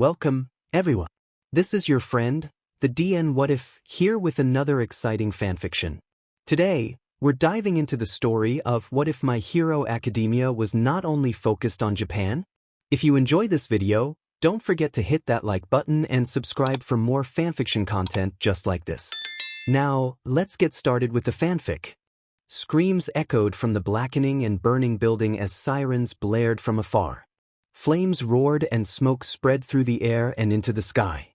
Welcome, everyone. This is your friend, the DN What If, here with another exciting fanfiction. Today, we're diving into the story of What If My Hero Academia was not only focused on Japan? If you enjoy this video, don't forget to hit that like button and subscribe for more fanfiction content just like this. Now, let's get started with the fanfic. Screams echoed from the blackening and burning building as sirens blared from afar. Flames roared and smoke spread through the air and into the sky.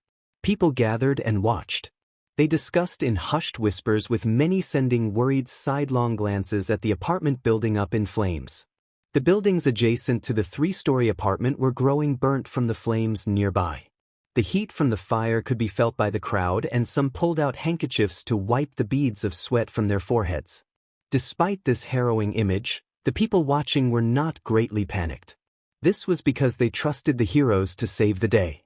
People gathered and watched. They discussed in hushed whispers, with many sending worried sidelong glances at the apartment building up in flames. The buildings adjacent to the three-story apartment were growing burnt from the flames nearby. The heat from the fire could be felt by the crowd, and some pulled out handkerchiefs to wipe the beads of sweat from their foreheads. Despite this harrowing image, the people watching were not greatly panicked. This was because they trusted the heroes to save the day.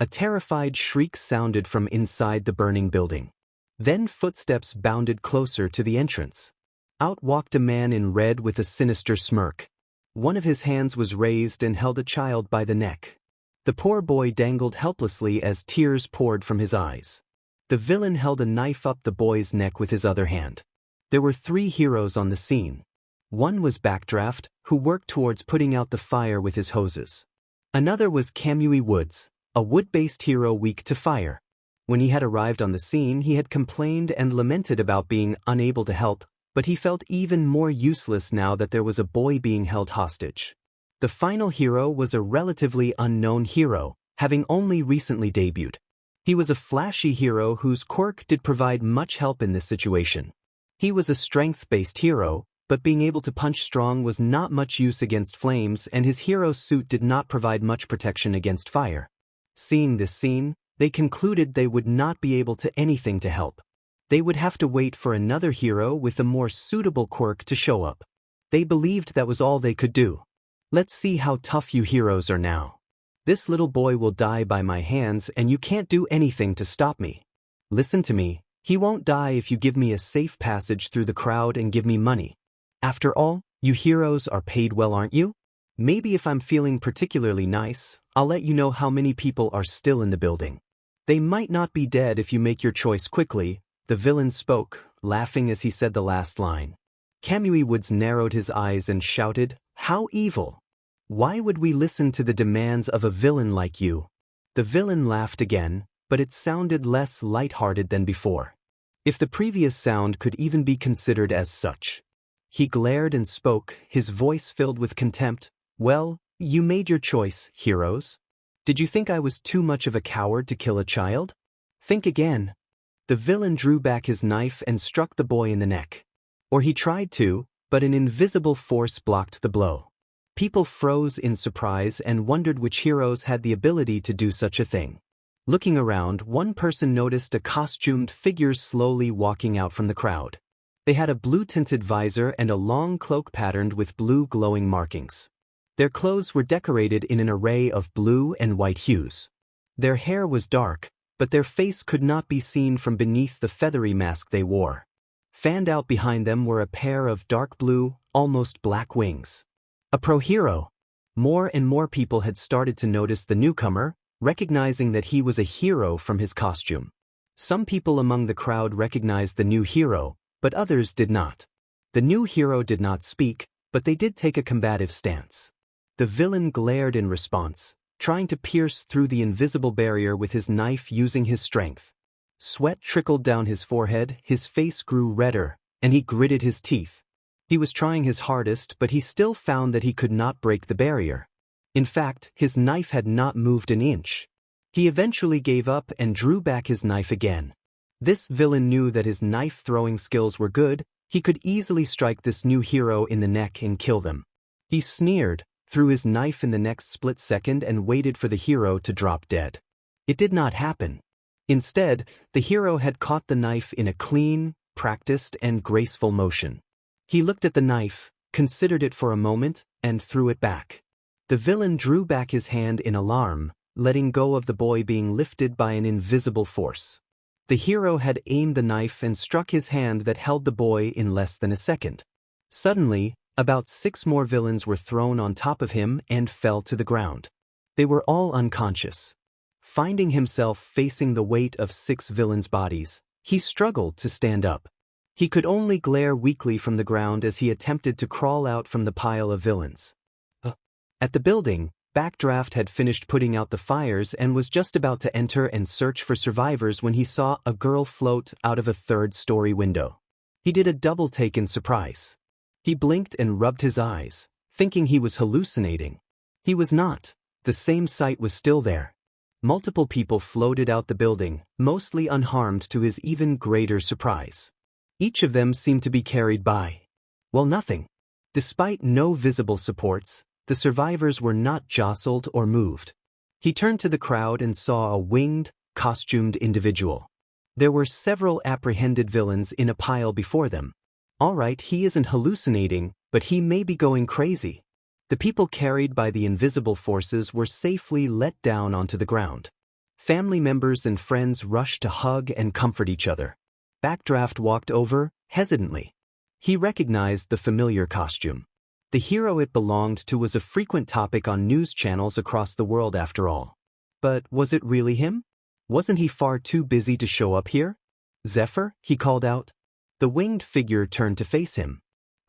A terrified shriek sounded from inside the burning building. Then footsteps bounded closer to the entrance. Out walked a man in red with a sinister smirk. One of his hands was raised and held a child by the neck. The poor boy dangled helplessly as tears poured from his eyes. The villain held a knife up the boy's neck with his other hand. There were three heroes on the scene. One was Backdraft, who worked towards putting out the fire with his hoses. Another was Kamui Woods, a wood-based hero weak to fire. When he had arrived on the scene, he had complained and lamented about being unable to help, but he felt even more useless now that there was a boy being held hostage. The final hero was a relatively unknown hero, having only recently debuted. He was a flashy hero whose quirk did provide much help in this situation. He was a strength-based hero, but being able to punch strong was not much use against flames, and his hero suit did not provide much protection against fire. Seeing this scene, they concluded they would not be able to anything to help. They would have to wait for another hero with a more suitable quirk to show up. They believed that was all they could do. Let's see how tough you heroes are now. This little boy will die by my hands, and you can't do anything to stop me. Listen to me, he won't die if you give me a safe passage through the crowd and give me money. After all, you heroes are paid well, aren't you? Maybe if I'm feeling particularly nice, I'll let you know how many people are still in the building. They might not be dead if you make your choice quickly, the villain spoke, laughing as he said the last line. Kamui Woods narrowed his eyes and shouted, "How evil! Why would we listen to the demands of a villain like you?" The villain laughed again, but it sounded less light-hearted than before. If the previous sound could even be considered as such. He glared and spoke, his voice filled with contempt. "Well, you made your choice, heroes. Did you think I was too much of a coward to kill a child? Think again." The villain drew back his knife and struck the boy in the neck. Or he tried to, but an invisible force blocked the blow. People froze in surprise and wondered which heroes had the ability to do such a thing. Looking around, one person noticed a costumed figure slowly walking out from the crowd. They had a blue-tinted visor and a long cloak patterned with blue glowing markings. Their clothes were decorated in an array of blue and white hues. Their hair was dark, but their face could not be seen from beneath the feathery mask they wore. Fanned out behind them were a pair of dark blue, almost black wings. A pro-hero. More and more people had started to notice the newcomer, recognizing that he was a hero from his costume. Some people among the crowd recognized the new hero, but others did not. The new hero did not speak, but they did take a combative stance. The villain glared in response, trying to pierce through the invisible barrier with his knife using his strength. Sweat trickled down his forehead, his face grew redder, and he gritted his teeth. He was trying his hardest, but he still found that he could not break the barrier. In fact, his knife had not moved an inch. He eventually gave up and drew back his knife again. This villain knew that his knife-throwing skills were good. He could easily strike this new hero in the neck and kill them. He sneered, threw his knife in the next split second and waited for the hero to drop dead. It did not happen. Instead, the hero had caught the knife in a clean, practiced, and graceful motion. He looked at the knife, considered it for a moment, and threw it back. The villain drew back his hand in alarm, letting go of the boy being lifted by an invisible force. The hero had aimed the knife and struck his hand that held the boy in less than a second. Suddenly, about 6 more villains were thrown on top of him and fell to the ground. They were all unconscious. Finding himself facing the weight of 6 villains' bodies, he struggled to stand up. He could only glare weakly from the ground as he attempted to crawl out from the pile of villains. At the building, Backdraft had finished putting out the fires and was just about to enter and search for survivors when he saw a girl float out of a 3rd-story window. He did a double take in surprise. He blinked and rubbed his eyes, thinking he was hallucinating. He was not. The same sight was still there. Multiple people floated out the building, mostly unharmed to his even greater surprise. Each of them seemed to be carried by, well, nothing. Despite no visible supports, the survivors were not jostled or moved. He turned to the crowd and saw a winged, costumed individual. There were several apprehended villains in a pile before them. All right, he isn't hallucinating, but he may be going crazy. The people carried by the invisible forces were safely let down onto the ground. Family members and friends rushed to hug and comfort each other. Backdraft walked over, hesitantly. He recognized the familiar costume. The hero it belonged to was a frequent topic on news channels across the world after all. But was it really him? Wasn't he far too busy to show up here? Zephyr, he called out. The winged figure turned to face him.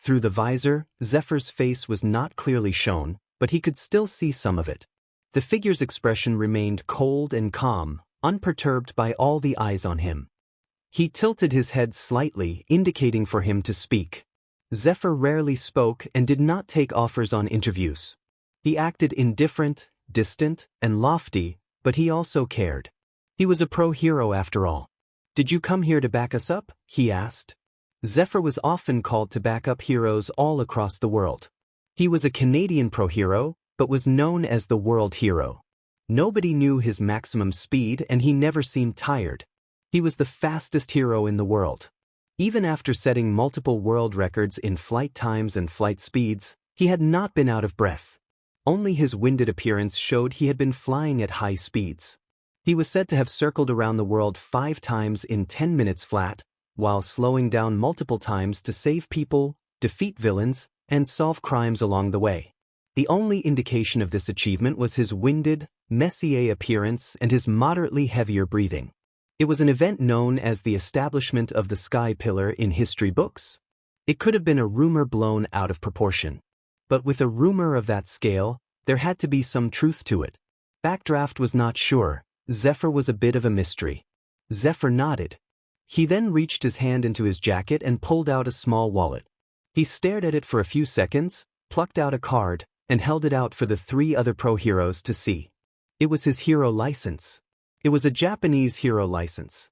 Through the visor, Zephyr's face was not clearly shown, but he could still see some of it. The figure's expression remained cold and calm, unperturbed by all the eyes on him. He tilted his head slightly, indicating for him to speak. Zephyr rarely spoke and did not take offers on interviews. He acted indifferent, distant, and lofty, but he also cared. He was a pro-hero after all. Did you come here to back us up? He asked. Zephyr was often called to back up heroes all across the world. He was a Canadian pro-hero, but was known as the world hero. Nobody knew his maximum speed and he never seemed tired. He was the fastest hero in the world. Even after setting multiple world records in flight times and flight speeds, he had not been out of breath. Only his winded appearance showed he had been flying at high speeds. He was said to have circled around the world 5 times in 10 minutes flat, while slowing down multiple times to save people, defeat villains, and solve crimes along the way. The only indication of this achievement was his winded, Messier appearance and his moderately heavier breathing. It was an event known as the establishment of the Sky Pillar in history books. It could have been a rumor blown out of proportion. But with a rumor of that scale, there had to be some truth to it. Backdraft was not sure. Zephyr was a bit of a mystery. Zephyr nodded. He then reached his hand into his jacket and pulled out a small wallet. He stared at it for a few seconds, plucked out a card, and held it out for the 3 other pro-heroes to see. It was his hero license. It was a Japanese hero license.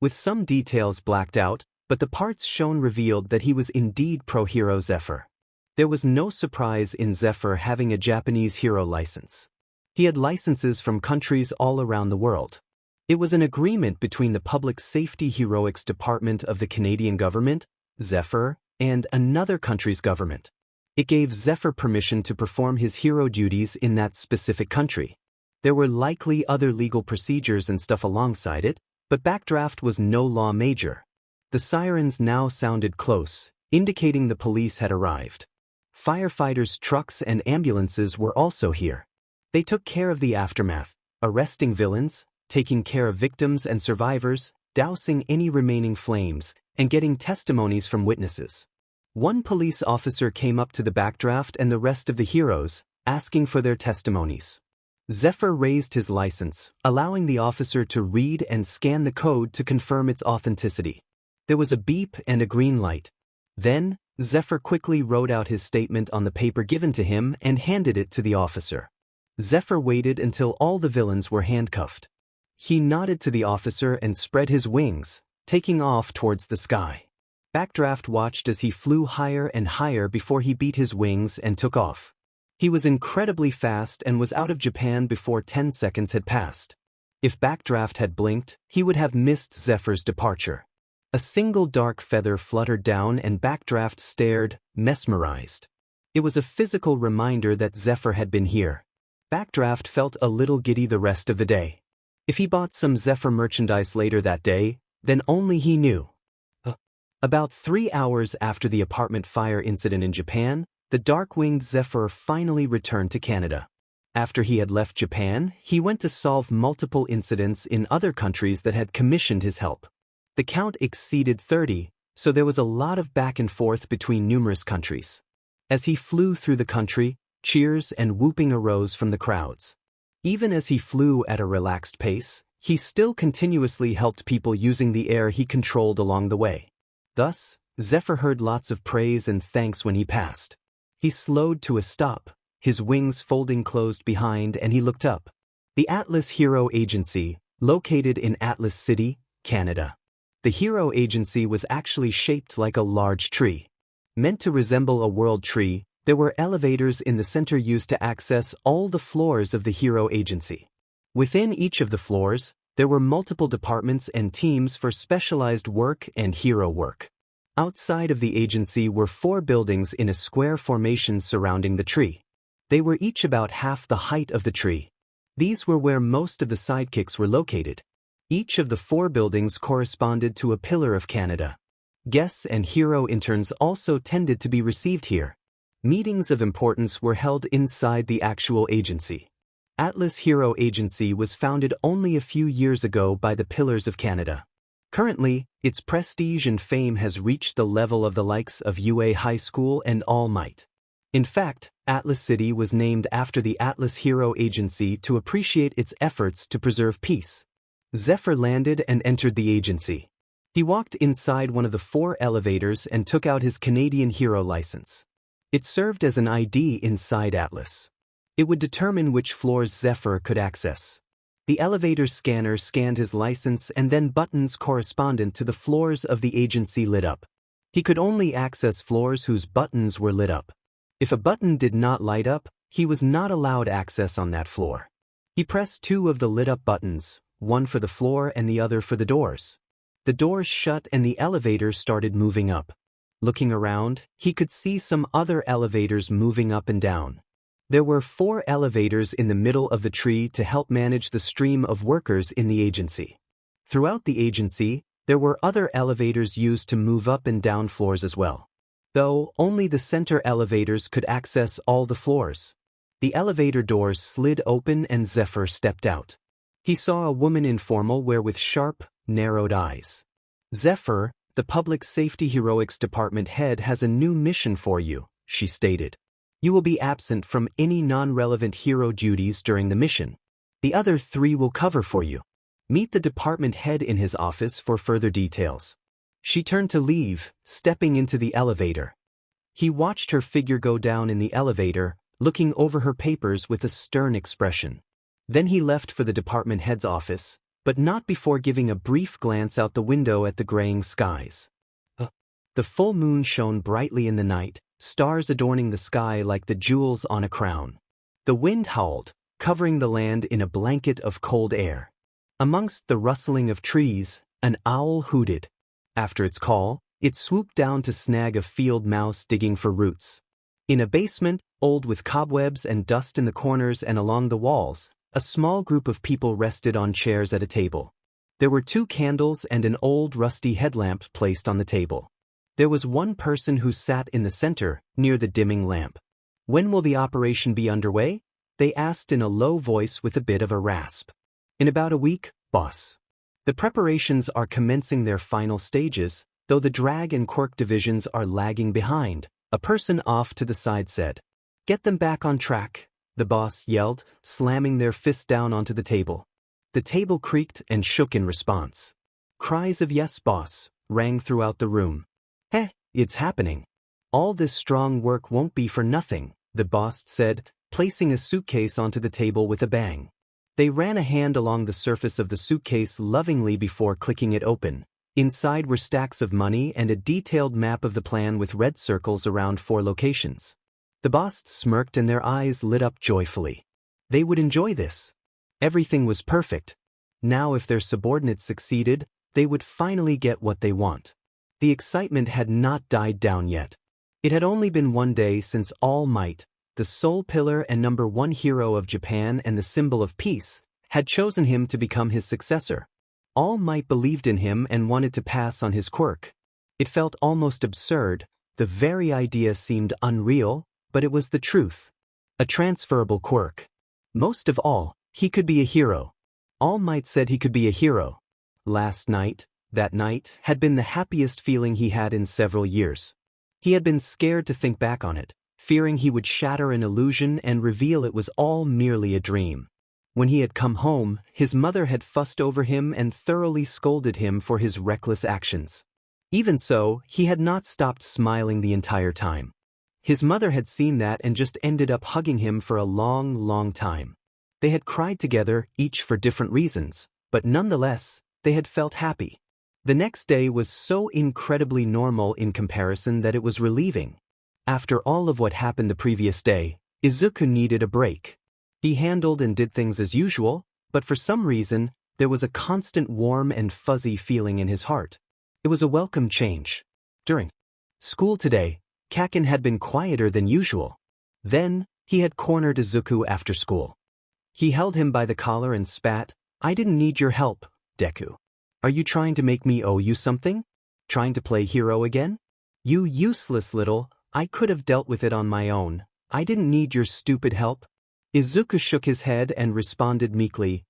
With some details blacked out, but the parts shown revealed that he was indeed pro-hero Zephyr. There was no surprise in Zephyr having a Japanese hero license. He had licenses from countries all around the world. It was an agreement between the Public Safety Heroics Department of the Canadian government, Zephyr, and another country's government. It gave Zephyr permission to perform his hero duties in that specific country. There were likely other legal procedures and stuff alongside it, but Backdraft was no law major. The sirens now sounded close, indicating the police had arrived. Firefighters' trucks and ambulances were also here. They took care of the aftermath, arresting villains, taking care of victims and survivors, dousing any remaining flames, and getting testimonies from witnesses. One police officer came up to the Backdraft and the rest of the heroes, asking for their testimonies. Zephyr raised his license, allowing the officer to read and scan the code to confirm its authenticity. There was a beep and a green light. Then, Zephyr quickly wrote out his statement on the paper given to him and handed it to the officer. Zephyr waited until all the villains were handcuffed. He nodded to the officer and spread his wings, taking off towards the sky. Backdraft watched as he flew higher and higher before he beat his wings and took off. He was incredibly fast and was out of Japan before 10 seconds had passed. If Backdraft had blinked, he would have missed Zephyr's departure. A single dark feather fluttered down and Backdraft stared, mesmerized. It was a physical reminder that Zephyr had been here. Backdraft felt a little giddy the rest of the day. If he bought some Zephyr merchandise later that day, then only he knew. About 3 hours after the apartment fire incident in Japan, the dark-winged Zephyr finally returned to Canada. After he had left Japan, he went to solve multiple incidents in other countries that had commissioned his help. The count exceeded 30, so there was a lot of back and forth between numerous countries. As he flew through the country, cheers and whooping arose from the crowds. Even as he flew at a relaxed pace, he still continuously helped people using the air he controlled along the way. Thus, Zephyr heard lots of praise and thanks when he passed. He slowed to a stop, his wings folding closed behind, and he looked up. The Atlas Hero Agency, located in Atlas City, Canada. The Hero Agency was actually shaped like a large tree. Meant to resemble a world tree, there were elevators in the center used to access all the floors of the Hero Agency. Within each of the floors, there were multiple departments and teams for specialized work and hero work. Outside of the agency were 4 buildings in a square formation surrounding the tree. They were each about half the height of the tree. These were where most of the sidekicks were located. Each of the 4 buildings corresponded to a pillar of Canada. Guests and hero interns also tended to be received here. Meetings of importance were held inside the actual agency. Atlas Hero Agency was founded only a few years ago by the Pillars of Canada. Currently, its prestige and fame has reached the level of the likes of UA High School and All Might. In fact, Atlas City was named after the Atlas Hero Agency to appreciate its efforts to preserve peace. Zephyr landed and entered the agency. He walked inside one of the 4 elevators and took out his Canadian Hero license. It served as an ID inside Atlas. It would determine which floors Zephyr could access. The elevator scanner scanned his license, and then buttons correspondent to the floors of the agency lit up. He could only access floors whose buttons were lit up. If a button did not light up, he was not allowed access on that floor. He pressed 2 of the lit-up buttons, one for the floor and the other for the doors. The doors shut and the elevator started moving up. Looking around, he could see some other elevators moving up and down. There were 4 elevators in the middle of the tree to help manage the stream of workers in the agency. Throughout the agency, there were other elevators used to move up and down floors as well. Though only the center elevators could access all the floors. The elevator doors slid open and Zephyr stepped out. He saw a woman in formal wear with sharp, narrowed eyes. "Zephyr, the Public Safety Heroics Department head has a new mission for you," she stated. "You will be absent from any non-relevant hero duties during the mission. The other 3 will cover for you. Meet the department head in his office for further details." She turned to leave, stepping into the elevator. He watched her figure go down in the elevator, looking over her papers with a stern expression. Then he left for the department head's office, but not before giving a brief glance out the window at the graying skies. The full moon shone brightly in the night, stars adorning the sky like the jewels on a crown. The wind howled, covering the land in a blanket of cold air. Amongst the rustling of trees, an owl hooted. After its call, it swooped down to snag a field mouse digging for roots. In a basement, old with cobwebs and dust in the corners and along the walls, a small group of people rested on chairs at a table. There were 2 candles and an old rusty headlamp placed on the table. There was one person who sat in the center, near the dimming lamp. "When will the operation be underway?" they asked in a low voice with a bit of a rasp. "In about a week, boss. The preparations are commencing their final stages, though the drag and quirk divisions are lagging behind," a person off to the side said. "Get them back on track," the boss yelled, slamming their fist down onto the table. The table creaked and shook in response. Cries of "Yes, boss," rang throughout the room. It's happening. "All this strong work won't be for nothing," the boss said, placing a suitcase onto the table with a bang. They ran a hand along the surface of the suitcase lovingly before clicking it open. Inside were stacks of money and a detailed map of the plan with red circles around 4 locations. The boss smirked and their eyes lit up joyfully. They would enjoy this. Everything was perfect. Now if their subordinates succeeded, they would finally get what they want. The excitement had not died down yet. It had only been 1 day since All Might, the sole pillar and #1 hero of Japan and the symbol of peace, had chosen him to become his successor. All Might believed in him and wanted to pass on his quirk. It felt almost absurd, the very idea seemed unreal, but it was the truth. A transferable quirk. Most of all, he could be a hero. All Might said he could be a hero. That night, had been the happiest feeling he had in several years. He had been scared to think back on it, fearing he would shatter an illusion and reveal it was all merely a dream. When he had come home, his mother had fussed over him and thoroughly scolded him for his reckless actions. Even so, he had not stopped smiling the entire time. His mother had seen that and just ended up hugging him for a long, long time. They had cried together, each for different reasons, but nonetheless, they had felt happy. The next day was so incredibly normal in comparison that it was relieving. After all of what happened the previous day, Izuku needed a break. He handled and did things as usual, but for some reason, there was a constant warm and fuzzy feeling in his heart. It was a welcome change. During school today, Kaken had been quieter than usual. Then, he had cornered Izuku after school. He held him by the collar and spat, "I didn't need your help, Deku. Are you trying to make me owe you something? Trying to play hero again? You useless little, I could have dealt with it on my own. I didn't need your stupid help." Izuku shook his head and responded meekly,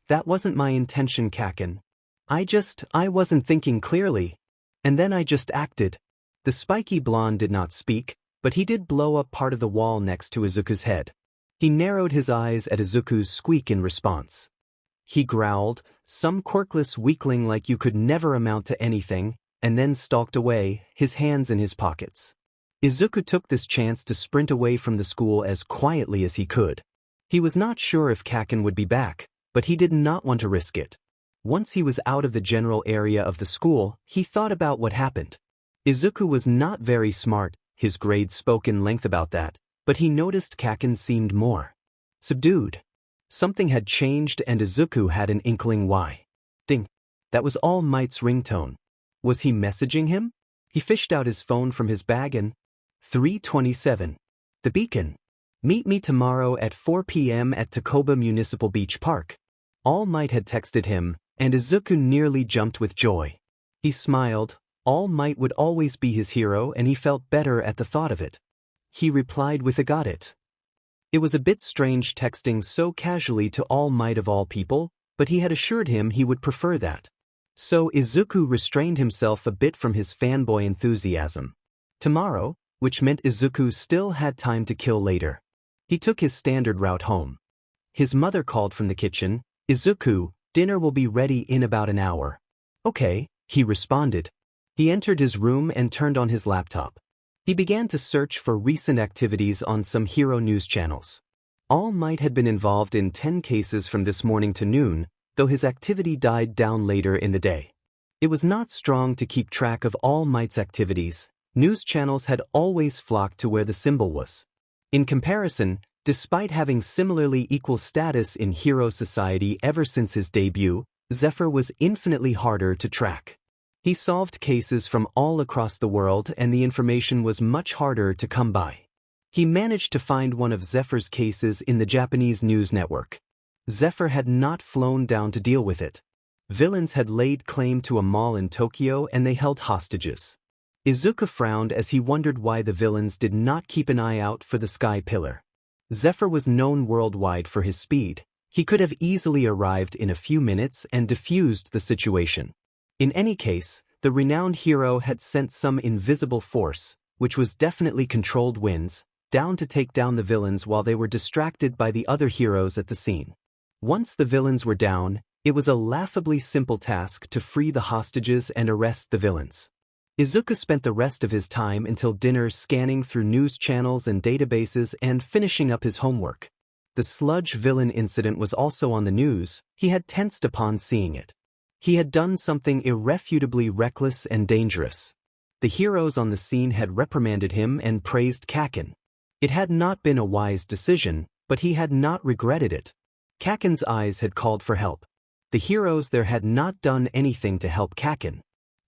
"That wasn't my intention, Kaken. I wasn't thinking clearly. And then I just acted." The spiky blonde did not speak, but he did blow up part of the wall next to Izuku's head. He narrowed his eyes at Izuku's squeak in response. He growled, "Some quirkless weakling like you could never amount to anything," and then stalked away, his hands in his pockets. Izuku took this chance to sprint away from the school as quietly as he could. He was not sure if Kaken would be back, but he did not want to risk it. Once he was out of the general area of the school, he thought about what happened. Izuku was not very smart, his grades spoke in length about that, but he noticed Kaken seemed more subdued. Something had changed and Izuku had an inkling why. Ding. That was All Might's ringtone. Was he messaging him? He fished out his phone from his bag and 3:27. The beacon. Meet me tomorrow at 4 p.m. at Takoba Municipal Beach Park. All Might had texted him, and Izuku nearly jumped with joy. He smiled. All Might would always be his hero and he felt better at the thought of it. He replied with a "got it." It was a bit strange texting so casually to All Might of all people, but he had assured him he would prefer that. So Izuku restrained himself a bit from his fanboy enthusiasm. Tomorrow, which meant Izuku still had time to kill later. He took his standard route home. His mother called from the kitchen, "Izuku, dinner will be ready in about an hour." "Okay," he responded. He entered his room and turned on his laptop. He began to search for recent activities on some hero news channels. All Might had been involved in 10 cases from this morning to noon, though his activity died down later in the day. It was not strong to keep track of All Might's activities. News channels had always flocked to where the symbol was. In comparison, despite having similarly equal status in hero society ever since his debut, Zephyr was infinitely harder to track. He solved cases from all across the world and the information was much harder to come by. He managed to find one of Zephyr's cases in the Japanese news network. Zephyr had not flown down to deal with it. Villains had laid claim to a mall in Tokyo and they held hostages. Izuku frowned as he wondered why the villains did not keep an eye out for the Sky Pillar. Zephyr was known worldwide for his speed. He could have easily arrived in a few minutes and defused the situation. In any case, the renowned hero had sent some invisible force, which was definitely controlled winds, down to take down the villains while they were distracted by the other heroes at the scene. Once the villains were down, it was a laughably simple task to free the hostages and arrest the villains. Izuku spent the rest of his time until dinner scanning through news channels and databases and finishing up his homework. The sludge villain incident was also on the news. He had tensed upon seeing it. He had done something irrefutably reckless and dangerous. The heroes on the scene had reprimanded him and praised Kaken. It had not been a wise decision, but he had not regretted it. Kaken's eyes had called for help. The heroes there had not done anything to help Kaken.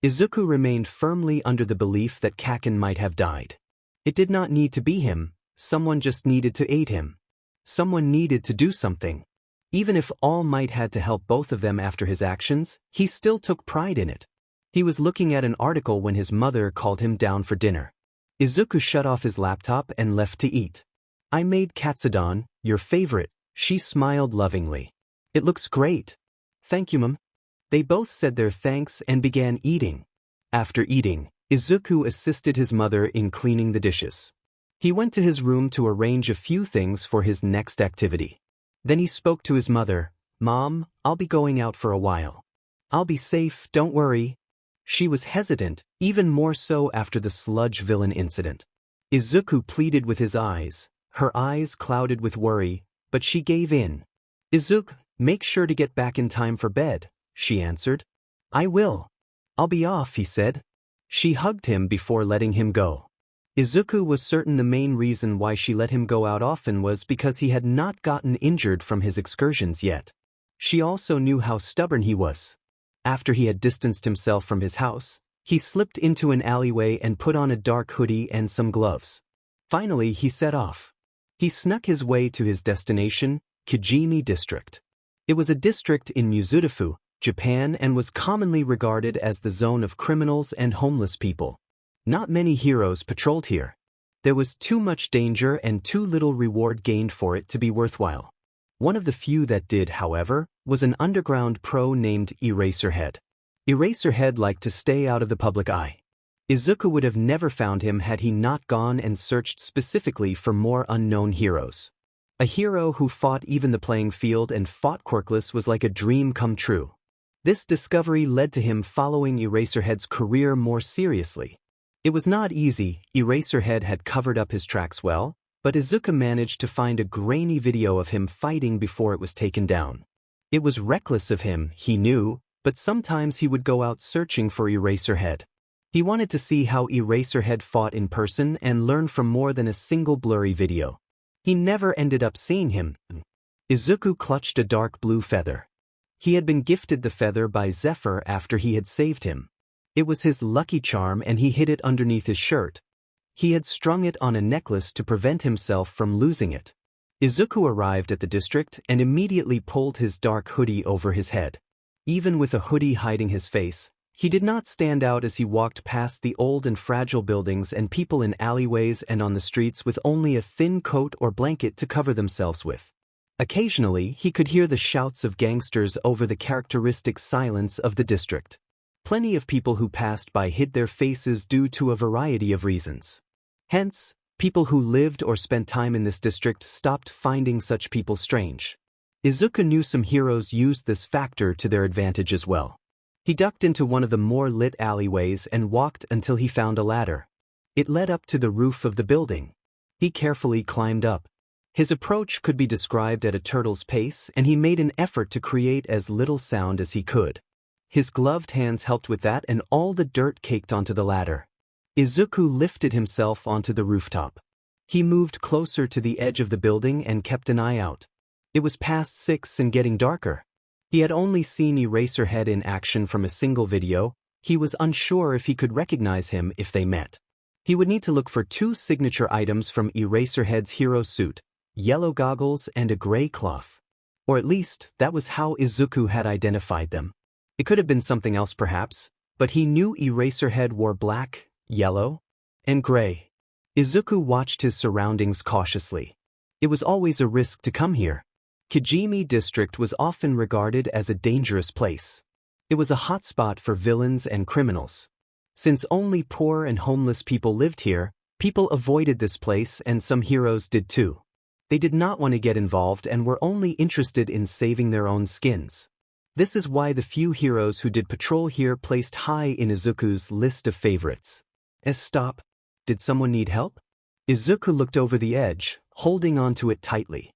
Izuku remained firmly under the belief that Kaken might have died. It did not need to be him, someone just needed to aid him. Someone needed to do something. Even if All Might had to help both of them after his actions, he still took pride in it. He was looking at an article when his mother called him down for dinner. Izuku shut off his laptop and left to eat. "I made katsudon, your favorite," She smiled lovingly. "It looks great." "Thank you, ma'am." They both said their thanks and began eating. After eating, Izuku assisted his mother in cleaning the dishes. He went to his room to arrange a few things for his next activity. Then he spoke to his mother. "Mom, I'll be going out for a while. I'll be safe, don't worry." She was hesitant, even more so after the sludge villain incident. Izuku pleaded with his eyes, her eyes clouded with worry, but she gave in. "Izuku, make sure to get back in time for bed," she answered. "I will. I'll be off," he said. She hugged him before letting him go. Izuku was certain the main reason why she let him go out often was because he had not gotten injured from his excursions yet. She also knew how stubborn he was. After he had distanced himself from his house, he slipped into an alleyway and put on a dark hoodie and some gloves. Finally, he set off. He snuck his way to his destination, Kijimi District. It was a district in Mizudafu, Japan, and was commonly regarded as the zone of criminals and homeless people. Not many heroes patrolled here. There was too much danger and too little reward gained for it to be worthwhile. One of the few that did, however, was an underground pro named Eraserhead. Eraserhead liked to stay out of the public eye. Izuku would have never found him had he not gone and searched specifically for more unknown heroes. A hero who fought even the playing field and fought quirkless was like a dream come true. This discovery led to him following Eraserhead's career more seriously. It was not easy. Eraserhead had covered up his tracks well, but Izuku managed to find a grainy video of him fighting before it was taken down. It was reckless of him, he knew, but sometimes he would go out searching for Eraserhead. He wanted to see how Eraserhead fought in person and learn from more than a single blurry video. He never ended up seeing him. Izuku clutched a dark blue feather. He had been gifted the feather by Zephyr after he had saved him. It was his lucky charm and he hid it underneath his shirt. He had strung it on a necklace to prevent himself from losing it. Izuku arrived at the district and immediately pulled his dark hoodie over his head. Even with a hoodie hiding his face, he did not stand out as he walked past the old and fragile buildings and people in alleyways and on the streets with only a thin coat or blanket to cover themselves with. Occasionally, he could hear the shouts of gangsters over the characteristic silence of the district. Plenty of people who passed by hid their faces due to a variety of reasons. Hence, people who lived or spent time in this district stopped finding such people strange. Izuku knew some heroes used this factor to their advantage as well. He ducked into one of the more lit alleyways and walked until he found a ladder. It led up to the roof of the building. He carefully climbed up. His approach could be described at a turtle's pace, and he made an effort to create as little sound as he could. His gloved hands helped with that, and all the dirt caked onto the ladder. Izuku lifted himself onto the rooftop. He moved closer to the edge of the building and kept an eye out. It was past 6 and getting darker. He had only seen Eraserhead in action from a single video. He was unsure if he could recognize him if they met. He would need to look for 2 signature items from Eraserhead's hero suit, yellow goggles and a gray cloth. Or at least, that was how Izuku had identified them. It could have been something else perhaps, but he knew Eraserhead wore black, yellow, and gray. Izuku watched his surroundings cautiously. It was always a risk to come here. Kijimi District was often regarded as a dangerous place. It was a hotspot for villains and criminals. Since only poor and homeless people lived here, people avoided this place, and some heroes did too. They did not want to get involved and were only interested in saving their own skins. This is why the few heroes who did patrol here placed high in Izuku's list of favorites. Stop. Did someone need help? Izuku looked over the edge, holding onto it tightly.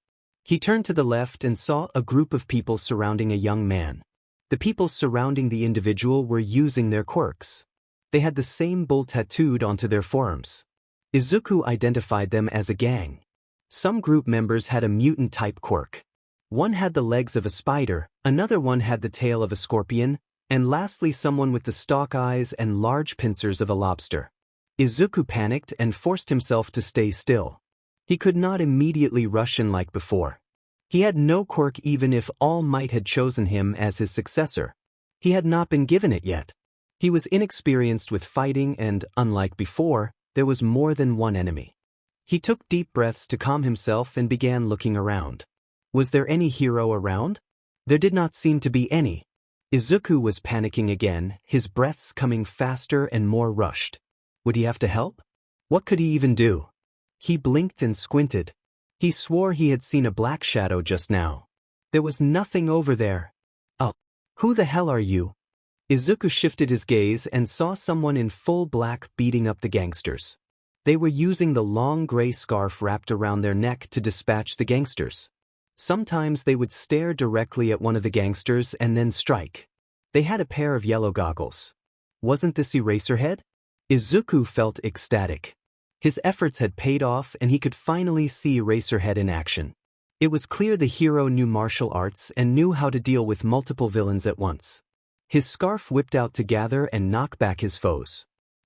He turned to the left and saw a group of people surrounding a young man. The people surrounding the individual were using their quirks. They had the same bull tattooed onto their forearms. Izuku identified them as a gang. Some group members had a mutant-type quirk. One had the legs of a spider, another one had the tail of a scorpion, and lastly someone with the stalk eyes and large pincers of a lobster. Izuku panicked and forced himself to stay still. He could not immediately rush in like before. He had no quirk even if All Might had chosen him as his successor. He had not been given it yet. He was inexperienced with fighting and, unlike before, there was more than one enemy. He took deep breaths to calm himself and began looking around. Was there any hero around? There did not seem to be any. Izuku was panicking again, his breaths coming faster and more rushed. Would he have to help? What could he even do? He blinked and squinted. He swore he had seen a black shadow just now. There was nothing over there. Oh, who the hell are you? Izuku shifted his gaze and saw someone in full black beating up the gangsters. They were using the long gray scarf wrapped around their neck to dispatch the gangsters. Sometimes they would stare directly at one of the gangsters and then strike. They had a pair of yellow goggles. Wasn't this Eraserhead? Izuku felt ecstatic. His efforts had paid off and he could finally see Eraserhead in action. It was clear the hero knew martial arts and knew how to deal with multiple villains at once. His scarf whipped out to gather and knock back his foes.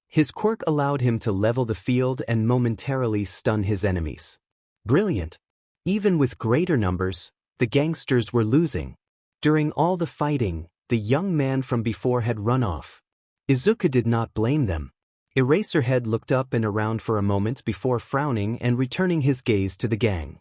His quirk allowed him to level the field and momentarily stun his enemies. Brilliant. Even with greater numbers, the gangsters were losing. During all the fighting, the young man from before had run off. Izuku did not blame them. Eraserhead looked up and around for a moment before frowning and returning his gaze to the gang.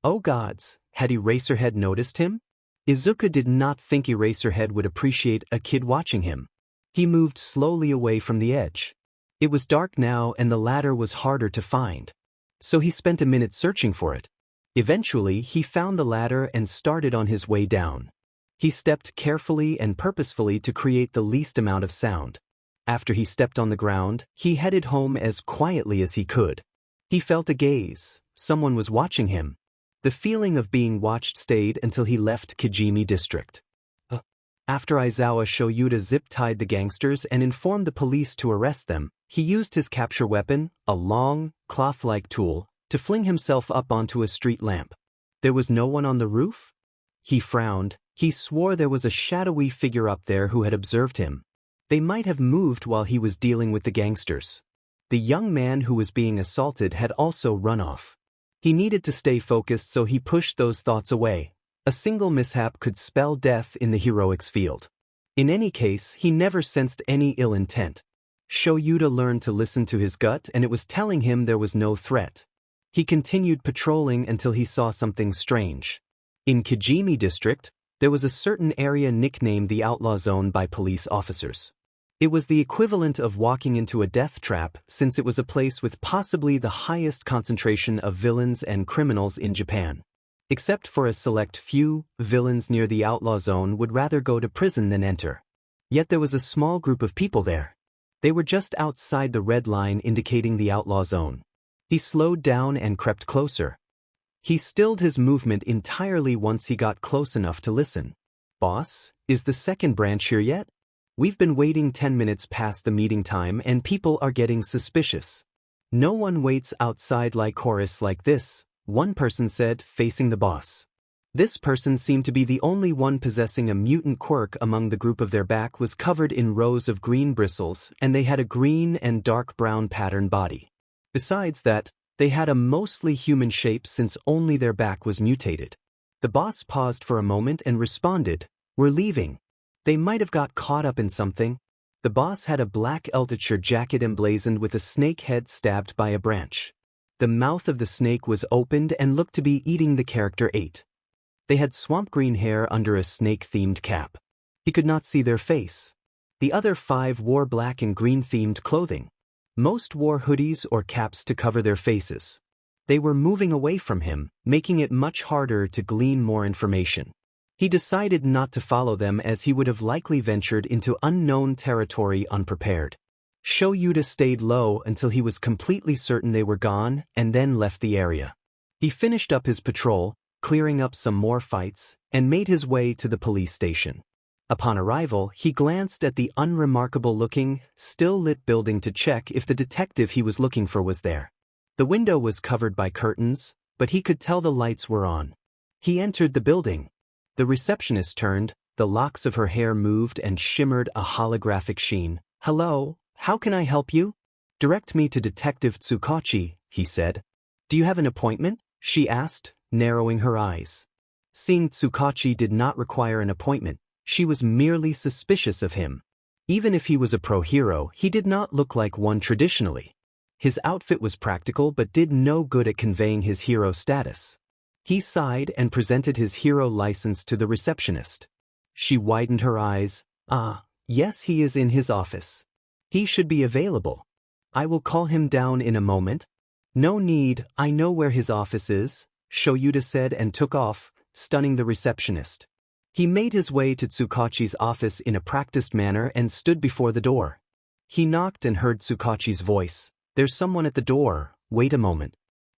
Oh gods, had Eraserhead noticed him? Izuku did not think Eraserhead would appreciate a kid watching him. He moved slowly away from the edge. It was dark now and the ladder was harder to find. So he spent a minute searching for it. Eventually, he found the ladder and started on his way down. He stepped carefully and purposefully to create the least amount of sound. After he stepped on the ground, he headed home as quietly as he could. He felt a gaze. Someone was watching him. The feeling of being watched stayed until he left Kijimi District. After Aizawa Shoyuta zip-tied the gangsters and informed the police to arrest them, he used his capture weapon, a long, cloth-like tool, to fling himself up onto a street lamp. There was no one on the roof? He frowned. He swore there was a shadowy figure up there who had observed him. They might have moved while he was dealing with the gangsters. The young man who was being assaulted had also run off. He needed to stay focused, so he pushed those thoughts away. A single mishap could spell death in the heroics field. In any case, he never sensed any ill intent. Shoyuta learned to listen to his gut, and it was telling him there was no threat. He continued patrolling until he saw something strange. In Kijimi District, there was a certain area nicknamed the Outlaw Zone by police officers. It was the equivalent of walking into a death trap, since it was a place with possibly the highest concentration of villains and criminals in Japan. Except for a select few, villains near the Outlaw Zone would rather go to prison than enter. Yet there was a small group of people there. They were just outside the red line indicating the Outlaw Zone. He slowed down and crept closer. He stilled his movement entirely once he got close enough to listen. Boss, is the second branch here yet? We've been waiting 10 minutes past the meeting time and people are getting suspicious. No one waits outside Lycoris like this, one person said, facing the boss. This person seemed to be the only one possessing a mutant quirk among the group. Of their back was covered in rows of green bristles and they had a green and dark brown pattern body. Besides that, they had a mostly human shape since only their back was mutated. The boss paused for a moment and responded, "We're leaving." They might have got caught up in something. The boss had a black eldritch jacket emblazoned with a snake head stabbed by a branch. The mouth of the snake was opened and looked to be eating the character 8. They had swamp green hair under a snake-themed cap. He could not see their face. The other 5 wore black and green-themed clothing. Most wore hoodies or caps to cover their faces. They were moving away from him, making it much harder to glean more information. He decided not to follow them as he would have likely ventured into unknown territory unprepared. Shoyuta stayed low until he was completely certain they were gone and then left the area. He finished up his patrol, clearing up some more fights, and made his way to the police station. Upon arrival, he glanced at the unremarkable-looking, still-lit building to check if the detective he was looking for was there. The window was covered by curtains, but he could tell the lights were on. He entered the building. The receptionist turned, the locks of her hair moved and shimmered a holographic sheen. "Hello, how can I help you?" "Direct me to Detective Tsukachi," he said. "Do you have an appointment?" she asked, narrowing her eyes. Seeing Tsukachi did not require an appointment. She was merely suspicious of him. Even if he was a pro-hero, he did not look like one traditionally. His outfit was practical but did no good at conveying his hero status. He sighed and presented his hero license to the receptionist. She widened her eyes. Ah, yes, he is in his office. He should be available. I will call him down in a moment. No need, I know where his office is, Shoyuta said and took off, stunning the receptionist. He made his way to Tsukachi's office in a practiced manner and stood before the door. He knocked and heard Tsukachi's voice. There's someone at the door, wait a moment.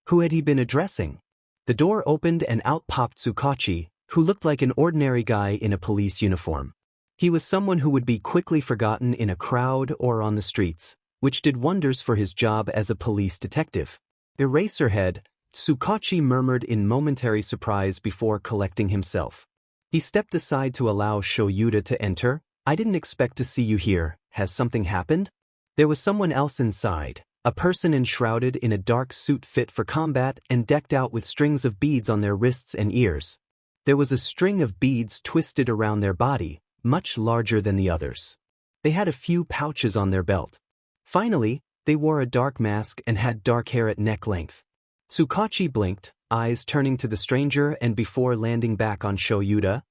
Who had he been addressing? The door opened and out popped Tsukachi, who looked like an ordinary guy in a police uniform. He was someone who would be quickly forgotten in a crowd or on the streets, which did wonders for his job as a police detective. Eraserhead, Tsukachi murmured in momentary surprise before collecting himself. He stepped aside to allow Shoyuta to enter. I didn't expect to see you here. Has something happened? There was someone else inside, a person enshrouded in a dark suit fit for combat and decked out with strings of beads on their wrists and ears. There was a string of beads twisted around their body, much larger than the others. They had a few pouches on their belt. Finally, they wore a dark mask and had dark hair at neck length. Tsukachi blinked, eyes turning to the stranger and before landing back on Shoyuta,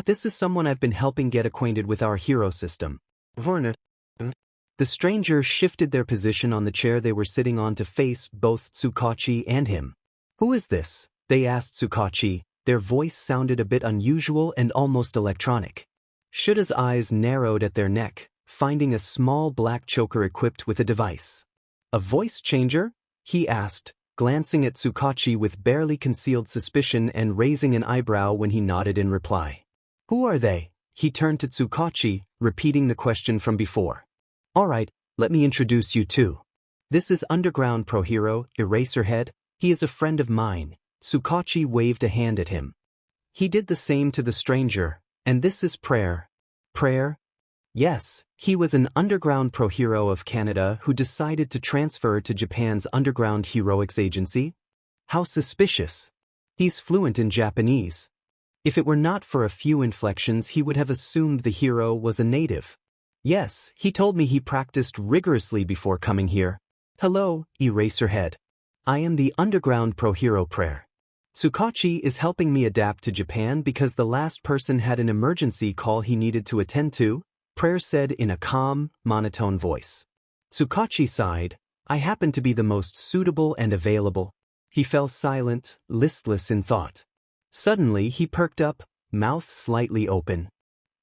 this is someone I've been helping get acquainted with our hero system. The stranger shifted their position on the chair they were sitting on to face both Tsukachi and him. Who is this? They asked Tsukachi. Their voice sounded a bit unusual and almost electronic. Shuta's eyes narrowed at their neck, finding a small black choker equipped with a device. A voice changer? He asked, glancing at Tsukachi with barely concealed suspicion and raising an eyebrow when he nodded in reply. Who are they? He turned to Tsukachi, repeating the question from before. All right, let me introduce you to. This is Underground Pro Hero, Eraserhead. He is a friend of mine. Tsukachi waved a hand at him. He did the same to the stranger, and this is Prayer. Prayer? Yes, he was an underground pro hero of Canada who decided to transfer to Japan's Underground Heroics Agency. How suspicious. He's fluent in Japanese. If it were not for a few inflections, he would have assumed the hero was a native. Yes, he told me he practiced rigorously before coming here. Hello, Eraserhead. I am the Underground Pro Hero Prayer. Tsukachi is helping me adapt to Japan because the last person had an emergency call he needed to attend to, Prayer said in a calm, monotone voice. Tsukachi sighed. I happen to be the most suitable and available. He fell silent, listless in thought. Suddenly he perked up, mouth slightly open.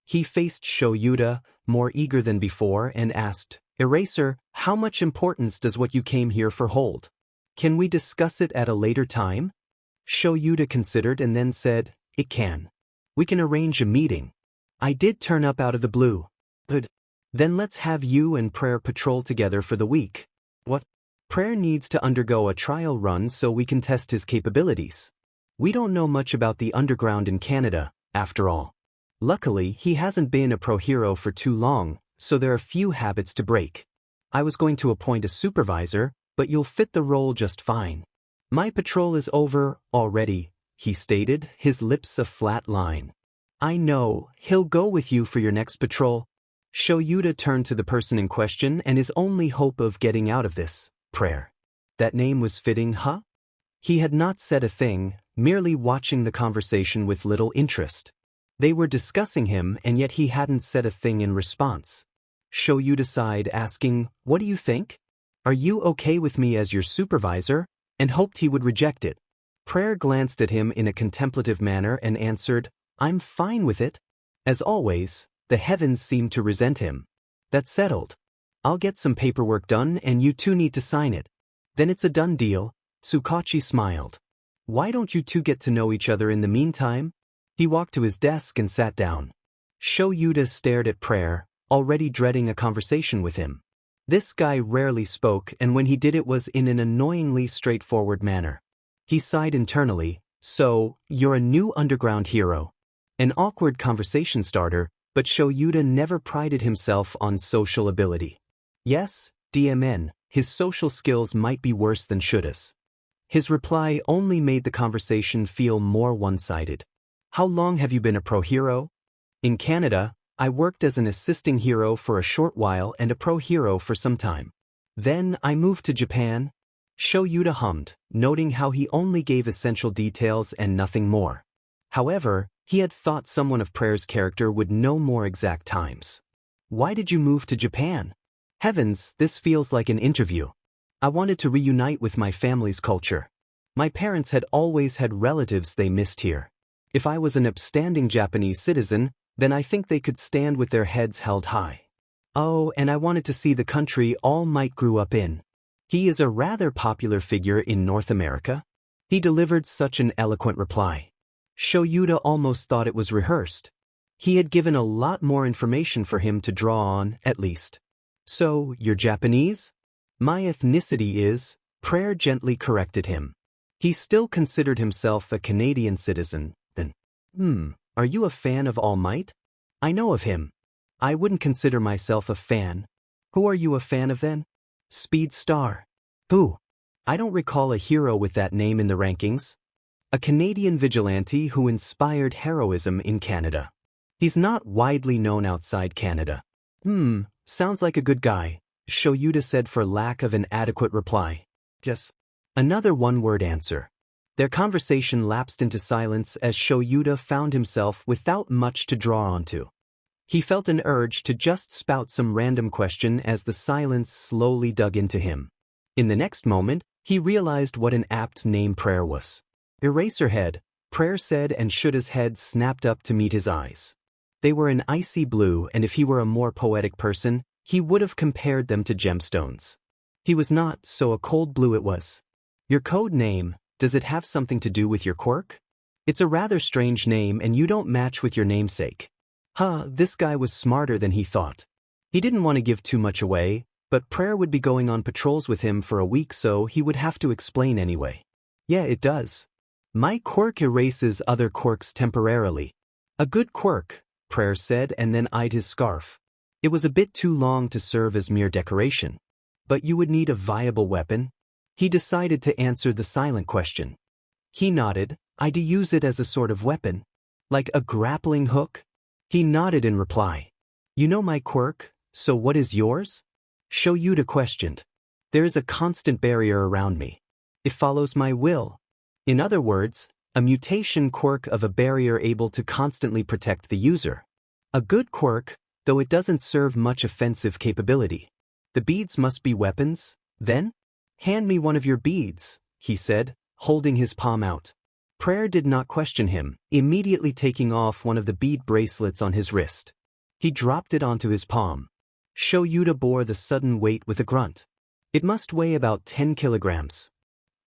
He faced Shoyuta, more eager than before, and asked, Eraser, how much importance does what you came here for hold? Can we discuss it at a later time? Shoyuta considered and then said, It can. We can arrange a meeting. I did turn up out of the blue. Good. Then let's have you and Prayer patrol together for the week. What? Prayer needs to undergo a trial run so we can test his capabilities. We don't know much about the underground in Canada, after all. Luckily, he hasn't been a pro hero for too long, so there are few habits to break. I was going to appoint a supervisor, but you'll fit the role just fine. My patrol is over already, he stated, his lips a flat line. I know, he'll go with you for your next patrol. Shoyuta turned to the person in question and his only hope of getting out of this, Prayer. That name was fitting, huh? He had not said a thing, merely watching the conversation with little interest. They were discussing him and yet he hadn't said a thing in response. Shoyuta sighed, asking, What do you think? Are you okay with me as your supervisor? And hoped he would reject it. Prayer glanced at him in a contemplative manner and answered, I'm fine with it. As always, the heavens seemed to resent him. That's settled. I'll get some paperwork done and you two need to sign it. Then it's a done deal. Tsukachi smiled. Why don't you two get to know each other in the meantime? He walked to his desk and sat down. Shoyuta stared at Prayer, already dreading a conversation with him. This guy rarely spoke, and when he did it was in an annoyingly straightforward manner. He sighed internally. So, you're a new underground hero. An awkward conversation starter, but Shoyuta never prided himself on social ability. Yes, DMN, his social skills might be worse than Shuta's. His reply only made the conversation feel more one-sided. How long have you been a pro hero? In Canada, I worked as an assisting hero for a short while and a pro hero for some time. Then I moved to Japan. Shoyuta hummed, noting how he only gave essential details and nothing more. However, he had thought someone of Prayer's character would know more exact times. Why did you move to Japan? Heavens, this feels like an interview. I wanted to reunite with my family's culture. My parents had always had relatives they missed here. If I was an upstanding Japanese citizen, then I think they could stand with their heads held high. Oh, and I wanted to see the country All Might grew up in. He is a rather popular figure in North America. He delivered such an eloquent reply. Shoyuta almost thought it was rehearsed. He had given a lot more information for him to draw on, at least. So, you're Japanese? My ethnicity is, Prayer gently corrected him. He still considered himself a Canadian citizen, then. Are you a fan of All Might? I know of him. I wouldn't consider myself a fan. Who are you a fan of then? Speed Star. Who? I don't recall a hero with that name in the rankings. A Canadian vigilante who inspired heroism in Canada. He's not widely known outside Canada. Sounds like a good guy, Shoyuta said for lack of an adequate reply. Just another one-word answer. Their conversation lapsed into silence as Shoyuta found himself without much to draw onto. He felt an urge to just spout some random question as the silence slowly dug into him. In the next moment, he realized what an apt name Prayer was. Eraserhead, Prayer said, and Shuta's head snapped up to meet his eyes. They were an icy blue, and if he were a more poetic person, he would have compared them to gemstones. He was not, so a cold blue it was. Your code name, does it have something to do with your quirk? It's a rather strange name and you don't match with your namesake. This guy was smarter than he thought. He didn't want to give too much away, but Prayer would be going on patrols with him for a week, so he would have to explain anyway. Yeah, it does. My quirk erases other quirks temporarily. A good quirk, Prayer said, and then eyed his scarf. It was a bit too long to serve as mere decoration. But you would need a viable weapon? He decided to answer the silent question. He nodded. I'd use it as a sort of weapon. Like a grappling hook? He nodded in reply. You know my quirk, so what is yours? Shoyuta questioned. There is a constant barrier around me. It follows my will. In other words, a mutation quirk of a barrier able to constantly protect the user. A good quirk, though it doesn't serve much offensive capability. The beads must be weapons, then? Hand me one of your beads, he said, holding his palm out. Prayer did not question him, immediately taking off one of the bead bracelets on his wrist. He dropped it onto his palm. Shoyuta bore the sudden weight with a grunt. It must weigh about 10 kilograms.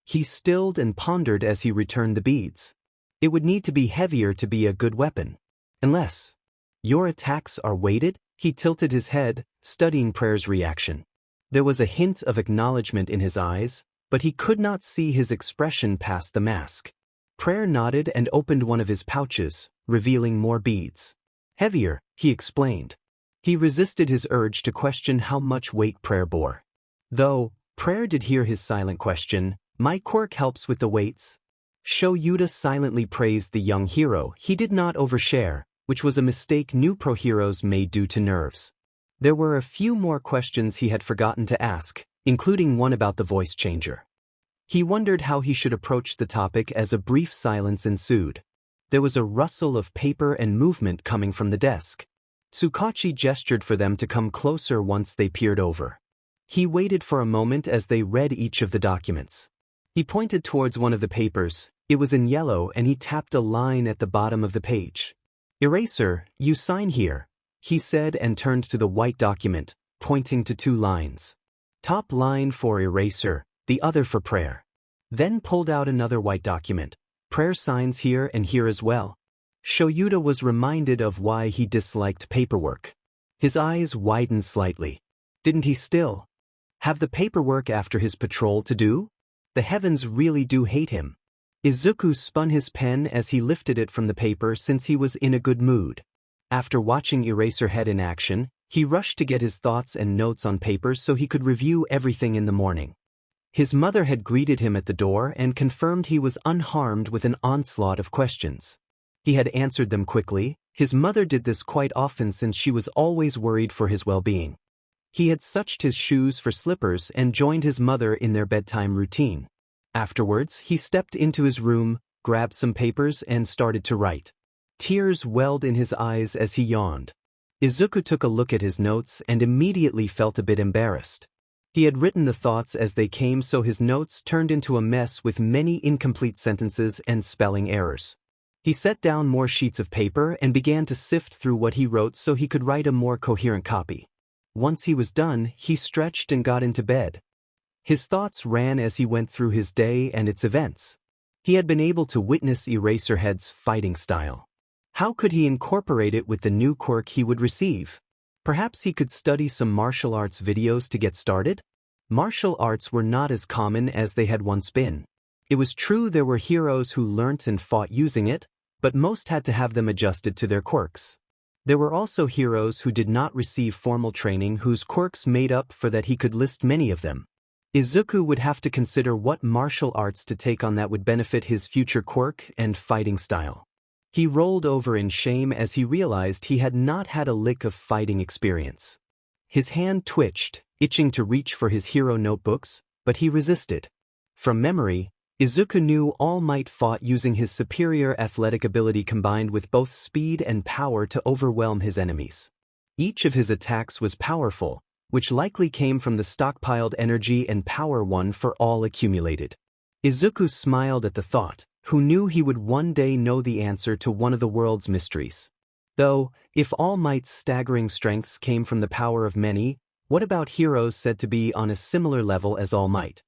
He stilled and pondered as he returned the beads. It would need to be heavier to be a good weapon. Unless your attacks are weighted, he tilted his head, studying Prayer's reaction. There was a hint of acknowledgement in his eyes, but he could not see his expression past the mask. Prayer nodded and opened one of his pouches, revealing more beads. Heavier, he explained. He resisted his urge to question how much weight Prayer bore. Though Prayer did hear his silent question, my quirk helps with the weights. Shoyuta silently praised the young hero. He did not overshare, which was a mistake new pro heroes made due to nerves. There were a few more questions he had forgotten to ask, including one about the voice changer. He wondered how he should approach the topic as a brief silence ensued. There was a rustle of paper and movement coming from the desk. Tsukachi gestured for them to come closer once they peered over. He waited for a moment as they read each of the documents. He pointed towards one of the papers. It was in yellow and he tapped a line at the bottom of the page. Eraser, you sign here, he said and turned to the white document, pointing to 2 lines. Top line for Eraser, the other for Prayer. Then pulled out another white document. Prayer signs here and here as well. Shoyuta was reminded of why he disliked paperwork. His eyes widened slightly. Didn't he still have the paperwork after his patrol to do? The heavens really do hate him. Izuku spun his pen as he lifted it from the paper since he was in a good mood. After watching Eraserhead in action, he rushed to get his thoughts and notes on paper so he could review everything in the morning. His mother had greeted him at the door and confirmed he was unharmed with an onslaught of questions. He had answered them quickly. His mother did this quite often since she was always worried for his well-being. He had switched his shoes for slippers and joined his mother in their bedtime routine. Afterwards, he stepped into his room, grabbed some papers and started to write. Tears welled in his eyes as he yawned. Izuku took a look at his notes and immediately felt a bit embarrassed. He had written the thoughts as they came, so his notes turned into a mess with many incomplete sentences and spelling errors. He set down more sheets of paper and began to sift through what he wrote so he could write a more coherent copy. Once he was done, he stretched and got into bed. His thoughts ran as he went through his day and its events. He had been able to witness Eraserhead's fighting style. How could he incorporate it with the new quirk he would receive? Perhaps he could study some martial arts videos to get started? Martial arts were not as common as they had once been. It was true there were heroes who learnt and fought using it, but most had to have them adjusted to their quirks. There were also heroes who did not receive formal training whose quirks made up for that. He could list many of them. Izuku would have to consider what martial arts to take on that would benefit his future quirk and fighting style. He rolled over in shame as he realized he had not had a lick of fighting experience. His hand twitched, itching to reach for his hero notebooks, but he resisted. From memory, Izuku knew All Might fought using his superior athletic ability combined with both speed and power to overwhelm his enemies. Each of his attacks was powerful, which likely came from the stockpiled energy and power one for all accumulated. Izuku smiled at the thought, who knew he would one day know the answer to one of the world's mysteries. Though, if All Might's staggering strengths came from the power of many, what about heroes said to be on a similar level as All Might?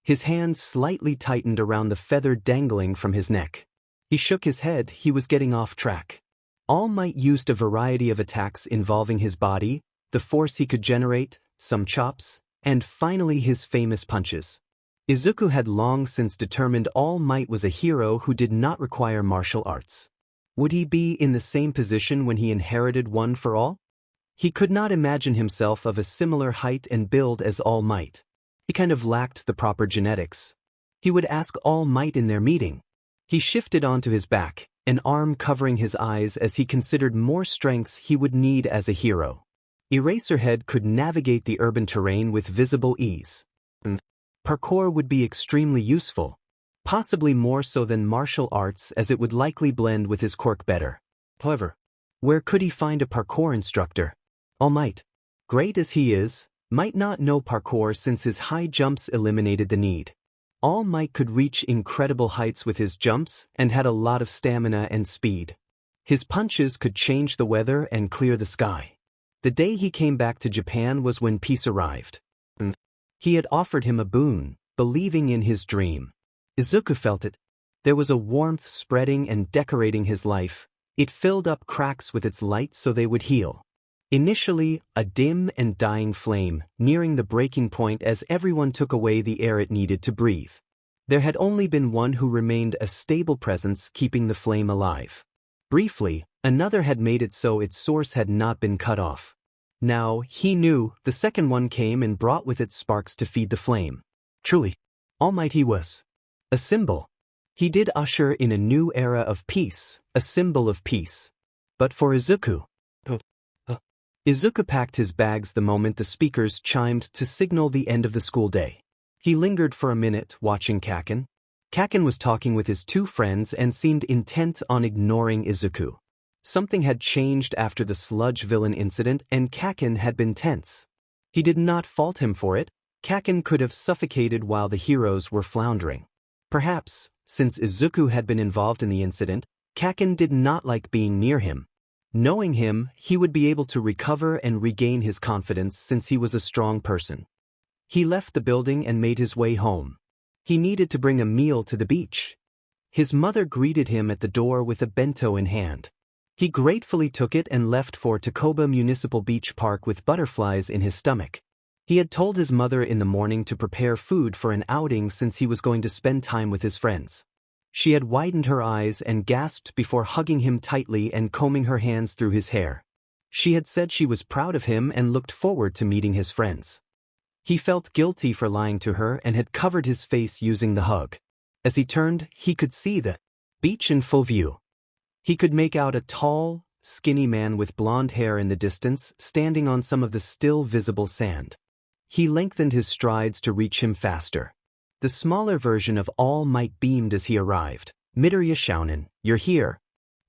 His hand slightly tightened around the feather dangling from his neck. He shook his head. He was getting off track. All Might used a variety of attacks involving his body, the force he could generate, some chops, and finally his famous punches. Izuku had long since determined All Might was a hero who did not require martial arts. Would he be in the same position when he inherited one for all? He could not imagine himself of a similar height and build as All Might. He kind of lacked the proper genetics. He would ask All Might in their meeting. He shifted onto his back, an arm covering his eyes as he considered more strengths he would need as a hero. Eraserhead could navigate the urban terrain with visible ease. Parkour would be extremely useful, possibly more so than martial arts as it would likely blend with his quirk better. However, where could he find a parkour instructor? All Might, great as he is, might not know parkour since his high jumps eliminated the need. All Might could reach incredible heights with his jumps and had a lot of stamina and speed. His punches could change the weather and clear the sky. The day he came back to Japan was when peace arrived. He had offered him a boon, believing in his dream. Izuku felt it. There was a warmth spreading and decorating his life. It filled up cracks with its light so they would heal. Initially, a dim and dying flame, nearing the breaking point as everyone took away the air it needed to breathe. There had only been one who remained a stable presence keeping the flame alive. Briefly, another had made it so its source had not been cut off. Now, he knew, the second one came and brought with it sparks to feed the flame. Truly, All Might he was. A symbol. He did usher in a new era of peace, a symbol of peace. But for Izuku, Izuku packed his bags the moment the speakers chimed to signal the end of the school day. He lingered for a minute watching Kaken. Kaken was talking with his two friends and seemed intent on ignoring Izuku. Something had changed after the sludge villain incident and Kaken had been tense. He did not fault him for it. Kaken could have suffocated while the heroes were floundering. Perhaps, since Izuku had been involved in the incident, Kaken did not like being near him. Knowing him, he would be able to recover and regain his confidence since he was a strong person. He left the building and made his way home. He needed to bring a meal to the beach. His mother greeted him at the door with a bento in hand. He gratefully took it and left for Takoba Municipal Beach Park with butterflies in his stomach. He had told his mother in the morning to prepare food for an outing since he was going to spend time with his friends. She had widened her eyes and gasped before hugging him tightly and combing her hands through his hair. She had said she was proud of him and looked forward to meeting his friends. He felt guilty for lying to her and had covered his face using the hug. As he turned, he could see the beach in full view. He could make out a tall, skinny man with blonde hair in the distance, standing on some of the still visible sand. He lengthened his strides to reach him faster. The smaller version of All Might beamed as he arrived. Midoriya shounen, you're here.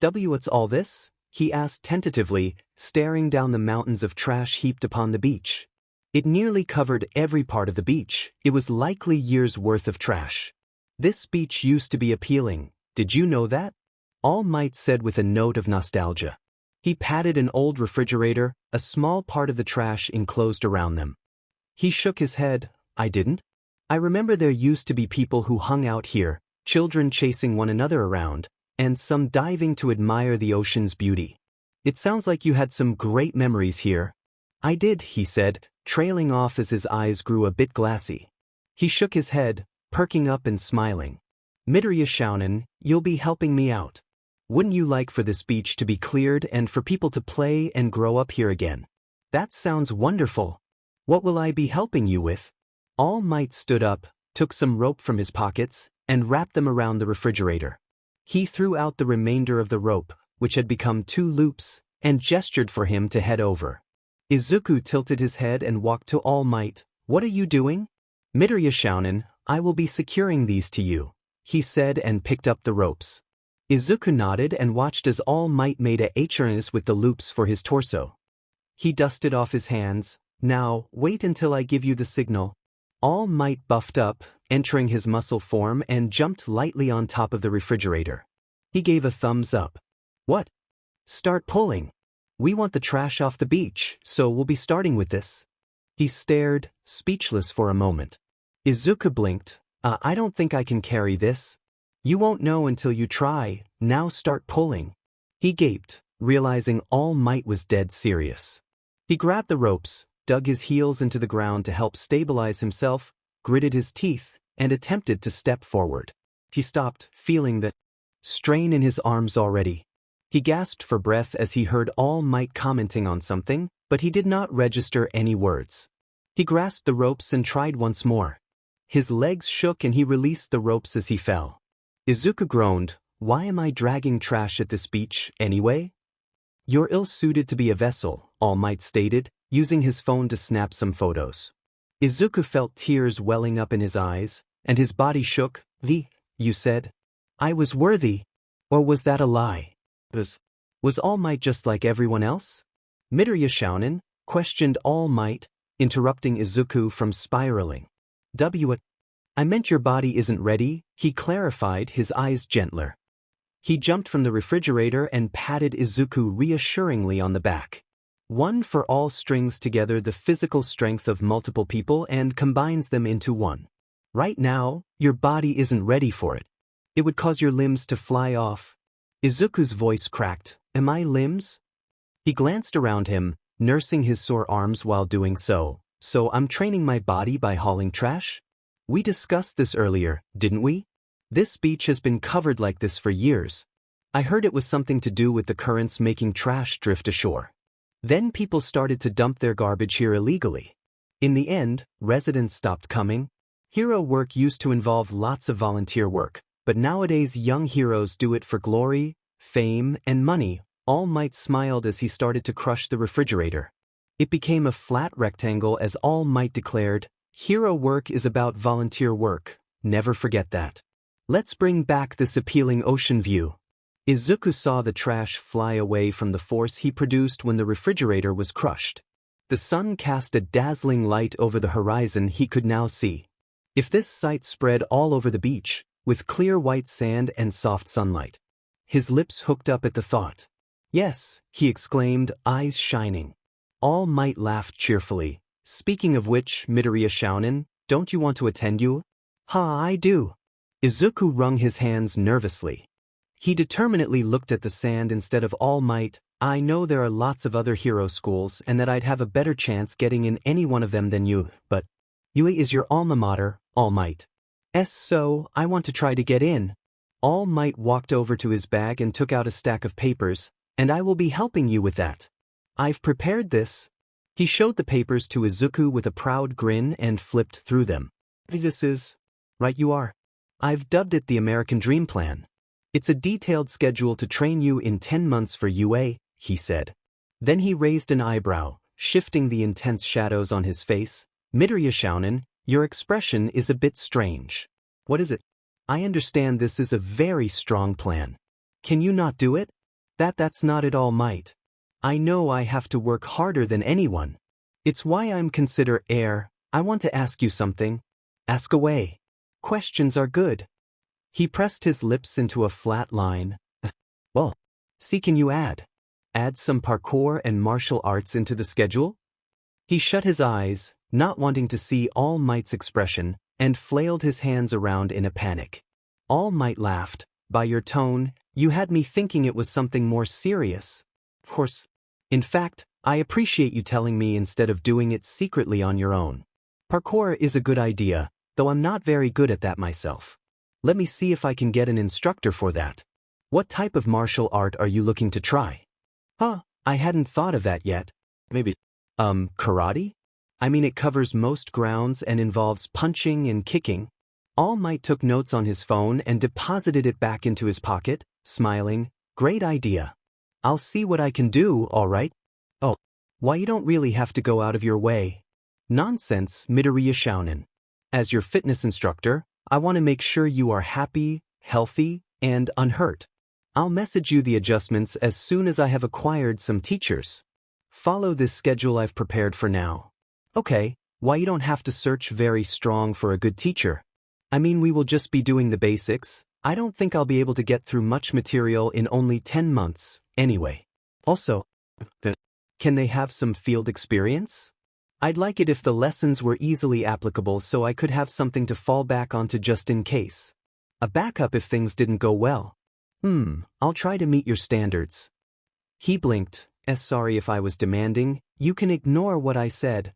What's all this? He asked tentatively, staring down the mountains of trash heaped upon the beach. It nearly covered every part of the beach. It was likely years' worth of trash. This beach used to be appealing. Did you know that? All Might said with a note of nostalgia. He patted an old refrigerator, a small part of the trash enclosed around them. He shook his head. I didn't. I remember there used to be people who hung out here, children chasing one another around, and some diving to admire the ocean's beauty. It sounds like you had some great memories here. I did, he said, trailing off as his eyes grew a bit glassy. He shook his head, perking up and smiling. Midoriya shounen, you'll be helping me out. Wouldn't you like for this beach to be cleared and for people to play and grow up here again? That sounds wonderful. What will I be helping you with? All Might stood up, took some rope from his pockets, and wrapped them around the refrigerator. He threw out the remainder of the rope, which had become 2 loops, and gestured for him to head over. Izuku tilted his head and walked to All Might. What are you doing? Midoriya shounen, I will be securing these to you, he said and picked up the ropes. Izuku nodded and watched as All Might made a H's with the loops for his torso. He dusted off his hands. Now, wait until I give you the signal. All Might buffed up, entering his muscle form and jumped lightly on top of the refrigerator. He gave a thumbs up. What? Start pulling. We want the trash off the beach, so we'll be starting with this. He stared, speechless for a moment. Izuku blinked. I don't think I can carry this. You won't know until you try. Now start pulling. He gaped, realizing All Might was dead serious. He grabbed the ropes, dug his heels into the ground to help stabilize himself, gritted his teeth, and attempted to step forward. He stopped, feeling the strain in his arms already. He gasped for breath as he heard All Might commenting on something, but he did not register any words. He grasped the ropes and tried once more. His legs shook and he released the ropes as he fell. Izuku groaned, why am I dragging trash at this beach, anyway? You're ill-suited to be a vessel, All Might stated, using his phone to snap some photos. Izuku felt tears welling up in his eyes, and his body shook. You said? I was worthy. Or was that a lie? Was All Might just like everyone else? Midoriya shounen, questioned All Might, interrupting Izuku from spiraling. I meant your body isn't ready, he clarified, his eyes gentler. He jumped from the refrigerator and patted Izuku reassuringly on the back. One for all strings together the physical strength of multiple people and combines them into one. Right now, your body isn't ready for it. It would cause your limbs to fly off. Izuku's voice cracked. Am I limbs? He glanced around him, nursing his sore arms while doing so. So I'm training my body by hauling trash? We discussed this earlier, didn't we? This beach has been covered like this for years. I heard it was something to do with the currents making trash drift ashore. Then people started to dump their garbage here illegally. In the end, residents stopped coming. Hero work used to involve lots of volunteer work, but nowadays young heroes do it for glory, fame, and money. All Might smiled as he started to crush the refrigerator. It became a flat rectangle as All Might declared, hero work is about volunteer work. Never forget that. Let's bring back this appealing ocean view. Izuku saw the trash fly away from the force he produced when the refrigerator was crushed. The sun cast a dazzling light over the horizon he could now see. If this sight spread all over the beach, with clear white sand and soft sunlight. His lips hooked up at the thought. Yes, he exclaimed, eyes shining. All Might laughed cheerfully. Speaking of which, Midoriya shounen, don't you want to attend you? I do. Izuku wrung his hands nervously. He determinedly looked at the sand instead of All Might. I know there are lots of other hero schools and that I'd have a better chance getting in any one of them than you, but UA is your alma mater, All Might. So, I want to try to get in. All Might walked over to his bag and took out a stack of papers, and I will be helping you with that. I've prepared this. He showed the papers to Izuku with a proud grin and flipped through them. This is... Right you are. I've dubbed it the American Dream Plan. It's a detailed schedule to train you in 10 months for UA, he said. Then he raised an eyebrow, shifting the intense shadows on his face. Midoriya Shounen, your expression is a bit strange. What is it? I understand this is a very strong plan. Can you not do it? That's not at all might. I know I have to work harder than anyone. It's why I'm considered heir. I want to ask you something. Ask away. Questions are good. He pressed his lips into a flat line. Well, see, can you add some parkour and martial arts into the schedule? He shut his eyes, not wanting to see All Might's expression, and flailed his hands around in a panic. All Might laughed. By your tone, you had me thinking it was something more serious. Of course. In fact, I appreciate you telling me instead of doing it secretly on your own. Parkour is a good idea, though I'm not very good at that myself. Let me see if I can get an instructor for that. What type of martial art are you looking to try? I hadn't thought of that yet. Maybe, karate? I mean, it covers most grounds and involves punching and kicking. All Might took notes on his phone and deposited it back into his pocket, smiling. Great idea. I'll see what I can do, all right? Oh, why you don't really have to go out of your way. Nonsense, Midoriya Shounen. As your fitness instructor, I want to make sure you are happy, healthy, and unhurt. I'll message you the adjustments as soon as I have acquired some teachers. Follow this schedule I've prepared for now. Okay, why you don't have to search very strong for a good teacher? I mean, we will just be doing the basics. I don't think I'll be able to get through much material in only 10 months, anyway. Also, can they have some field experience? I'd like it if the lessons were easily applicable so I could have something to fall back onto just in case. A backup if things didn't go well. I'll try to meet your standards. He blinked. Sorry if I was demanding. You can ignore what I said.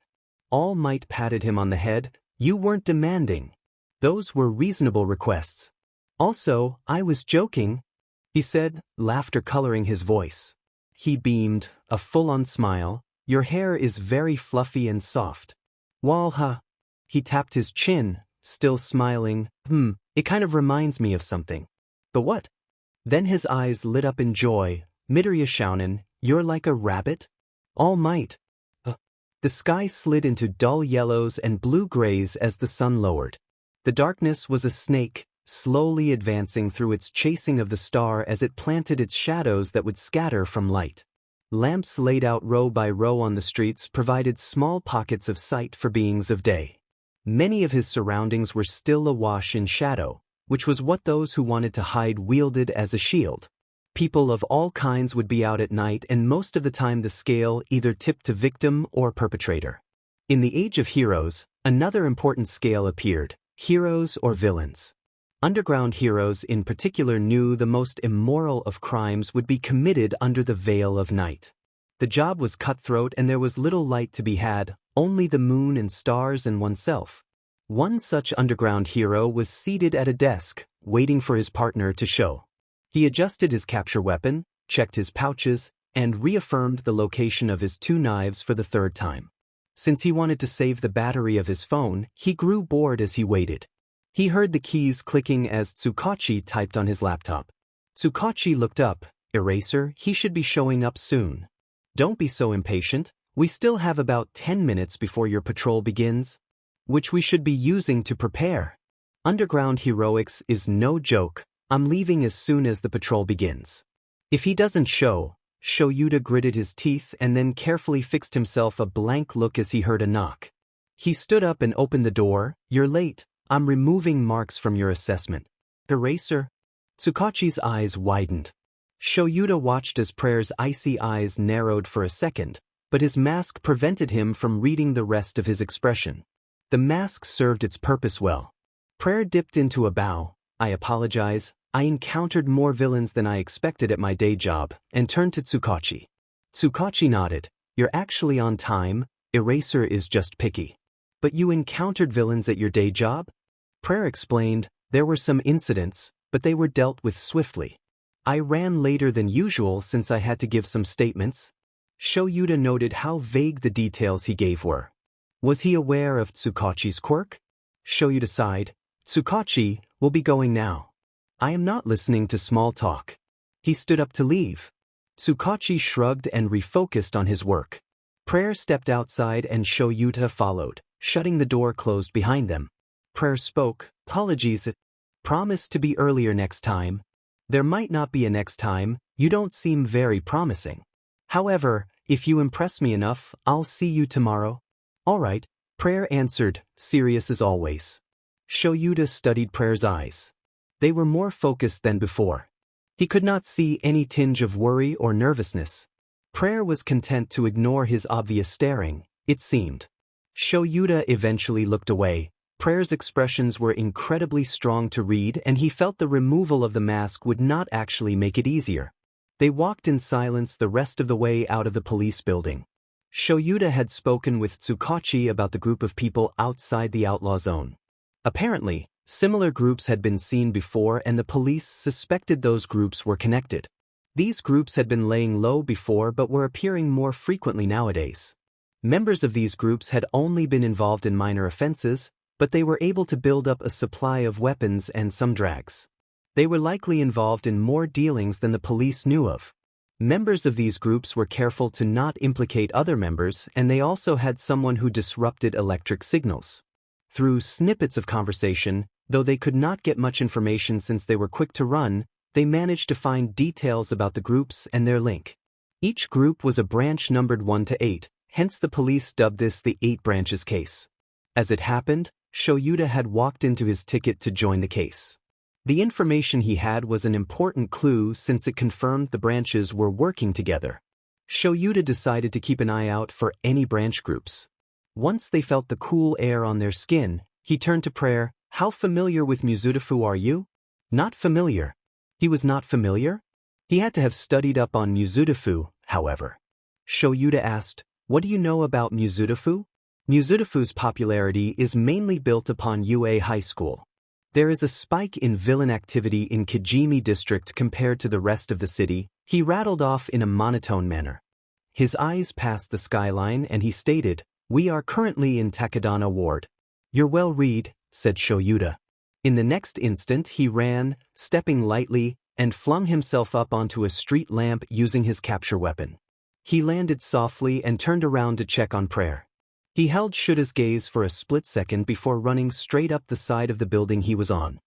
All Might patted him on the head. You weren't demanding. Those were reasonable requests. Also, I was joking, he said, laughter coloring his voice. He beamed, a full-on smile. Your hair is very fluffy and soft. Walha. He tapped his chin, still smiling. It kind of reminds me of something. The what? Then his eyes lit up in joy. Midoriya Shounen, you're like a rabbit? All Might. The sky slid into dull yellows and blue-grays as the sun lowered. The darkness was a snake, slowly advancing through its chasing of the star as it planted its shadows that would scatter from light. Lamps laid out row by row on the streets provided small pockets of sight for beings of day. Many of his surroundings were still awash in shadow, which was what those who wanted to hide wielded as a shield. People of all kinds would be out at night, and most of the time the scale either tipped to victim or perpetrator. In the Age of Heroes, another important scale appeared: heroes or villains. Underground heroes in particular knew the most immoral of crimes would be committed under the veil of night. The job was cutthroat and there was little light to be had, only the moon and stars and oneself. One such underground hero was seated at a desk, waiting for his partner to show. He adjusted his capture weapon, checked his pouches, and reaffirmed the location of his 2 knives for the 3rd time. Since he wanted to save the battery of his phone, he grew bored as he waited. He heard the keys clicking as Tsukachi typed on his laptop. Tsukachi looked up. Eraser, he should be showing up soon. Don't be so impatient. We still have about 10 minutes before your patrol begins, which we should be using to prepare. Underground heroics is no joke. I'm leaving as soon as the patrol begins. If he doesn't show, Shoyuta gritted his teeth and then carefully fixed himself a blank look as he heard a knock. He stood up and opened the door. You're late. I'm removing marks from your assessment. Eraser? Tsukachi's eyes widened. Shoyuta watched as Prayer's icy eyes narrowed for a second, but his mask prevented him from reading the rest of his expression. The mask served its purpose well. Prayer dipped into a bow. I apologize. I encountered more villains than I expected at my day job, and turned to Tsukachi. Tsukachi nodded. You're actually on time. Eraser is just picky. But you encountered villains at your day job? Prayer explained. There were some incidents, but they were dealt with swiftly. I ran later than usual since I had to give some statements. Shoyuta noted how vague the details he gave were. Was he aware of Tsukachi's quirk? Shoyuta sighed. Tsukachi, we'll be going now. I am not listening to small talk. He stood up to leave. Tsukachi shrugged and refocused on his work. Prayer stepped outside and Shoyuta followed, shutting the door closed behind them. Prayer spoke, "Apologies. Promise to be earlier next time." "There might not be a next time, you don't seem very promising. However, if you impress me enough, I'll see you tomorrow." "All right," Prayer answered, serious as always. Shoyuta studied Prayer's eyes. They were more focused than before. He could not see any tinge of worry or nervousness. Prayer was content to ignore his obvious staring, it seemed. Shoyuta eventually looked away. Prayer's expressions were incredibly strong to read, and he felt the removal of the mask would not actually make it easier. They walked in silence the rest of the way out of the police building. Shoyuta had spoken with Tsukachi about the group of people outside the outlaw zone. Apparently, similar groups had been seen before and the police suspected those groups were connected. These groups had been laying low before but were appearing more frequently nowadays. Members of these groups had only been involved in minor offenses, but they were able to build up a supply of weapons and some drugs. They were likely involved in more dealings than the police knew of. Members of these groups were careful to not implicate other members, and they also had someone who disrupted electric signals. Through snippets of conversation, though they could not get much information since they were quick to run, they managed to find details about the groups and their link. Each group was a branch numbered 1 to 8, hence the police dubbed this the 8 branches case. As it happened, Shoyuta had walked into his ticket to join the case. The information he had was an important clue since it confirmed the branches were working together. Shoyuta decided to keep an eye out for any branch groups. Once they felt the cool air on their skin, he turned to Prayer. "How familiar with Mizudafu are you?" "Not familiar." He was not familiar? He had to have studied up on Mizudafu, however. Shoyuta asked, "What do you know about Mizudafu?" Mizudafu's popularity is mainly built upon UA High School. There is a spike in villain activity in Kijimi District compared to the rest of the city, he rattled off in a monotone manner. His eyes passed the skyline and he stated, "We are currently in Takadana Ward." "You're well read," said Shoyuta. In the next instant he ran, stepping lightly, and flung himself up onto a street lamp using his capture weapon. He landed softly and turned around to check on Prayer. He held Shuta's gaze for a split second before running straight up the side of the building he was on.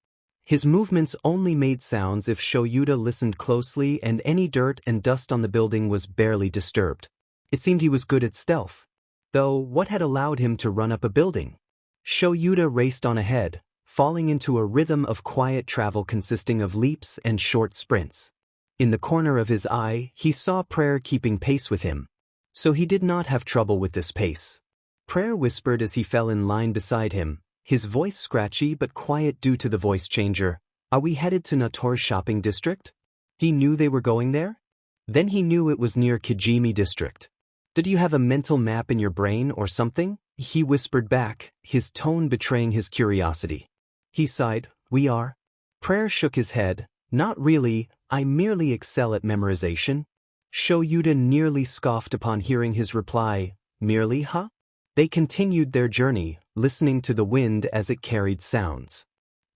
His movements only made sounds if Shoyuta listened closely, and any dirt and dust on the building was barely disturbed. It seemed he was good at stealth. Though, what had allowed him to run up a building? Shoyuta raced on ahead, falling into a rhythm of quiet travel consisting of leaps and short sprints. In the corner of his eye, he saw Prayer keeping pace with him. So he did not have trouble with this pace. Prayer whispered as he fell in line beside him, his voice scratchy but quiet due to the voice changer. "Are we headed to Nator's shopping district?" He knew they were going there? Then he knew it was near Kijimi District. "Did you have a mental map in your brain or something?" he whispered back, his tone betraying his curiosity. He sighed, "We are." Prayer shook his head, "Not really, I merely excel at memorization." Shoyuta nearly scoffed upon hearing his reply, "Merely, huh?" They continued their journey, listening to the wind as it carried sounds.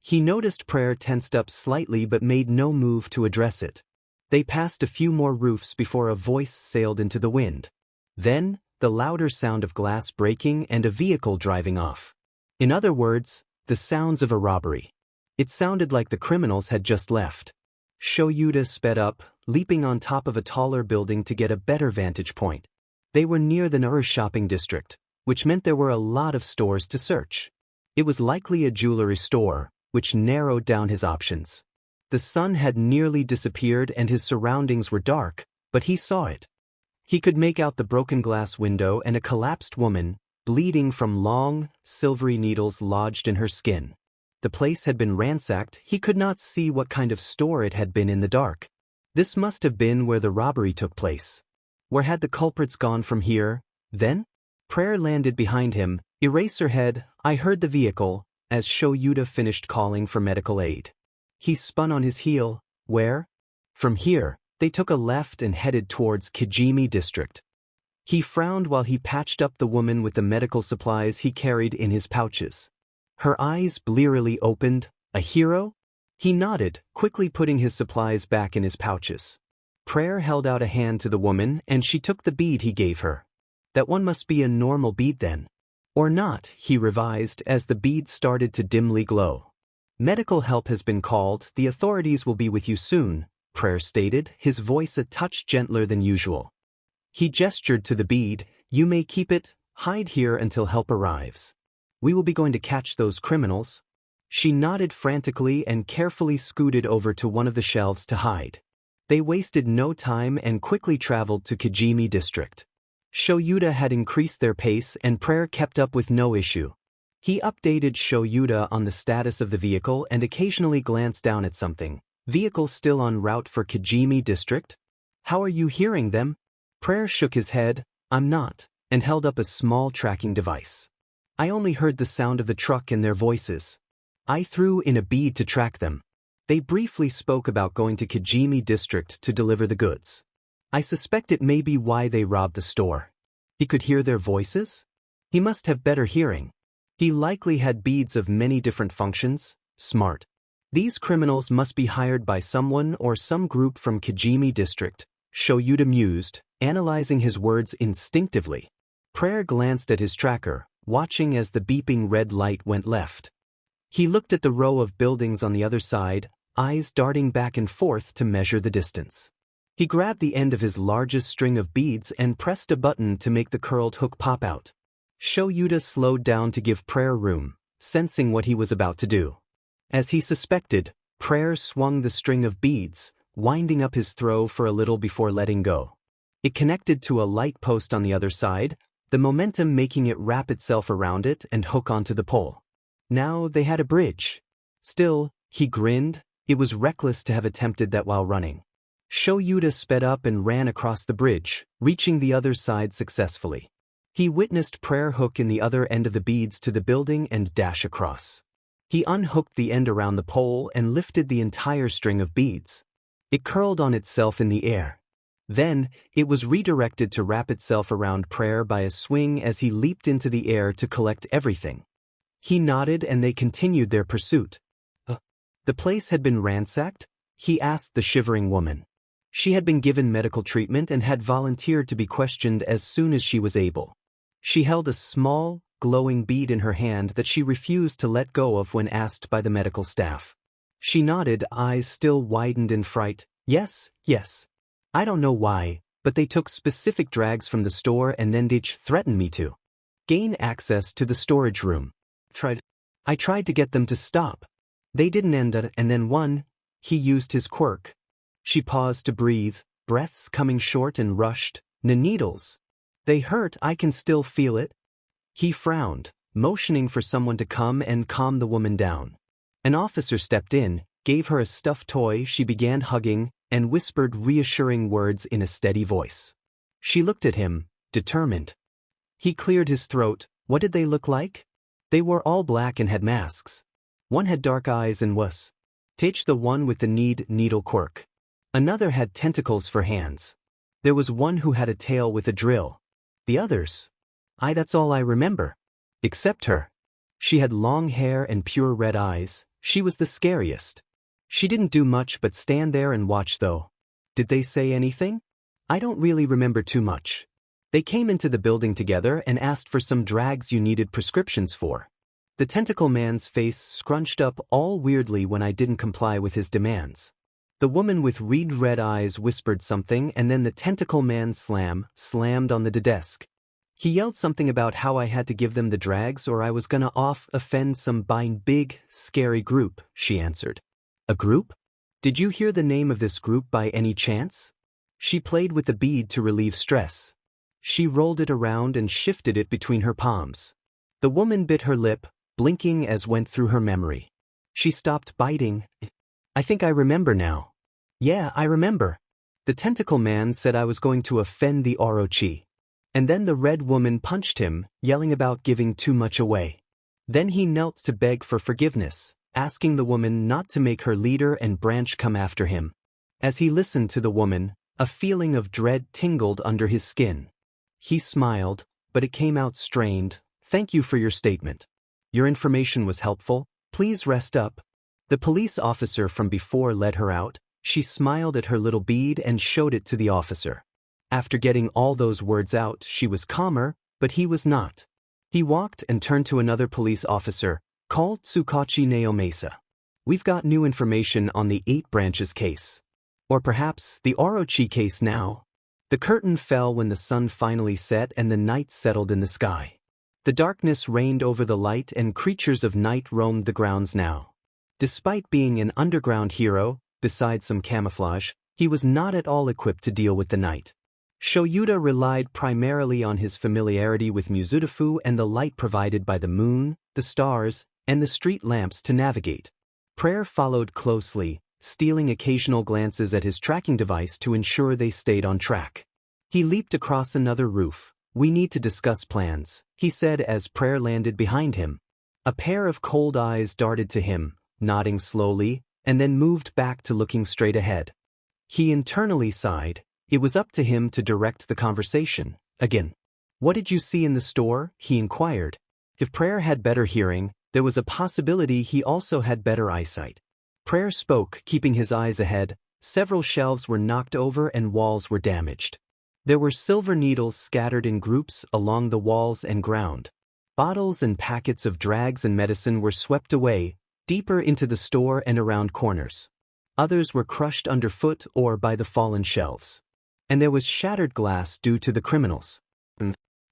He noticed Prayer tensed up slightly but made no move to address it. They passed a few more roofs before a voice sailed into the wind. Then, the louder sound of glass breaking and a vehicle driving off. In other words, the sounds of a robbery. It sounded like the criminals had just left. Shoyuta sped up, leaping on top of a taller building to get a better vantage point. They were near the Nator's shopping district, which meant there were a lot of stores to search. It was likely a jewelry store, which narrowed down his options. The sun had nearly disappeared and his surroundings were dark, but he saw it. He could make out the broken glass window and a collapsed woman, bleeding from long, silvery needles lodged in her skin. The place had been ransacked. He could not see what kind of store it had been in the dark. This must have been where the robbery took place. Where had the culprits gone from here, then? Prayer landed behind him. "Eraserhead, I heard the vehicle," as Shoyuta finished calling for medical aid. He spun on his heel. "Where?" "From here." They took a left and headed towards Kijimi District. He frowned while he patched up the woman with the medical supplies he carried in his pouches. Her eyes blearily opened. "A hero?" He nodded, quickly putting his supplies back in his pouches. Prayer held out a hand to the woman and she took the bead he gave her. That one must be a normal bead then. Or not, he revised as the bead started to dimly glow. Medical help has been called, the authorities will be with you soon, Prayer stated, his voice a touch gentler than usual. He gestured to the bead, you may keep it, hide here until help arrives. We will be going to catch those criminals. She nodded frantically and carefully scooted over to one of the shelves to hide. They wasted no time and quickly traveled to Kijimi District. Shoyuda had increased their pace and Prayer kept up with no issue. He updated Shoyuda on the status of the vehicle and occasionally glanced down at something. Vehicle still en route for Kijimi District? How are you hearing them? Prayer shook his head, I'm not, and held up a small tracking device. I only heard the sound of the truck and their voices. I threw in a bead to track them. They briefly spoke about going to Kijimi District to deliver the goods. I suspect it may be why they robbed the store. He could hear their voices? He must have better hearing. He likely had beads of many different functions. Smart. These criminals must be hired by someone or some group from Kijimi District, Shoyuda mused, analyzing his words instinctively. Prayer glanced at his tracker, watching as the beeping red light went left. He looked at the row of buildings on the other side, eyes darting back and forth to measure the distance. He grabbed the end of his largest string of beads and pressed a button to make the curled hook pop out. Shoyuda slowed down to give Prayer room, sensing what he was about to do. As he suspected, Prayer swung the string of beads, winding up his throw for a little before letting go. It connected to a light post on the other side, the momentum making it wrap itself around it and hook onto the pole. Now they had a bridge. Still, he grinned, it was reckless to have attempted that while running. Shoyuda sped up and ran across the bridge, reaching the other side successfully. He witnessed Prayer hook in the other end of the beads to the building and dash across. He unhooked the end around the pole and lifted the entire string of beads. It curled on itself in the air. Then, it was redirected to wrap itself around Prayer by a swing as he leaped into the air to collect everything. He nodded and they continued their pursuit. The place had been ransacked? He asked the shivering woman. She had been given medical treatment and had volunteered to be questioned as soon as she was able. She held a small, glowing bead in her hand that she refused to let go of when asked by the medical staff. She nodded, eyes still widened in fright. Yes. I don't know why, but they took specific drags from the store and then they threatened me to gain access to the storage room. I tried to get them to stop. They didn't end it, and then one, he used his quirk. She paused to breathe, breaths coming short and rushed. Needles. They hurt, I can still feel it. He frowned, motioning for someone to come and calm the woman down. An officer stepped in, gave her a stuffed toy she began hugging, and whispered reassuring words in a steady voice. She looked at him, determined. He cleared his throat. What did they look like? They wore all black and had masks. One had dark eyes and was the one with the needle quirk. Another had tentacles for hands. There was one who had a tail with a drill. The others? That's all I remember. Except her. She had long hair and pure red eyes. She was the scariest. She didn't do much but stand there and watch though. Did they say anything? I don't really remember too much. They came into the building together and asked for some drags you needed prescriptions for. The tentacle man's face scrunched up all weirdly when I didn't comply with his demands. The woman with red eyes whispered something and then the tentacle man slammed on the desk. He yelled something about how I had to give them the drags or I was gonna offend some big, scary group, she answered. A group? Did you hear the name of this group by any chance? She played with the bead to relieve stress. She rolled it around and shifted it between her palms. The woman bit her lip, blinking as went through her memory. She stopped biting. I think I remember now. Yeah, I remember. The tentacle man said I was going to offend the Orochi. And then the red woman punched him, yelling about giving too much away. Then he knelt to beg for forgiveness, asking the woman not to make her leader and branch come after him. As he listened to the woman, a feeling of dread tingled under his skin. He smiled, but it came out strained. Thank you for your statement. Your information was helpful. Please rest up. The police officer from before led her out, She smiled at her little bead and showed it to the officer. After getting all those words out, she was calmer, but he was not. He walked and turned to another police officer, called Tsukachi Naomasa. We've got new information on the 8 branches case. Or perhaps the Orochi case now. The curtain fell when the sun finally set and the night settled in the sky. The darkness reigned over the light and creatures of night roamed the grounds now. Despite being an underground hero, besides some camouflage, he was not at all equipped to deal with the night. Shoyuta relied primarily on his familiarity with Mizutofu and the light provided by the moon, the stars, and the street lamps to navigate. Prayer followed closely, stealing occasional glances at his tracking device to ensure they stayed on track. He leaped across another roof. "We need to discuss plans," he said as Prayer landed behind him. A pair of cold eyes darted to him, nodding slowly, and then moved back to looking straight ahead. He internally sighed. It was up to him to direct the conversation. Again. "What did you see in the store?" he inquired. If Prayer had better hearing, there was a possibility he also had better eyesight. Prayer spoke, keeping his eyes ahead. Several shelves were knocked over and walls were damaged. There were silver needles scattered in groups along the walls and ground. Bottles and packets of drugs and medicine were swept away, deeper into the store and around corners. Others were crushed underfoot or by the fallen shelves. And there was shattered glass due to the criminals.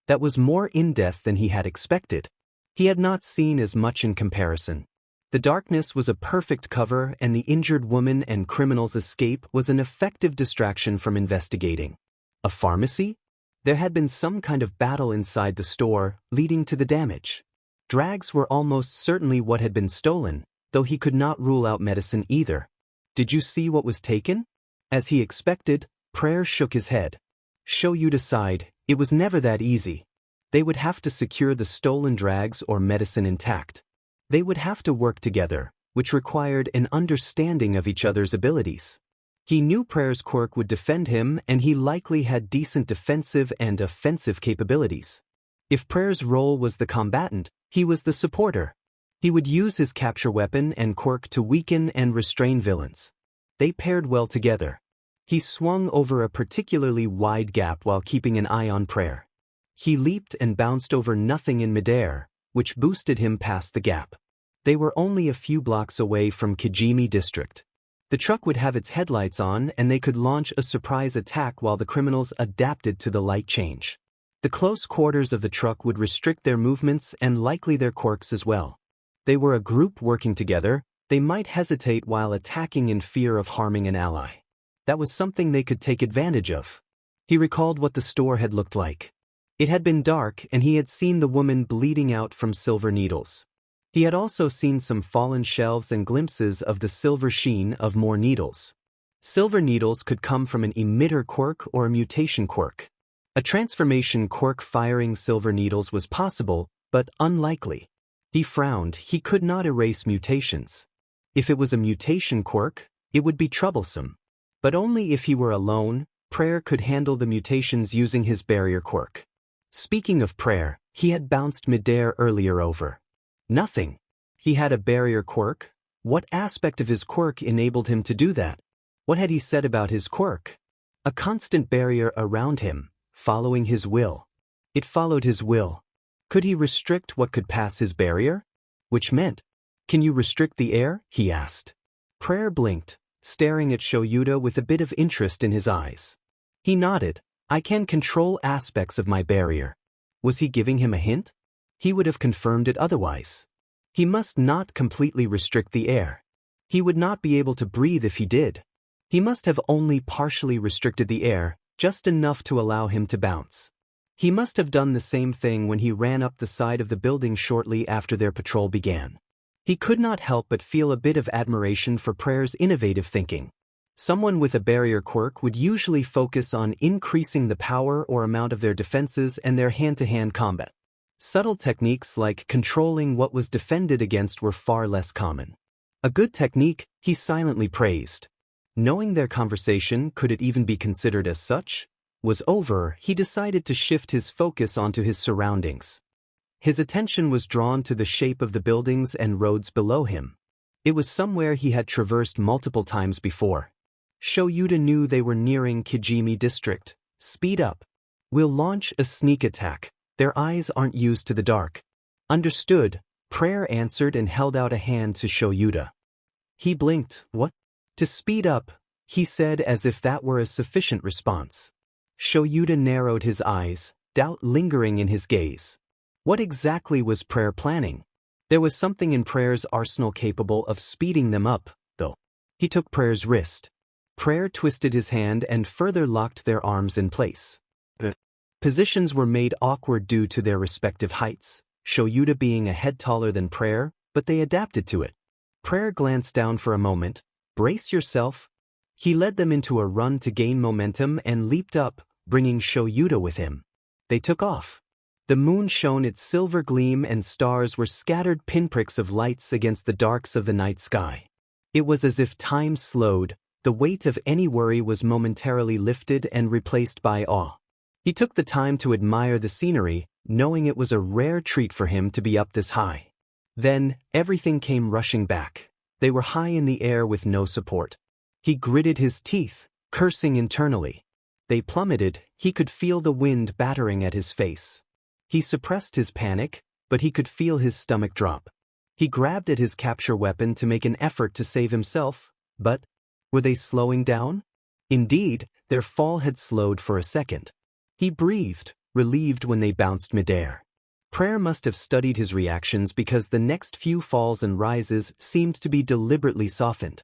That was more in-depth than he had expected. He had not seen as much in comparison. The darkness was a perfect cover and the injured woman and criminal's escape was an effective distraction from investigating. A pharmacy? There had been some kind of battle inside the store, leading to the damage. Drugs were almost certainly what had been stolen, though he could not rule out medicine either. "Did you see what was taken?" As he expected, Prayer shook his head. Shoyuta sighed. It was never that easy. They would have to secure the stolen drugs or medicine intact. They would have to work together, which required an understanding of each other's abilities. He knew Prayer's quirk would defend him and he likely had decent defensive and offensive capabilities. If Prayer's role was the combatant, he was the supporter. He would use his capture weapon and quirk to weaken and restrain villains. They paired well together. He swung over a particularly wide gap while keeping an eye on Prayer. He leaped and bounced over nothing in midair, which boosted him past the gap. They were only a few blocks away from Kijimi District. The truck would have its headlights on and they could launch a surprise attack while the criminals adapted to the light change. The close quarters of the truck would restrict their movements and likely their quirks as well. They were a group working together. They might hesitate while attacking in fear of harming an ally. That was something they could take advantage of. He recalled what the store had looked like. It had been dark and he had seen the woman bleeding out from silver needles. He had also seen some fallen shelves and glimpses of the silver sheen of more needles. Silver needles could come from an emitter quirk or a mutation quirk. A transformation quirk firing silver needles was possible, but unlikely. He frowned. He could not erase mutations. If it was a mutation quirk, it would be troublesome. But only if he were alone. Prayer could handle the mutations using his barrier quirk. Speaking of Prayer, he had bounced midair earlier over nothing. He had a barrier quirk. What aspect of his quirk enabled him to do that? What had he said about his quirk? A constant barrier around him, following his will. It followed his will. Could he restrict what could pass his barrier? Which meant, "Can you restrict the air?" he asked. Prayer blinked, staring at Shoyuta with a bit of interest in his eyes. He nodded. "I can control aspects of my barrier." Was he giving him a hint? He would have confirmed it otherwise. He must not completely restrict the air. He would not be able to breathe if he did. He must have only partially restricted the air, just enough to allow him to bounce. He must have done the same thing when he ran up the side of the building shortly after their patrol began. He could not help but feel a bit of admiration for Prayer's innovative thinking. Someone with a barrier quirk would usually focus on increasing the power or amount of their defenses and their hand-to-hand combat. Subtle techniques like controlling what was defended against were far less common. A good technique, he silently praised. Knowing their conversation, could it even be considered as such, was over, he decided to shift his focus onto his surroundings. His attention was drawn to the shape of the buildings and roads below him. It was somewhere he had traversed multiple times before. Shoyuda knew they were nearing Kijimi district. Speed up. We'll launch a sneak attack. Their eyes aren't used to the dark. Understood, Prayer answered and held out a hand to Shoyuda. He blinked. What? To speed up, he said as if that were a sufficient response. Shoyuda narrowed his eyes, doubt lingering in his gaze. What exactly was Prayer planning? There was something in Prayer's arsenal capable of speeding them up, though. He took Prayer's wrist. Prayer twisted his hand and further locked their arms in place. Positions were made awkward due to their respective heights, Shoyuda being a head taller than Prayer, but they adapted to it. Prayer glanced down for a moment. Brace yourself. He led them into a run to gain momentum and leaped up, bringing Shoyuda with him. They took off. The moon shone its silver gleam and stars were scattered pinpricks of lights against the darks of the night sky. It was as if time slowed, the weight of any worry was momentarily lifted and replaced by awe. He took the time to admire the scenery, knowing it was a rare treat for him to be up this high. Then, everything came rushing back. They were high in the air with no support. He gritted his teeth, cursing internally. They plummeted, he could feel the wind battering at his face. He suppressed his panic, but he could feel his stomach drop. He grabbed at his capture weapon to make an effort to save himself, but were they slowing down? Indeed, their fall had slowed for a second. He breathed, relieved when they bounced midair. Prayer must have studied his reactions because the next few falls and rises seemed to be deliberately softened.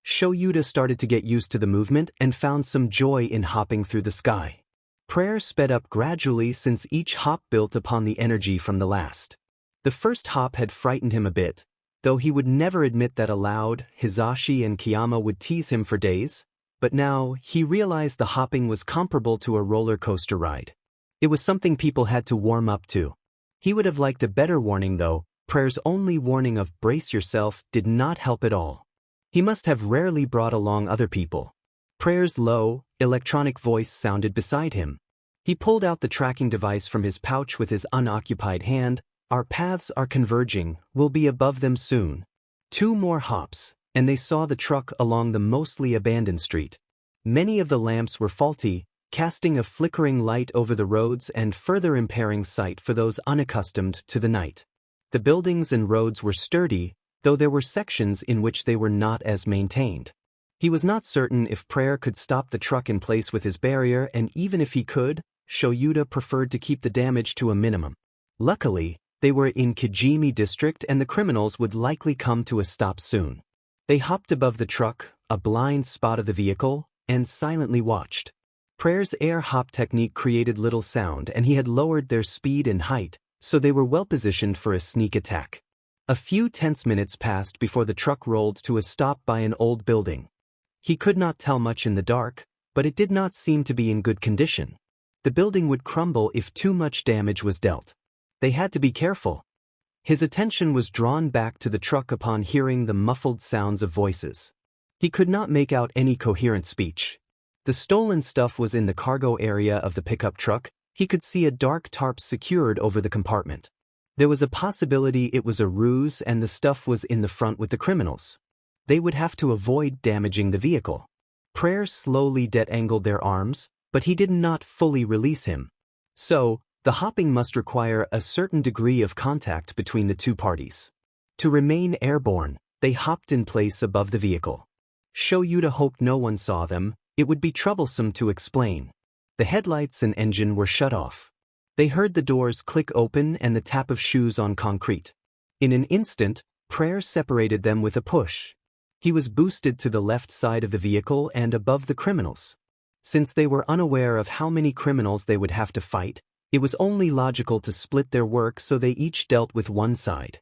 Shoyuda started to get used to the movement and found some joy in hopping through the sky. Prayer sped up gradually since each hop built upon the energy from the last. The first hop had frightened him a bit, though he would never admit that aloud. Hisashi and Kiyama would tease him for days, but now he realized the hopping was comparable to a roller coaster ride. It was something people had to warm up to. He would have liked a better warning though. Prayer's only warning of brace yourself did not help at all. He must have rarely brought along other people. Prayer's low, electronic voice sounded beside him. He pulled out the tracking device from his pouch with his unoccupied hand. Our paths are converging, we'll be above them soon. 2 more hops, and they saw the truck along the mostly abandoned street. Many of the lamps were faulty, casting a flickering light over the roads and further impairing sight for those unaccustomed to the night. The buildings and roads were sturdy, though there were sections in which they were not as maintained. He was not certain if Prayer could stop the truck in place with his barrier, and even if he could, Shoyuda preferred to keep the damage to a minimum. Luckily, they were in Kijimi district and the criminals would likely come to a stop soon. They hopped above the truck, a blind spot of the vehicle, and silently watched. Prayer's air hop technique created little sound and he had lowered their speed and height, so they were well positioned for a sneak attack. A few tense minutes passed before the truck rolled to a stop by an old building. He could not tell much in the dark, but it did not seem to be in good condition. The building would crumble if too much damage was dealt. They had to be careful. His attention was drawn back to the truck upon hearing the muffled sounds of voices. He could not make out any coherent speech. The stolen stuff was in the cargo area of the pickup truck. He could see a dark tarp secured over the compartment. There was a possibility it was a ruse and the stuff was in the front with the criminals. They would have to avoid damaging the vehicle. Prayer slowly detangled their arms, but he did not fully release him. So, the hopping must require a certain degree of contact between the two parties. To remain airborne, they hopped in place above the vehicle. Shoyuda hoped no one saw them. It would be troublesome to explain. The headlights and engine were shut off. They heard the doors click open and the tap of shoes on concrete. In an instant, Prayer separated them with a push. He was boosted to the left side of the vehicle and above the criminals. Since they were unaware of how many criminals they would have to fight, it was only logical to split their work so they each dealt with one side.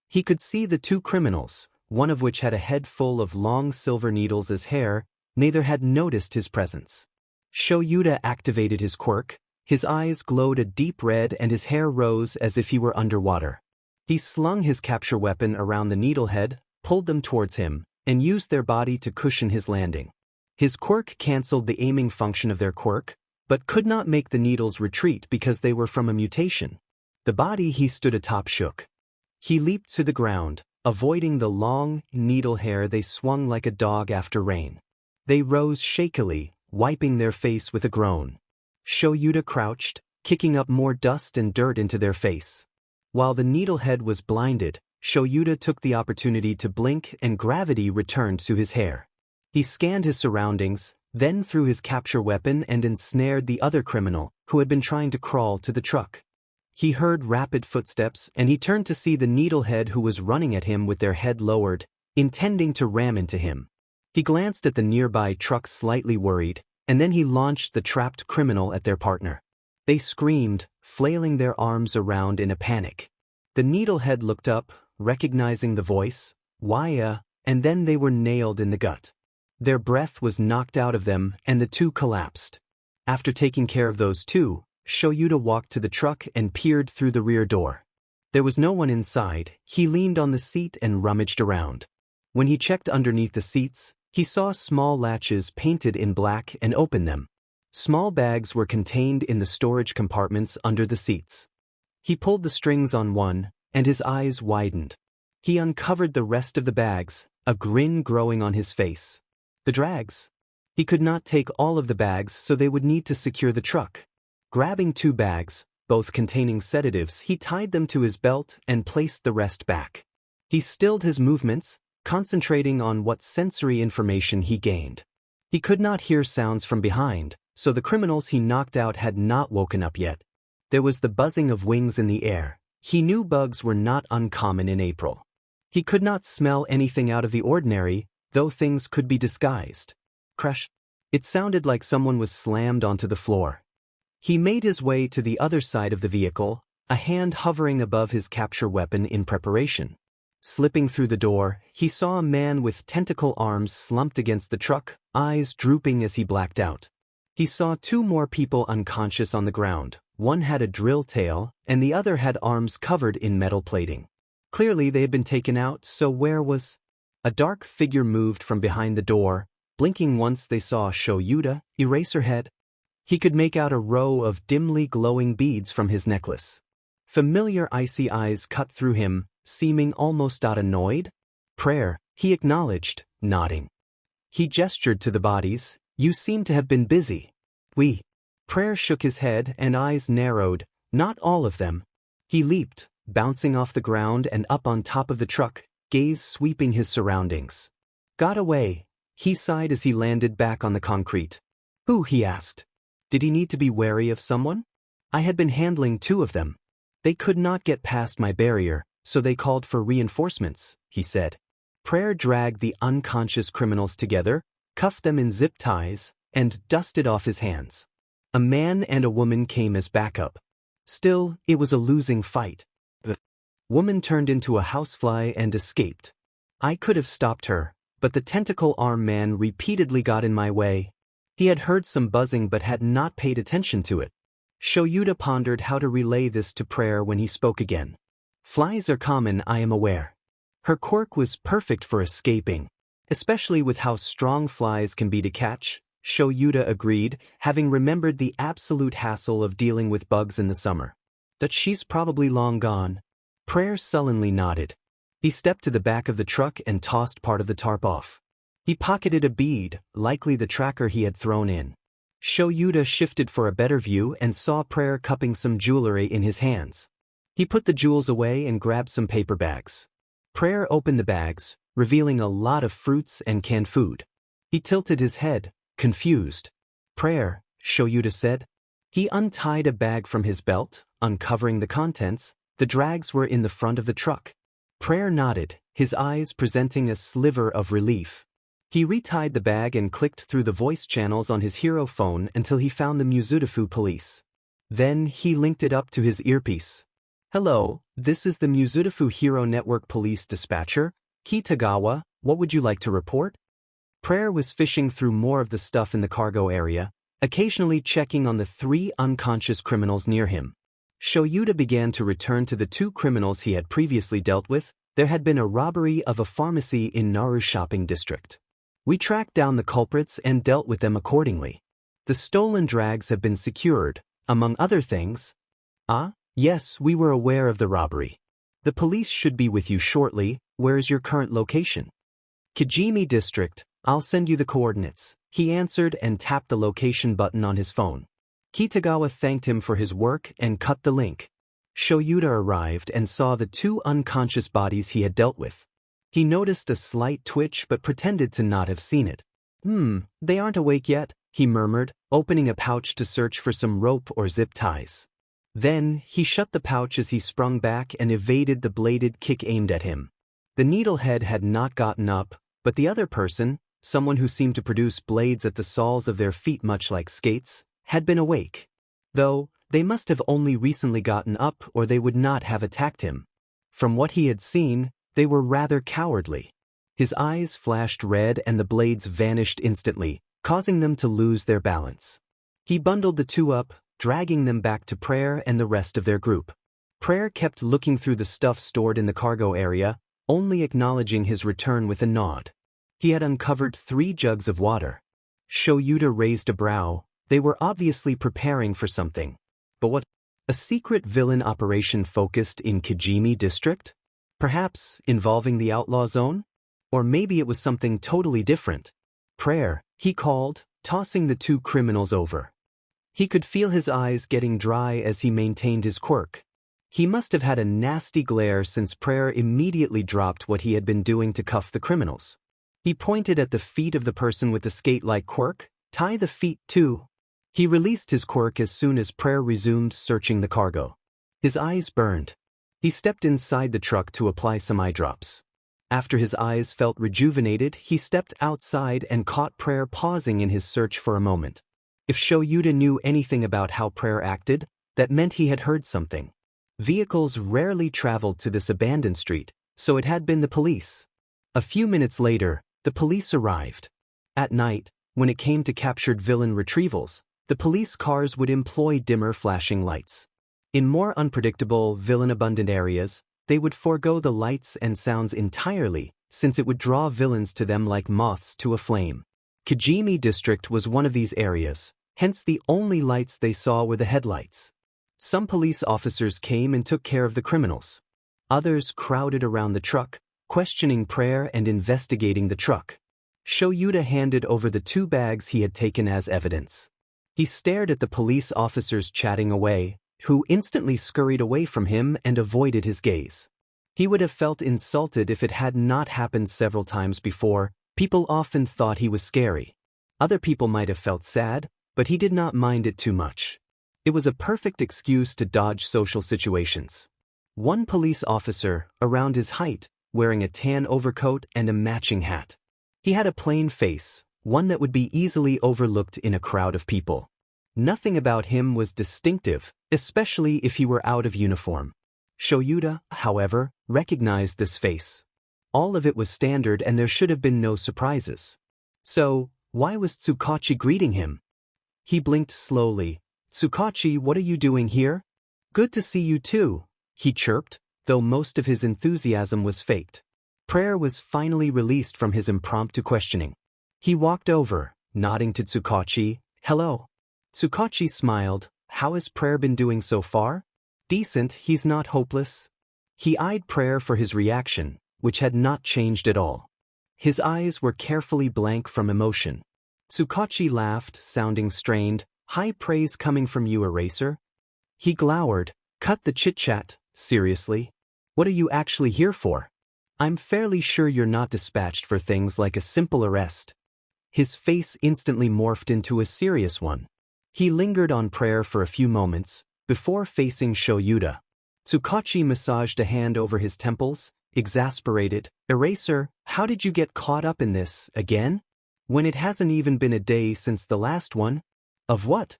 He could see the 2 criminals, one of which had a head full of long silver needles as hair. Neither had noticed his presence. Shoyuda activated his quirk. His eyes glowed a deep red and his hair rose as if he were underwater. He slung his capture weapon around the needlehead, pulled them towards him, and used their body to cushion his landing. His quirk cancelled the aiming function of their quirk, but could not make the needles retreat because they were from a mutation. The body he stood atop shook. He leaped to the ground, avoiding the long, needle hair they swung like a dog after rain. They rose shakily, wiping their face with a groan. Shoyuta crouched, kicking up more dust and dirt into their face. While the needlehead was blinded, Shoyuta took the opportunity to blink and gravity returned to his hair. He scanned his surroundings, then threw his capture weapon and ensnared the other criminal, who had been trying to crawl to the truck. He heard rapid footsteps and he turned to see the needlehead who was running at him with their head lowered, intending to ram into him. He glanced at the nearby truck slightly worried, and then he launched the trapped criminal at their partner. They screamed, flailing their arms around in a panic. The needlehead looked up, recognizing the voice, "Why, and then they were nailed in the gut. Their breath was knocked out of them and the two collapsed. After taking care of those two, Shoyuta walked to the truck and peered through the rear door. There was no one inside. He leaned on the seat and rummaged around. When he checked underneath the seats, he saw small latches painted in black and opened them. Small bags were contained in the storage compartments under the seats. He pulled the strings on one, and his eyes widened. He uncovered the rest of the bags, a grin growing on his face. The drags. He could not take all of the bags, so they would need to secure the truck. Grabbing 2 bags, both containing sedatives, he tied them to his belt and placed the rest back. He stilled his movements, concentrating on what sensory information he gained. He could not hear sounds from behind, so the criminals he knocked out had not woken up yet. There was the buzzing of wings in the air. He knew bugs were not uncommon in April. He could not smell anything out of the ordinary, though things could be disguised. Crash! It sounded like someone was slammed onto the floor. He made his way to the other side of the vehicle, a hand hovering above his capture weapon in preparation. Slipping through the door, he saw a man with tentacle arms slumped against the truck, eyes drooping as he blacked out. He saw 2 more people unconscious on the ground. One had a drill tail, and the other had arms covered in metal plating. Clearly they had been taken out, so where was... A dark figure moved from behind the door, blinking once they saw Shoyuta, Eraserhead. He could make out a row of dimly glowing beads from his necklace. Familiar icy eyes cut through him, seeming almost annoyed. "Prayer," he acknowledged, nodding. He gestured to the bodies. "You seem to have been busy." "We." Prayer shook his head and eyes narrowed. "Not all of them." He leaped, bouncing off the ground and up on top of the truck, gaze sweeping his surroundings. "Got away," he sighed as he landed back on the concrete. "Who?" he asked. Did he need to be wary of someone? "I had been handling 2 of them. They could not get past my barrier, so they called for reinforcements," he said. Prayer dragged the unconscious criminals together, cuffed them in zip ties, and dusted off his hands. A man and a woman came as backup. Still, it was a losing fight. The woman turned into a housefly and escaped. I could have stopped her, but the tentacle arm man repeatedly got in my way. He had heard some buzzing but had not paid attention to it. Shoyuta pondered how to relay this to Prayer when he spoke again. "Flies are common, I am aware. Her quirk was perfect for escaping, especially with how strong flies can be to catch," Shoyuta agreed, having remembered the absolute hassle of dealing with bugs in the summer. "That she's probably long gone." Prayer sullenly nodded. He stepped to the back of the truck and tossed part of the tarp off. He pocketed a bead, likely the tracker he had thrown in. Shoyuta shifted for a better view and saw Prayer cupping some jewelry in his hands. He put the jewels away and grabbed some paper bags. Prayer opened the bags, revealing a lot of fruits and canned food. He tilted his head, confused. "Prayer," Shoyuta said. He untied a bag from his belt, uncovering the contents. The drags were in the front of the truck. Prayer nodded, his eyes presenting a sliver of relief. He retied the bag and clicked through the voice channels on his hero phone until he found the Mizudafu police. Then he linked it up to his earpiece. "Hello, this is the Mizudafu Hero Network Police Dispatcher, Kitagawa. What would you like to report?" Prayer was fishing through more of the stuff in the cargo area, occasionally checking on the 3 unconscious criminals near him. Shoyuta began to return to the 2 criminals he had previously dealt with. There had been a robbery of a pharmacy in Naru shopping district. "We tracked down the culprits and dealt with them accordingly. The stolen drags have been secured, among other things." "Ah, yes, we were aware of the robbery. The police should be with you shortly. Where is your current location?" "Kijimi District. I'll send you the coordinates." He answered and tapped the location button on his phone. Kitagawa thanked him for his work and cut the link. Shoyuta arrived and saw the two unconscious bodies he had dealt with. He noticed a slight twitch but pretended to not have seen it. They aren't awake yet, he murmured, opening a pouch to search for some rope or zip ties. Then, he shut the pouch as he sprung back and evaded the bladed kick aimed at him. The needlehead had not gotten up, but the other person, someone who seemed to produce blades at the soles of their feet much like skates, had been awake. Though, they must have only recently gotten up or they would not have attacked him. From what he had seen, they were rather cowardly. His eyes flashed red and the blades vanished instantly, causing them to lose their balance. He bundled the two up, dragging them back to Prayer and the rest of their group. Prayer kept looking through the stuff stored in the cargo area, only acknowledging his return with a nod. He had uncovered 3 jugs of water. Shoyuta raised a brow. They were obviously preparing for something. But what? A secret villain operation focused in Kijimi District? Perhaps involving the Outlaw Zone? Or maybe it was something totally different. Prayer, he called, tossing the 2 criminals over. He could feel his eyes getting dry as he maintained his quirk. He must have had a nasty glare since Prayer immediately dropped what he had been doing to cuff the criminals. He pointed at the feet of the person with the skate-like quirk. Tie the feet too. He released his quirk as soon as Prayer resumed searching the cargo. His eyes burned. He stepped inside the truck to apply some eye drops. After his eyes felt rejuvenated, he stepped outside and caught Prayer pausing in his search for a moment. If Shoyuta knew anything about how Prayer acted, that meant he had heard something. Vehicles rarely traveled to this abandoned street, so it had been the police. A few minutes later, the police arrived. At night, when it came to captured villain retrievals, the police cars would employ dimmer flashing lights. In more unpredictable, villain-abundant areas, they would forego the lights and sounds entirely, since it would draw villains to them like moths to a flame. Kijimi District was one of these areas, hence the only lights they saw were the headlights. Some police officers came and took care of the criminals. Others crowded around the truck, questioning Prayer and investigating the truck. Shoyuta handed over the 2 bags he had taken as evidence. He stared at the police officers chatting away, who instantly scurried away from him and avoided his gaze. He would have felt insulted if it had not happened several times before. People often thought he was scary. Other people might have felt sad, but he did not mind it too much. It was a perfect excuse to dodge social situations. One police officer, around his height, wearing a tan overcoat and a matching hat. He had a plain face, one that would be easily overlooked in a crowd of people. Nothing about him was distinctive, especially if he were out of uniform. Shoyuta, however, recognized this face. All of it was standard and there should have been no surprises. So, why was Tsukachi greeting him? He blinked slowly. "Tsukachi, what are you doing here?" "Good to see you too," he chirped, though most of his enthusiasm was faked. Prayer was finally released from his impromptu questioning. He walked over, nodding to Tsukachi. "Hello." Tsukachi smiled. "How has Prayer been doing so far?" "Decent, he's not hopeless." He eyed Prayer for his reaction, which had not changed at all. His eyes were carefully blank from emotion. Tsukachi laughed, sounding strained. "High praise coming from you, Eraser." He glowered. "Cut the chit-chat, seriously. What are you actually here for? I'm fairly sure you're not dispatched for things like a simple arrest." His face instantly morphed into a serious one. He lingered on Prayer for a few moments, before facing Shoyuta. Tsukachi massaged a hand over his temples, exasperated. "Eraser, how did you get caught up in this, again? When it hasn't even been a day since the last one?" "Of what?"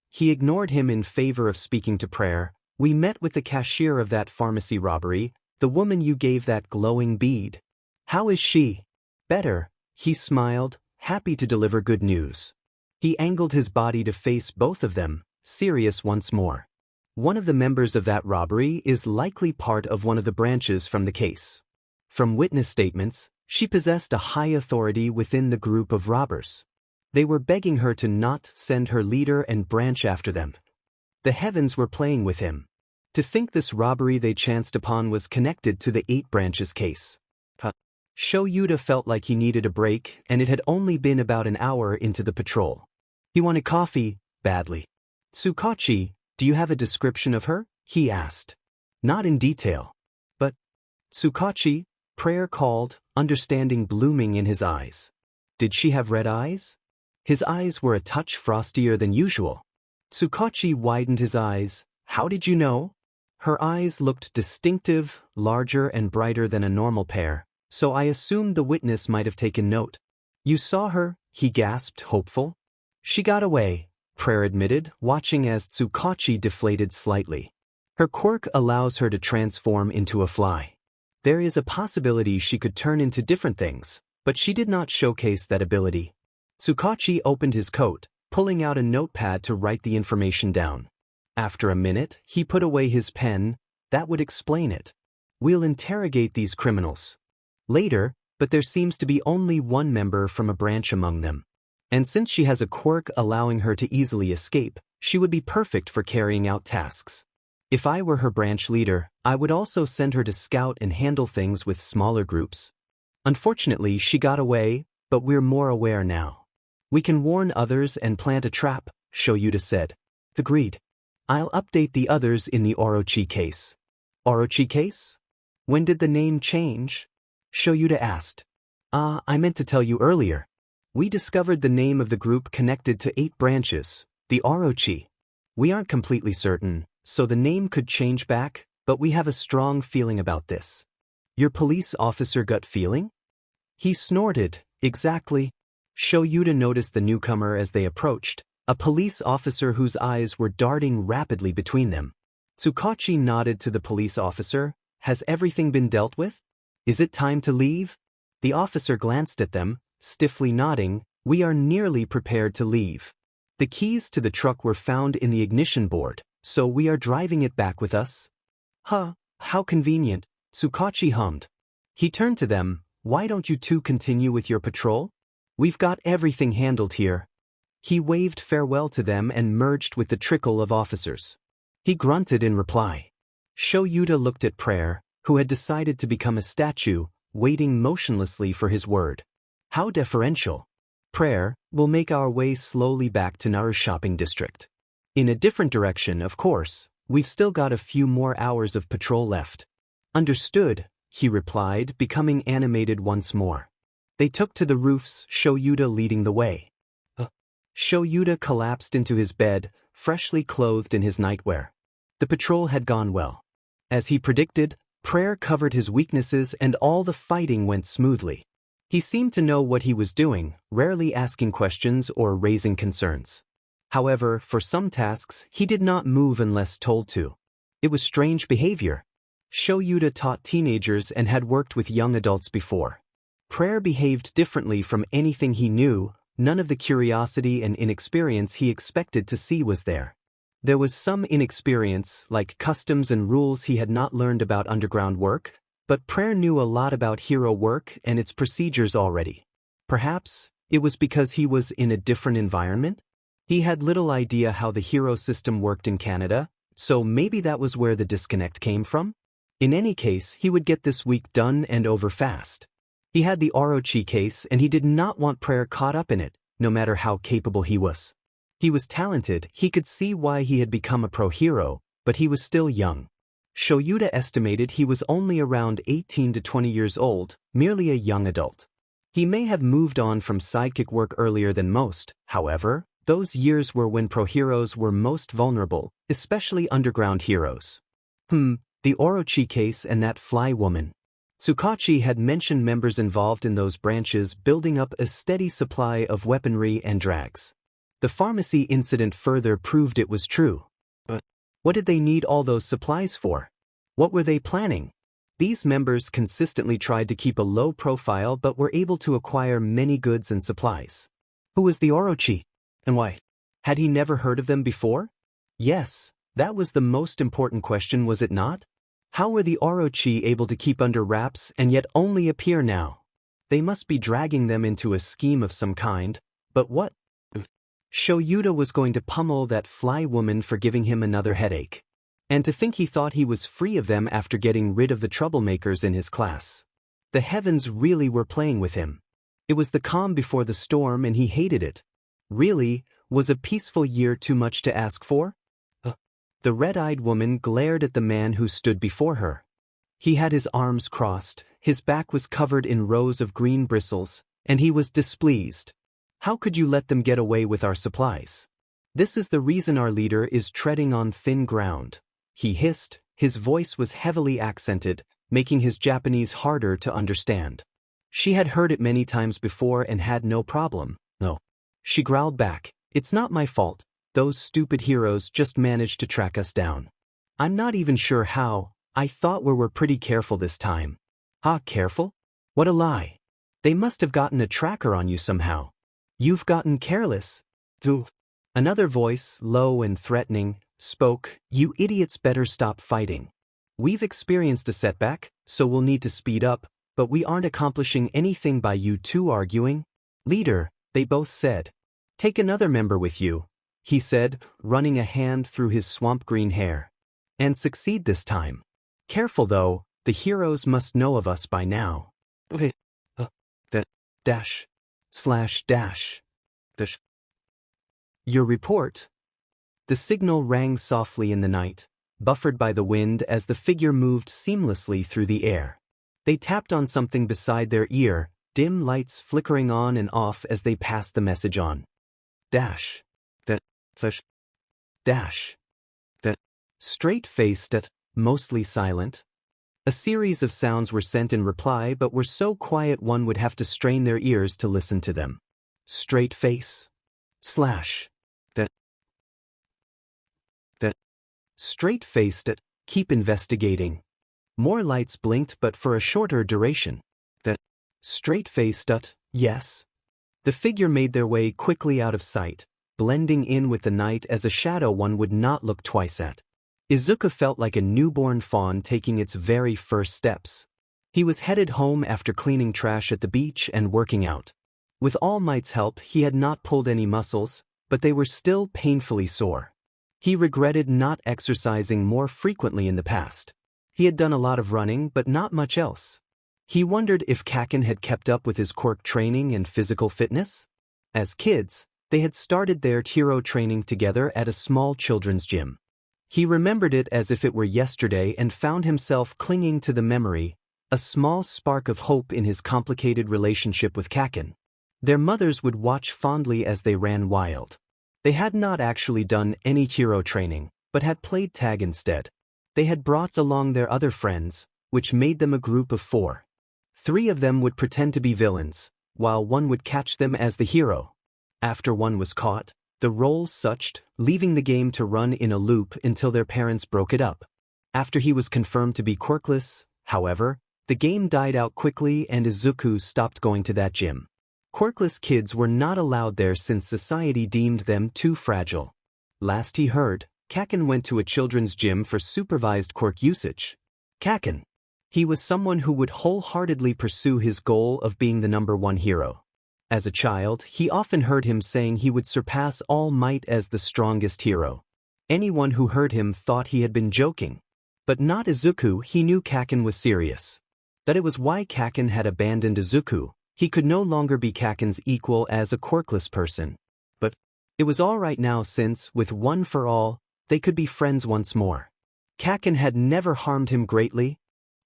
He ignored him in favor of speaking to Prayer. "We met with the cashier of that pharmacy robbery, the woman you gave that glowing bead." "How is she?" "Better," he smiled, happy to deliver good news. He angled his body to face both of them, serious once more. "One of the members of that robbery is likely part of one of the branches from the case. From witness statements, she possessed a high authority within the group of robbers. They were begging her to not send her leader and branch after them. The heavens were playing with him. To think this robbery they chanced upon was connected to the 8 branches case." Yuta felt like he needed a break, and it had only been about an hour into the patrol. He wanted coffee, badly. Tsukachi, do you have a description of her? He asked. Not in detail. But, Tsukachi, Prayer called, understanding blooming in his eyes. Did she have red eyes? His eyes were a touch frostier than usual. Tsukachi widened his eyes. How did you know? Her eyes looked distinctive, larger and brighter than a normal pair, so I assumed the witness might have taken note. You saw her? He gasped, hopeful. She got away, Prayer admitted, watching as Tsukachi deflated slightly. Her quirk allows her to transform into a fly. There is a possibility she could turn into different things, but she did not showcase that ability. Tsukachi opened his coat, pulling out a notepad to write the information down. After a minute, he put away his pen. That would explain it. We'll interrogate these criminals later, but there seems to be only one member from a branch among them. And since she has a quirk allowing her to easily escape, she would be perfect for carrying out tasks. If I were her branch leader, I would also send her to scout and handle things with smaller groups. Unfortunately, she got away, but we're more aware now. We can warn others and plant a trap, Shoyuta said. Agreed. I'll update the others in the Orochi case. Orochi case? When did the name change? Shoyuta asked. I meant to tell you earlier. We discovered the name of the group connected to 8 branches, the Orochi. We aren't completely certain, so the name could change back, but we have a strong feeling about this. Your police officer gut feeling? He snorted. Exactly. Shoyuta noticed the newcomer as they approached, a police officer whose eyes were darting rapidly between them. Tsukachi nodded to the police officer. Has everything been dealt with? Is it time to leave? The officer glanced at them, stiffly nodding. We are nearly prepared to leave. The keys to the truck were found in the ignition board, so we are driving it back with us. Huh, how convenient, Tsukachi hummed. He turned to them. Why don't you two continue with your patrol? We've got everything handled here. He waved farewell to them and merged with the trickle of officers. He grunted in reply. Shoyuta looked at Prayer, who had decided to become a statue, waiting motionlessly for his word. How deferential. Prayer, we'll make our way slowly back to Naru's shopping district. In a different direction, of course. We've still got a few more hours of patrol left. Understood, he replied, becoming animated once more. They took to the roofs, Shoyuta leading the way. Shoyuta collapsed into his bed, freshly clothed in his nightwear. The patrol had gone well. As he predicted, Prayer covered his weaknesses and all the fighting went smoothly. He seemed to know what he was doing, rarely asking questions or raising concerns. However, for some tasks, he did not move unless told to. It was strange behavior. Shoyuta taught teenagers and had worked with young adults before. Prayer behaved differently from anything he knew. None of the curiosity and inexperience he expected to see was there. There was some inexperience, like customs and rules he had not learned about underground work, but Prayer knew a lot about hero work and its procedures already. Perhaps it was because he was in a different environment? He had little idea how the hero system worked in Canada, so maybe that was where the disconnect came from? In any case, he would get this week done and over fast. He had the Orochi case and he did not want Prayer caught up in it, no matter how capable he was. He was talented, he could see why he had become a pro-hero, but he was still young. Shoyuta estimated he was only around 18 to 20 years old, merely a young adult. He may have moved on from sidekick work earlier than most, however. Those years were when pro-heroes were most vulnerable, especially underground heroes. The Orochi case and that fly woman. Tsukachi had mentioned members involved in those branches building up a steady supply of weaponry and drags. The pharmacy incident further proved it was true. But what did they need all those supplies for? What were they planning? These members consistently tried to keep a low profile but were able to acquire many goods and supplies. Who was the Orochi? And why? Had he never heard of them before? Yes, that was the most important question, was it not? How were the Orochi able to keep under wraps and yet only appear now? They must be dragging them into a scheme of some kind, but what? Shoyuta was going to pummel that fly woman for giving him another headache. And to think he thought he was free of them after getting rid of the troublemakers in his class. The heavens really were playing with him. It was the calm before the storm and he hated it. Really, was a peaceful year too much to ask for? The red-eyed woman glared at the man who stood before her. He had his arms crossed, his back was covered in rows of green bristles, and he was displeased. How could you let them get away with our supplies? This is the reason our leader is treading on thin ground. He hissed, his voice was heavily accented, making his Japanese harder to understand. She had heard it many times before and had no problem. No. She growled back, "It's not my fault. Those stupid heroes just managed to track us down. I'm not even sure how. I thought we were pretty careful this time." Careful? What a lie. They must have gotten a tracker on you somehow. You've gotten careless. Another voice, low and threatening, spoke, "You idiots better stop fighting. We've experienced a setback, so we'll need to speed up, but we aren't accomplishing anything by you two arguing." "Leader," they both said. "Take another member with you," he said, running a hand through his swamp green hair. "And succeed this time. Careful though, the heroes must know of us by now." Okay. Dash. Slash dash. Dash. Your report? The signal rang softly in the night, buffered by the wind as the figure moved seamlessly through the air. They tapped on something beside their ear, dim lights flickering on and off as they passed the message on. Dash. Dash. Dash. Straight-faced, mostly silent. A series of sounds were sent in reply but were so quiet one would have to strain their ears to listen to them. Straight face. Slash. Straight-faced, keep investigating. More lights blinked but for a shorter duration. Straight-faced, yes. The figure made their way quickly out of sight, blending in with the night as a shadow one would not look twice at. Izuku felt like a newborn fawn taking its very first steps. He was headed home after cleaning trash at the beach and working out. With All Might's help, he had not pulled any muscles, but they were still painfully sore. He regretted not exercising more frequently in the past. He had done a lot of running but not much else. He wondered if Kaken had kept up with his quirk training and physical fitness. As kids, they had started their hero training together at a small children's gym. He remembered it as if it were yesterday and found himself clinging to the memory, a small spark of hope in his complicated relationship with Kaken. Their mothers would watch fondly as they ran wild. They had not actually done any hero training, but had played tag instead. They had brought along their other friends, which made them a group of 4. 3 of them would pretend to be villains, while one would catch them as the hero. After one was caught, the roles switched, leaving the game to run in a loop until their parents broke it up. After he was confirmed to be quirkless, however, the game died out quickly and Izuku stopped going to that gym. Quirkless kids were not allowed there since society deemed them too fragile. Last he heard, Kaken went to a children's gym for supervised quirk usage. Kaken. He was someone who would wholeheartedly pursue his goal of being the #1 hero. As a child, he often heard him saying he would surpass All Might as the strongest hero. Anyone who heard him thought he had been joking. But not Izuku. He knew Kaken was serious. That it was why Kaken had abandoned Izuku. He could no longer be Kaken's equal as a quirkless person. But it was all right now since, with One for All, they could be friends once more. Kaken had never harmed him greatly.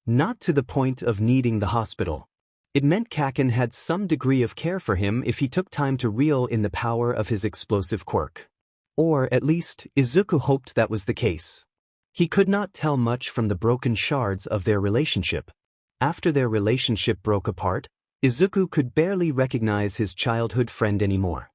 Not to the point of needing the hospital. It meant Kaken had some degree of care for him if he took time to reel in the power of his explosive quirk. Or, at least, Izuku hoped that was the case. He could not tell much from the broken shards of their relationship. After their relationship broke apart, Izuku could barely recognize his childhood friend anymore.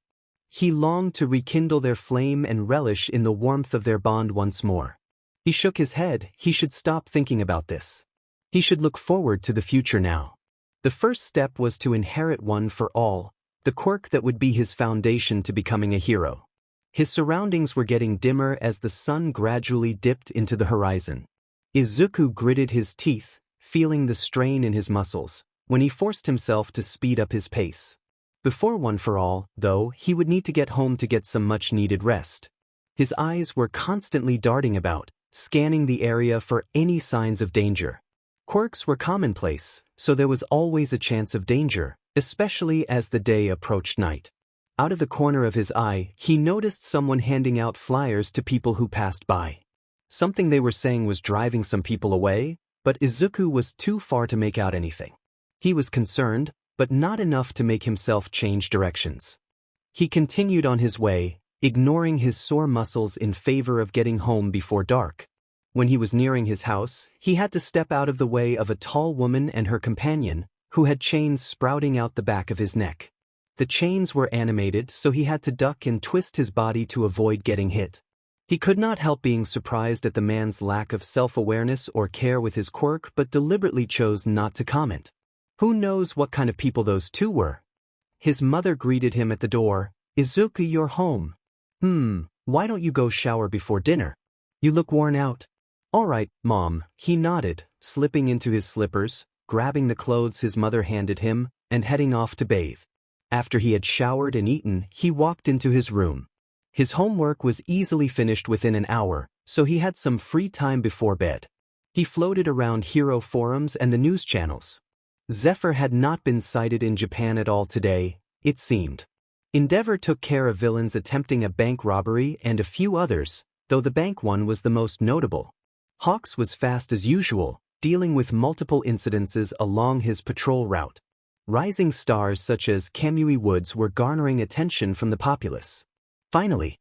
He longed to rekindle their flame and relish in the warmth of their bond once more. He shook his head. He should stop thinking about this. He should look forward to the future now. The first step was to inherit One for All, the quirk that would be his foundation to becoming a hero. His surroundings were getting dimmer as the sun gradually dipped into the horizon. Izuku gritted his teeth, feeling the strain in his muscles, when he forced himself to speed up his pace. Before One for All, though, he would need to get home to get some much-needed rest. His eyes were constantly darting about, scanning the area for any signs of danger. Quirks were commonplace, so there was always a chance of danger, especially as the day approached night. Out of the corner of his eye, he noticed someone handing out flyers to people who passed by. Something they were saying was driving some people away, but Izuku was too far to make out anything. He was concerned, but not enough to make himself change directions. He continued on his way, ignoring his sore muscles in favor of getting home before dark. When he was nearing his house, he had to step out of the way of a tall woman and her companion, who had chains sprouting out the back of his neck. The chains were animated, so he had to duck and twist his body to avoid getting hit. He could not help being surprised at the man's lack of self-awareness or care with his quirk, but deliberately chose not to comment. Who knows what kind of people those two were? His mother greeted him at the door. "Izuku, you're home. Why don't you go shower before dinner? You look worn out." "All right, Mom," he nodded, slipping into his slippers, grabbing the clothes his mother handed him, and heading off to bathe. After he had showered and eaten, he walked into his room. His homework was easily finished within an hour, so he had some free time before bed. He floated around hero forums and the news channels. Zephyr had not been sighted in Japan at all today, it seemed. Endeavor took care of villains attempting a bank robbery and a few others, though the bank one was the most notable. Hawks was fast as usual, dealing with multiple incidences along his patrol route. Rising stars such as Kamui Woods were garnering attention from the populace. Finally,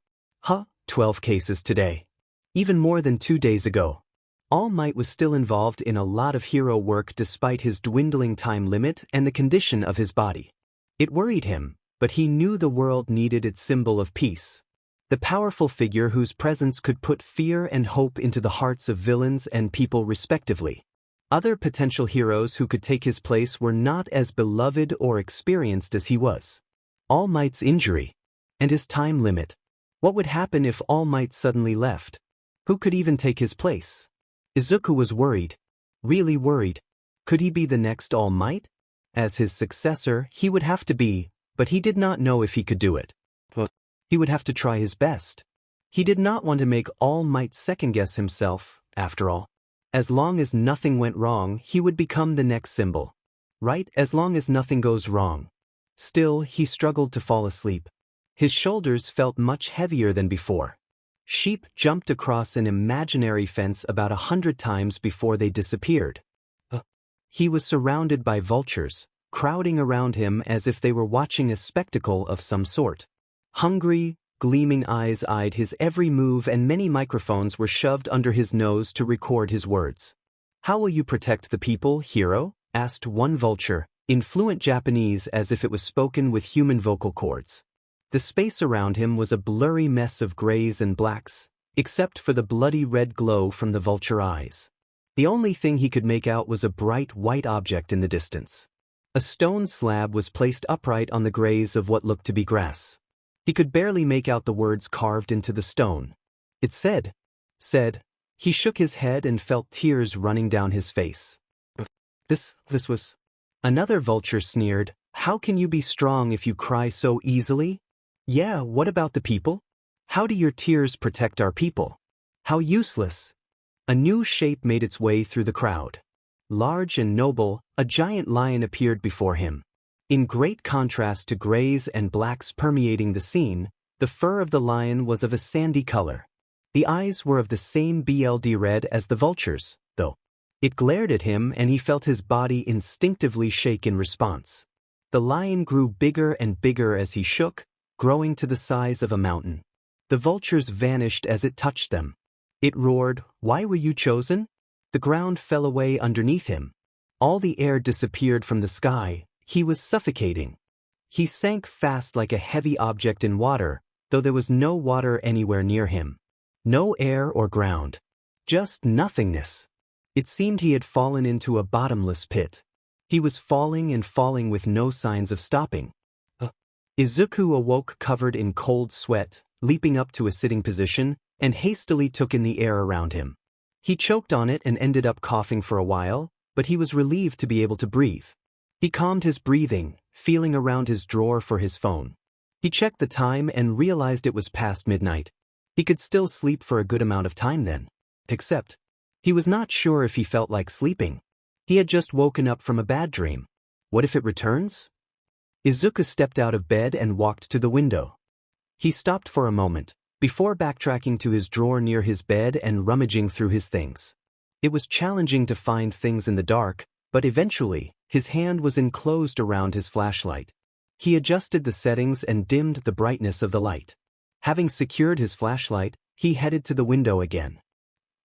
12 cases today. Even more than 2 days ago. All Might was still involved in a lot of hero work despite his dwindling time limit and the condition of his body. It worried him, but he knew the world needed its symbol of peace. The powerful figure whose presence could put fear and hope into the hearts of villains and people respectively. Other potential heroes who could take his place were not as beloved or experienced as he was. All Might's injury. And his time limit. What would happen if All Might suddenly left? Who could even take his place? Izuku was worried. Really worried. Could he be the next All Might? As his successor, he would have to be, but he did not know if he could do it. He would have to try his best. He did not want to make All Might second-guess himself, after all. As long as nothing went wrong, he would become the next symbol. Right, as long as nothing goes wrong. Still, he struggled to fall asleep. His shoulders felt much heavier than before. Sheep jumped across an imaginary fence about 100 times before they disappeared. He was surrounded by vultures, crowding around him as if they were watching a spectacle of some sort. Hungry, gleaming eyes eyed his every move and many microphones were shoved under his nose to record his words. "How will you protect the people, hero?" asked one vulture, in fluent Japanese as if it was spoken with human vocal cords. The space around him was a blurry mess of grays and blacks, except for the bloody red glow from the vulture eyes. The only thing he could make out was a bright white object in the distance. A stone slab was placed upright on the grays of what looked to be grass. He could barely make out the words carved into the stone. It said. He shook his head and felt tears running down his face. This was... Another vulture sneered, "How can you be strong if you cry so easily? Yeah, what about the people? How do your tears protect our people? How useless." A new shape made its way through the crowd. Large and noble, a giant lion appeared before him. In great contrast to grays and blacks permeating the scene, the fur of the lion was of a sandy color. The eyes were of the same BLD red as the vulture's, though. It glared at him and he felt his body instinctively shake in response. The lion grew bigger and bigger as he shook, growing to the size of a mountain. The vultures vanished as it touched them. It roared, "Why were you chosen?" The ground fell away underneath him. All the air disappeared from the sky. He was suffocating. He sank fast like a heavy object in water, though there was no water anywhere near him. No air or ground. Just nothingness. It seemed he had fallen into a bottomless pit. He was falling and falling with no signs of stopping. Izuku awoke covered in cold sweat, leaping up to a sitting position, and hastily took in the air around him. He choked on it and ended up coughing for a while, but he was relieved to be able to breathe. He calmed his breathing, feeling around his drawer for his phone. He checked the time and realized it was past midnight. He could still sleep for a good amount of time then. Except, he was not sure if he felt like sleeping. He had just woken up from a bad dream. What if it returns? Izuku stepped out of bed and walked to the window. He stopped for a moment, before backtracking to his drawer near his bed and rummaging through his things. It was challenging to find things in the dark, but eventually, his hand was enclosed around his flashlight. He adjusted the settings and dimmed the brightness of the light. Having secured his flashlight, he headed to the window again.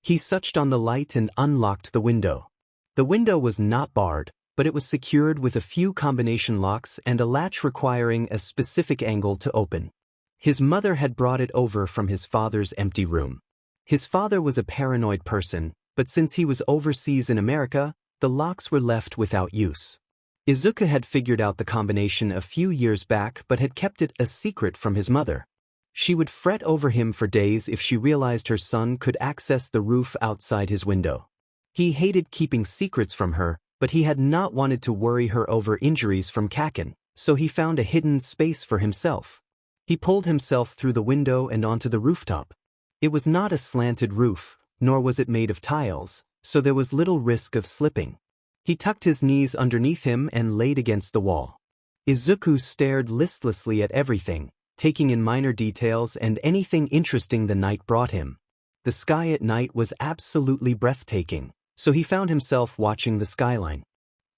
He switched on the light and unlocked the window. The window was not barred, but it was secured with a few combination locks and a latch requiring a specific angle to open. His mother had brought it over from his father's empty room. His father was a paranoid person, but since he was overseas in America, the locks were left without use. Izuku had figured out the combination a few years back but had kept it a secret from his mother. She would fret over him for days if she realized her son could access the roof outside his window. He hated keeping secrets from her, but he had not wanted to worry her over injuries from Kaken, so he found a hidden space for himself. He pulled himself through the window and onto the rooftop. It was not a slanted roof, nor was it made of tiles, so there was little risk of slipping. He tucked his knees underneath him and laid against the wall. Izuku stared listlessly at everything, taking in minor details and anything interesting the night brought him. The sky at night was absolutely breathtaking, so he found himself watching the skyline.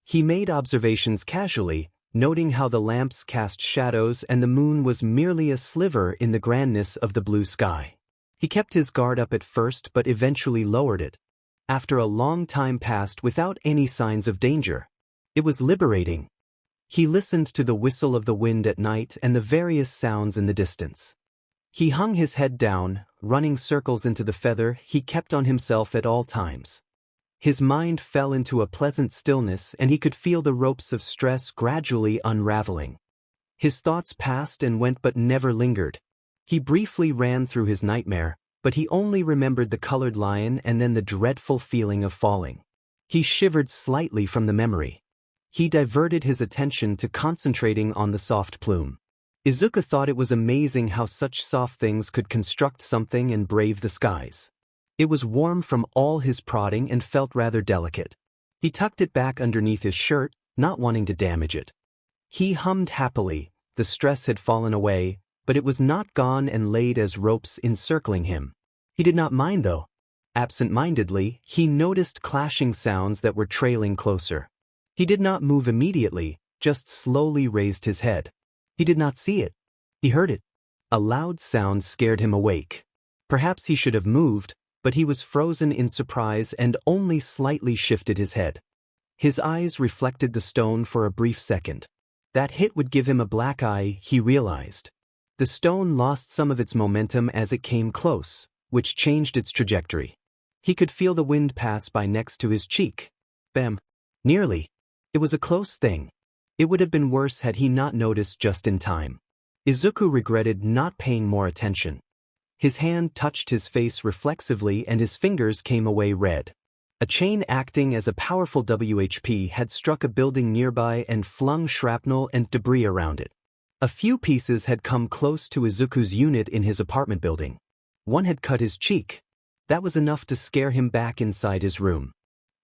He made observations casually, noting how the lamps cast shadows and the moon was merely a sliver in the grandness of the blue sky. He kept his guard up at first but eventually lowered it. After a long time passed without any signs of danger. It was liberating. He listened to the whistle of the wind at night and the various sounds in the distance. He hung his head down, running circles into the feather he kept on himself at all times. His mind fell into a pleasant stillness and he could feel the ropes of stress gradually unraveling. His thoughts passed and went but never lingered. He briefly ran through his nightmare, but he only remembered the colored lion and then the dreadful feeling of falling. He shivered slightly from the memory. He diverted his attention to concentrating on the soft plume. Izuku thought it was amazing how such soft things could construct something and brave the skies. It was warm from all his prodding and felt rather delicate. He tucked it back underneath his shirt, not wanting to damage it. He hummed happily, the stress had fallen away, but it was not gone and laid as ropes encircling him. He did not mind though. Absent-mindedly, he noticed clashing sounds that were trailing closer. He did not move immediately, just slowly raised his head. He did not see it. He heard it. A loud sound scared him awake. Perhaps he should have moved, but he was frozen in surprise and only slightly shifted his head. His eyes reflected the stone for a brief second. That hit would give him a black eye, he realized. The stone lost some of its momentum as it came close, which changed its trajectory. He could feel the wind pass by next to his cheek. Bam. Nearly. It was a close thing. It would have been worse had he not noticed just in time. Izuku regretted not paying more attention. His hand touched his face reflexively and his fingers came away red. A chain acting as a powerful WHP had struck a building nearby and flung shrapnel and debris around it. A few pieces had come close to Izuku's unit in his apartment building. One had cut his cheek. That was enough to scare him back inside his room.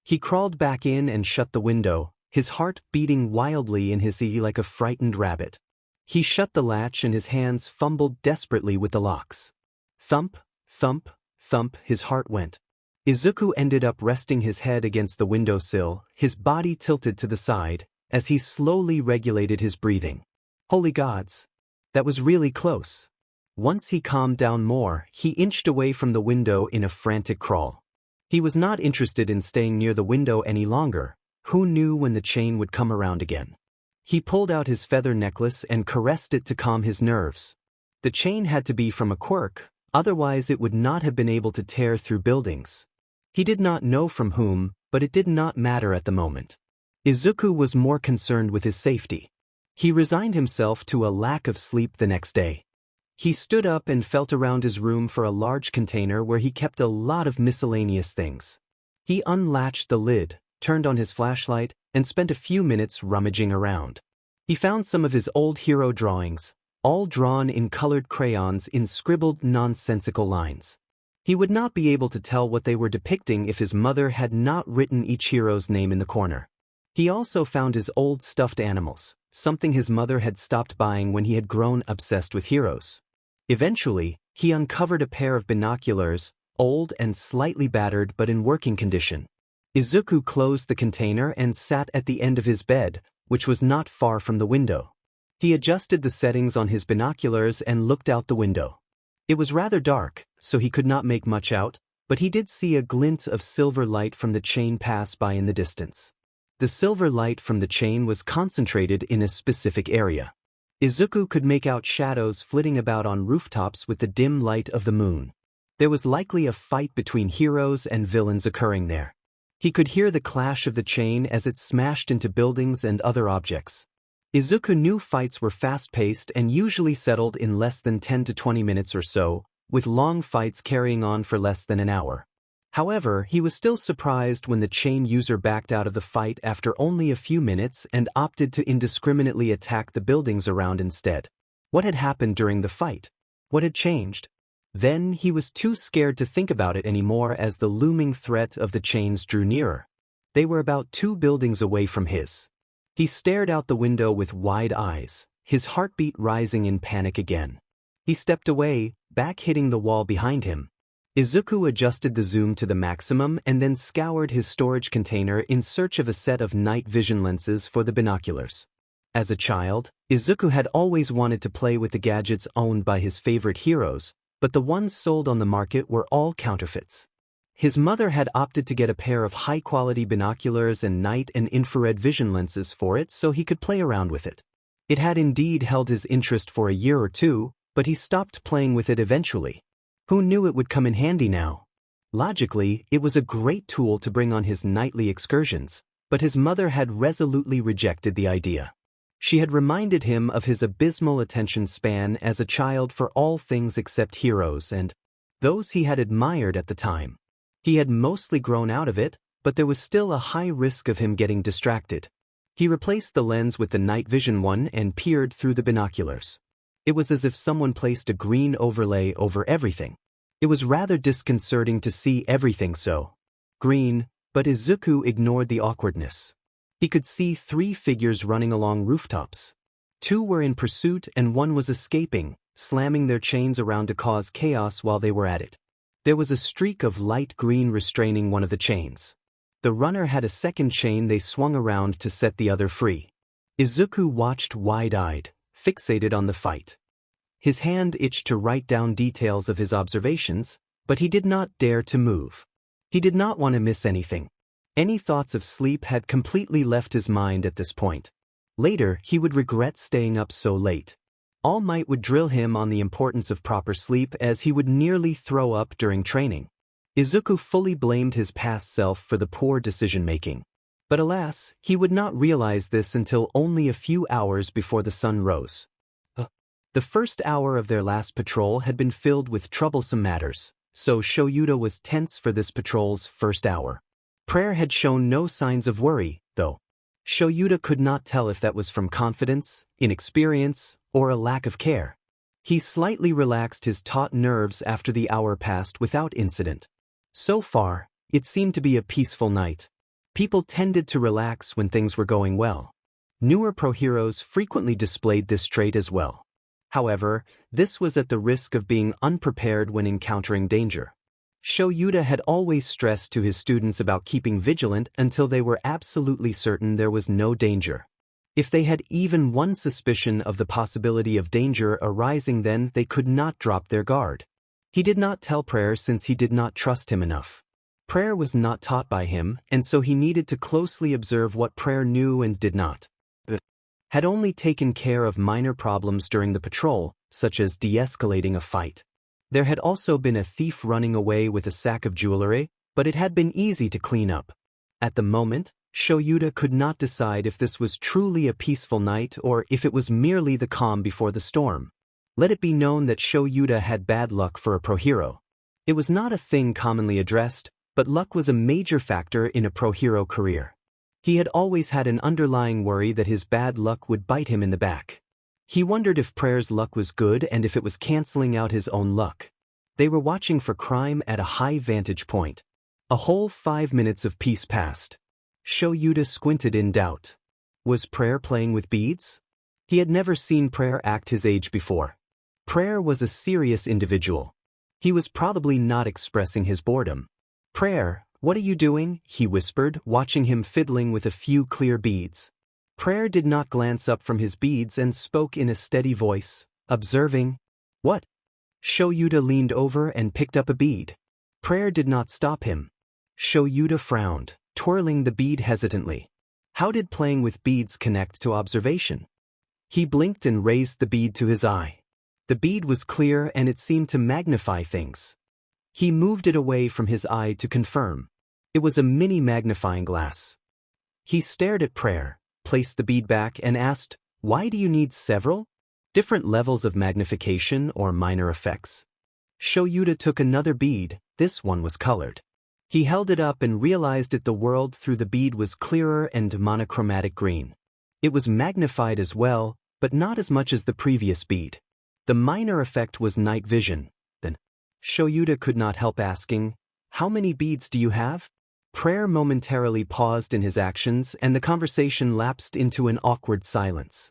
He crawled back in and shut the window, his heart beating wildly in his ear like a frightened rabbit. He shut the latch and his hands fumbled desperately with the locks. Thump, thump, thump, his heart went. Izuku ended up resting his head against the windowsill, his body tilted to the side, as he slowly regulated his breathing. Holy gods! That was really close. Once he calmed down more, he inched away from the window in a frantic crawl. He was not interested in staying near the window any longer. Who knew when the chain would come around again? He pulled out his feather necklace and caressed it to calm his nerves. The chain had to be from a quirk, otherwise it would not have been able to tear through buildings. He did not know from whom, but it did not matter at the moment. Izuku was more concerned with his safety. He resigned himself to a lack of sleep the next day. He stood up and felt around his room for a large container where he kept a lot of miscellaneous things. He unlatched the lid, turned on his flashlight, and spent a few minutes rummaging around. He found some of his old hero drawings, all drawn in colored crayons in scribbled nonsensical lines. He would not be able to tell what they were depicting if his mother had not written each hero's name in the corner. He also found his old stuffed animals, something his mother had stopped buying when he had grown obsessed with heroes. Eventually, he uncovered a pair of binoculars, old and slightly battered but in working condition. Izuku closed the container and sat at the end of his bed, which was not far from the window. He adjusted the settings on his binoculars and looked out the window. It was rather dark, so he could not make much out, but he did see a glint of silver light from the chain pass by in the distance. The silver light from the chain was concentrated in a specific area. Izuku could make out shadows flitting about on rooftops with the dim light of the moon. There was likely a fight between heroes and villains occurring there. He could hear the clash of the chain as it smashed into buildings and other objects. Izuku knew fights were fast-paced and usually settled in less than 10 to 20 minutes or so, with long fights carrying on for less than an hour. However, he was still surprised when the chain user backed out of the fight after only a few minutes and opted to indiscriminately attack the buildings around instead. What had happened during the fight? What had changed? Then he was too scared to think about it anymore as the looming threat of the chains drew nearer. They were about 2 buildings away from his. He stared out the window with wide eyes, his heartbeat rising in panic again. He stepped away, back hitting the wall behind him. Izuku adjusted the zoom to the maximum and then scoured his storage container in search of a set of night vision lenses for the binoculars. As a child, Izuku had always wanted to play with the gadgets owned by his favorite heroes, but the ones sold on the market were all counterfeits. His mother had opted to get a pair of high-quality binoculars and night and infrared vision lenses for it so he could play around with it. It had indeed held his interest for a year or two, but he stopped playing with it eventually. Who knew it would come in handy now? Logically, it was a great tool to bring on his nightly excursions, but his mother had resolutely rejected the idea. She had reminded him of his abysmal attention span as a child for all things except heroes and those he had admired at the time. He had mostly grown out of it, but there was still a high risk of him getting distracted. He replaced the lens with the night vision one and peered through the binoculars. It was as if someone placed a green overlay over everything. It was rather disconcerting to see everything so green, but Izuku ignored the awkwardness. He could see 3 figures running along rooftops. 2 were in pursuit and 1 was escaping, slamming their chains around to cause chaos while they were at it. There was a streak of light green restraining one of the chains. The runner had a second chain they swung around to set the other free. Izuku watched wide-eyed, fixated on the fight. His hand itched to write down details of his observations, but he did not dare to move. He did not want to miss anything. Any thoughts of sleep had completely left his mind at this point. Later, he would regret staying up so late. All Might would drill him on the importance of proper sleep as he would nearly throw up during training. Izuku fully blamed his past self for the poor decision-making. But alas, he would not realize this until only a few hours before the sun rose. The first hour of their last patrol had been filled with troublesome matters, so Shoyuta was tense for this patrol's first hour. Prayer had shown no signs of worry, though. Shoyuta could not tell if that was from confidence, inexperience, or a lack of care. He slightly relaxed his taut nerves after the hour passed without incident. So far, it seemed to be a peaceful night. People tended to relax when things were going well. Newer pro-heroes frequently displayed this trait as well. However, this was at the risk of being unprepared when encountering danger. Shoyuta had always stressed to his students about keeping vigilant until they were absolutely certain there was no danger. If they had even one suspicion of the possibility of danger arising, then they could not drop their guard. He did not tell Prayer since he did not trust him enough. Prayer was not taught by him, and so he needed to closely observe what Prayer knew and did not. Had only taken care of minor problems during the patrol, such as de-escalating a fight. There had also been a thief running away with a sack of jewelry, but it had been easy to clean up. At the moment, Shoyuta could not decide if this was truly a peaceful night or if it was merely the calm before the storm. Let it be known that Shoyuta had bad luck for a pro-hero. It was not a thing commonly addressed, but luck was a major factor in a pro-hero career. He had always had an underlying worry that his bad luck would bite him in the back. He wondered if Prayer's luck was good and if it was canceling out his own luck. They were watching for crime at a high vantage point. A whole 5 minutes of peace passed. Shoyuta squinted in doubt. Was Prayer playing with beads? He had never seen Prayer act his age before. Prayer was a serious individual. He was probably not expressing his boredom. Prayer, what are you doing? He whispered, watching him fiddling with a few clear beads. Prayer did not glance up from his beads and spoke in a steady voice, observing. What? Shoyuta leaned over and picked up a bead. Prayer did not stop him. Shoyuta frowned, twirling the bead hesitantly. How did playing with beads connect to observation? He blinked and raised the bead to his eye. The bead was clear and it seemed to magnify things. He moved it away from his eye to confirm. It was a mini magnifying glass. He stared at Prayer, placed the bead back and asked, why do you need several? Different levels of magnification or minor effects? Shoyuta took another bead, this one was colored. He held it up and realized that the world through the bead was clearer and monochromatic green. It was magnified as well, but not as much as the previous bead. The minor effect was night vision. Then, Shoyuta could not help asking, how many beads do you have? Prayer momentarily paused in his actions and the conversation lapsed into an awkward silence.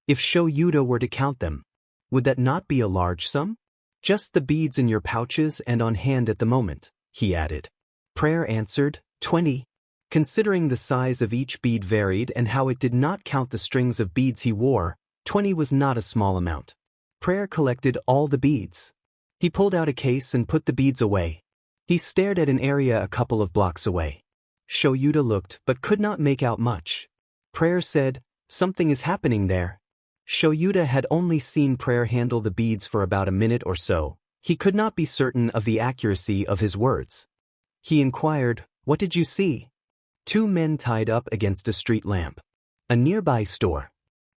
If Shoyuta were to count them, would that not be a large sum? Just the beads in your pouches and on hand at the moment, he added. Prayer answered, 20. Considering the size of each bead varied and how it did not count the strings of beads he wore, 20 was not a small amount. Prayer collected all the beads. He pulled out a case and put the beads away. He stared at an area a couple of blocks away. Shoyuta looked but could not make out much. Prayer said, something is happening there. Shoyuta had only seen Prayer handle the beads for about a minute or so. He could not be certain of the accuracy of his words. He inquired, what did you see? 2 men tied up against a street lamp. A nearby store.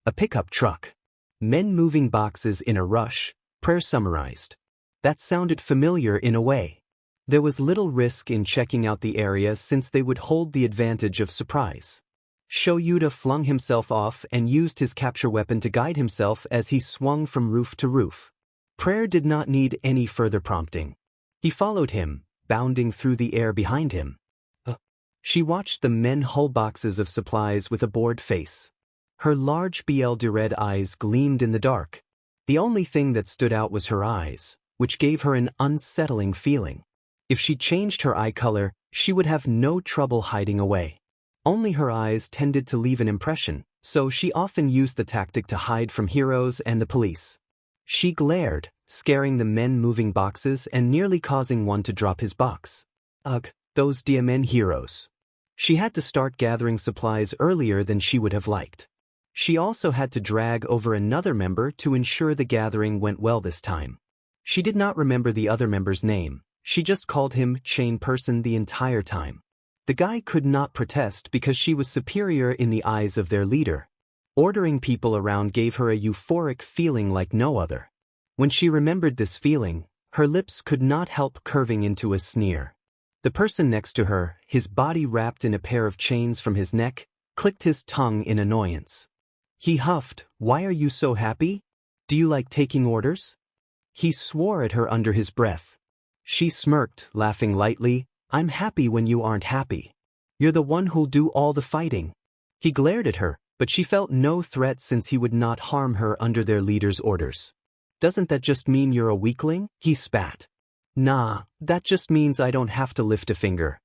A pickup truck. Men moving boxes in a rush, Prayer summarized. That sounded familiar in a way. There was little risk in checking out the area since they would hold the advantage of surprise. Shoyuta flung himself off and used his capture weapon to guide himself as he swung from roof to roof. Prayer did not need any further prompting. He followed him, bounding through the air behind him. She watched the men haul boxes of supplies with a bored face. Her large red eyes gleamed in the dark. The only thing that stood out was her eyes, which gave her an unsettling feeling. If she changed her eye color, she would have no trouble hiding away. Only her eyes tended to leave an impression, so she often used the tactic to hide from heroes and the police. She glared, scaring the men moving boxes and nearly causing one to drop his box. Ugh, those DMN heroes. She had to start gathering supplies earlier than she would have liked. She also had to drag over another member to ensure the gathering went well this time. She did not remember the other member's name. She just called him Chain Person the entire time. The guy could not protest because she was superior in the eyes of their leader. Ordering people around gave her a euphoric feeling like no other. When she remembered this feeling, her lips could not help curving into a sneer. The person next to her, his body wrapped in a pair of chains from his neck, clicked his tongue in annoyance. He huffed, why are you so happy? Do you like taking orders? He swore at her under his breath. She smirked, laughing lightly, I'm happy when you aren't happy. You're the one who'll do all the fighting. He glared at her, but she felt no threat since he would not harm her under their leader's orders. Doesn't that just mean you're a weakling? He spat. Nah, that just means I don't have to lift a finger.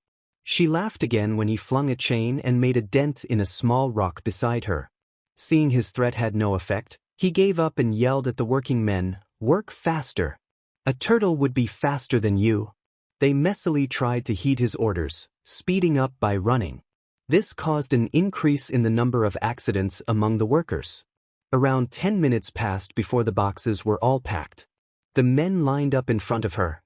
She laughed again when he flung a chain and made a dent in a small rock beside her. Seeing his threat had no effect, he gave up and yelled at the working men, work faster. A turtle would be faster than you. They messily tried to heed his orders, speeding up by running. This caused an increase in the number of accidents among the workers. Around 10 minutes passed before the boxes were all packed. The men lined up in front of her.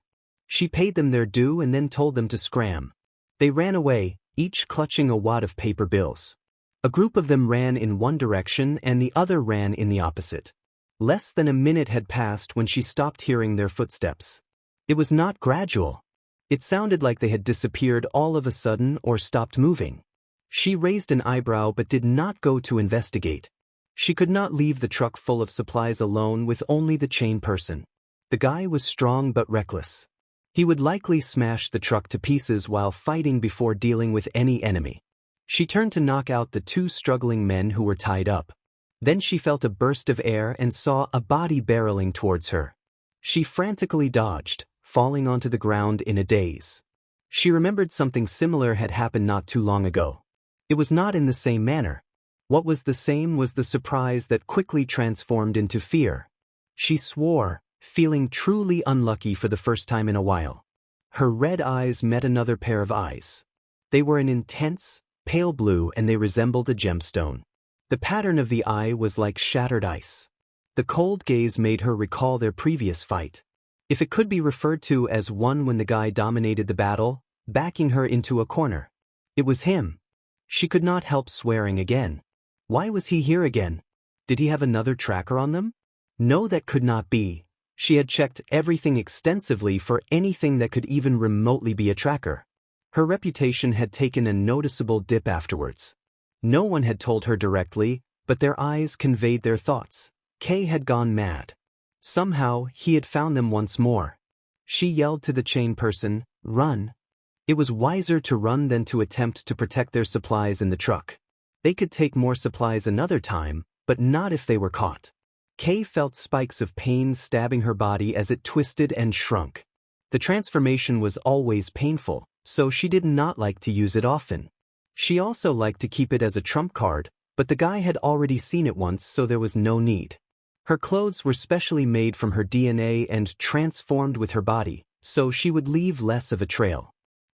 She paid them their due and then told them to scram. They ran away, each clutching a wad of paper bills. A group of them ran in one direction and the other ran in the opposite. Less than a minute had passed when she stopped hearing their footsteps. It was not gradual. It sounded like they had disappeared all of a sudden or stopped moving. She raised an eyebrow but did not go to investigate. She could not leave the truck full of supplies alone with only the chain person. The guy was strong but reckless. He would likely smash the truck to pieces while fighting before dealing with any enemy. She turned to knock out the two struggling men who were tied up. Then she felt a burst of air and saw a body barreling towards her. She frantically dodged, falling onto the ground in a daze. She remembered something similar had happened not too long ago. It was not in the same manner. What was the same was the surprise that quickly transformed into fear. She swore, feeling truly unlucky for the first time in a while. Her red eyes met another pair of eyes. They were an intense, pale blue and they resembled a gemstone. The pattern of the eye was like shattered ice. The cold gaze made her recall their previous fight. If it could be referred to as one when the guy dominated the battle, backing her into a corner. It was him. She could not help swearing again. Why was he here again? Did he have another tracker on them? No, that could not be. She had checked everything extensively for anything that could even remotely be a tracker. Her reputation had taken a noticeable dip afterwards. No one had told her directly, but their eyes conveyed their thoughts. Kay had gone mad. Somehow, he had found them once more. She yelled to the chain person, "Run." It was wiser to run than to attempt to protect their supplies in the truck. They could take more supplies another time, but not if they were caught. Kay felt spikes of pain stabbing her body as it twisted and shrunk. The transformation was always painful, so she did not like to use it often. She also liked to keep it as a trump card, but the guy had already seen it once, so there was no need. Her clothes were specially made from her DNA and transformed with her body, so she would leave less of a trail.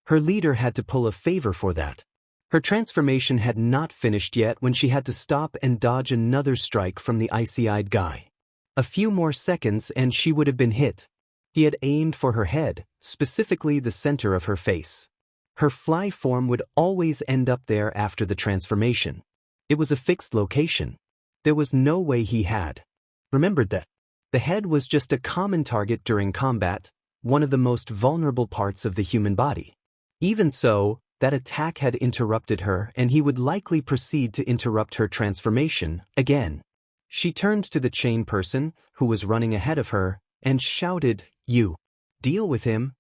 Her leader had to pull a favor for that. Her transformation had not finished yet when she had to stop and dodge another strike from the icy-eyed guy. A few more seconds and she would have been hit. He had aimed for her head, specifically the center of her face. Her fly form would always end up there after the transformation. It was a fixed location. There was no way he had remembered that. The head was just a common target during combat, one of the most vulnerable parts of the human body. Even so, that attack had interrupted her and he would likely proceed to interrupt her transformation again. She turned to the chain person, who was running ahead of her, and shouted, "You deal with him."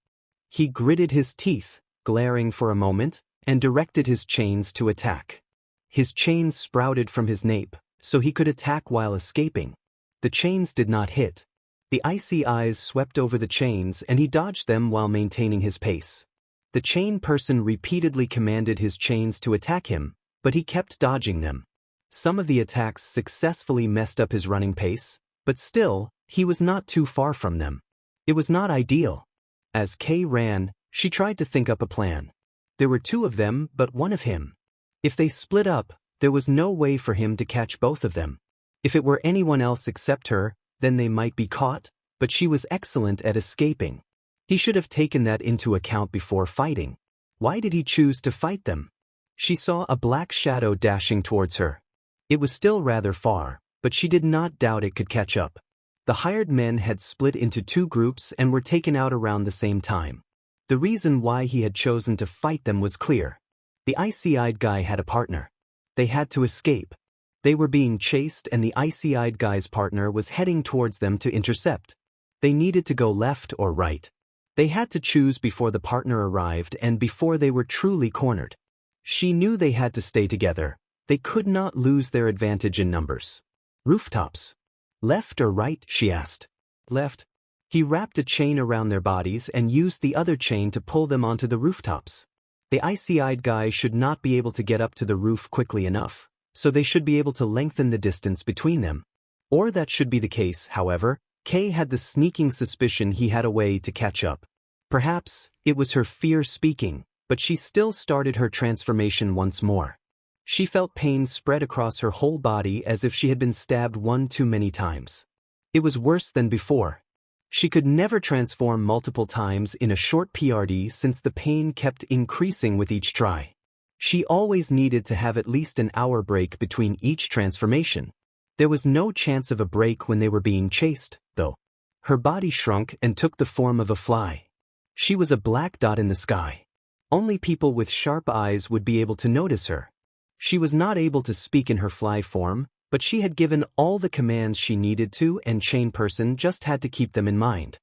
He gritted his teeth, glaring for a moment, and directed his chains to attack. His chains sprouted from his nape, so he could attack while escaping. The chains did not hit. The icy eyes swept over the chains and he dodged them while maintaining his pace. The chain person repeatedly commanded his chains to attack him, but he kept dodging them. Some of the attacks successfully messed up his running pace, but still, he was not too far from them. It was not ideal. As Kay ran, she tried to think up a plan. There were two of them, but one of him. If they split up, there was no way for him to catch both of them. If it were anyone else except her, then they might be caught, but she was excellent at escaping. He should have taken that into account before fighting. Why did he choose to fight them? She saw a black shadow dashing towards her. It was still rather far, but she did not doubt it could catch up. The hired men had split into two groups and were taken out around the same time. The reason why he had chosen to fight them was clear. The icy-eyed guy had a partner. They had to escape. They were being chased and the icy-eyed guy's partner was heading towards them to intercept. They needed to go left or right. They had to choose before the partner arrived and before they were truly cornered. She knew they had to stay together. They could not lose their advantage in numbers. Rooftops. Left or right, she asked. Left. He wrapped a chain around their bodies and used the other chain to pull them onto the rooftops. The icy-eyed guy should not be able to get up to the roof quickly enough, so they should be able to lengthen the distance between them. Or that should be the case, however. Kay had the sneaking suspicion he had a way to catch up. Perhaps it was her fear speaking, but she still started her transformation once more. She felt pain spread across her whole body as if she had been stabbed one too many times. It was worse than before. She could never transform multiple times in a short PRD since the pain kept increasing with each try. She always needed to have at least an hour break between each transformation. There was no chance of a break when they were being chased, though. Her body shrunk and took the form of a fly. She was a black dot in the sky. Only people with sharp eyes would be able to notice her. She was not able to speak in her fly form, but she had given all the commands she needed to and Chain Person just had to keep them in mind.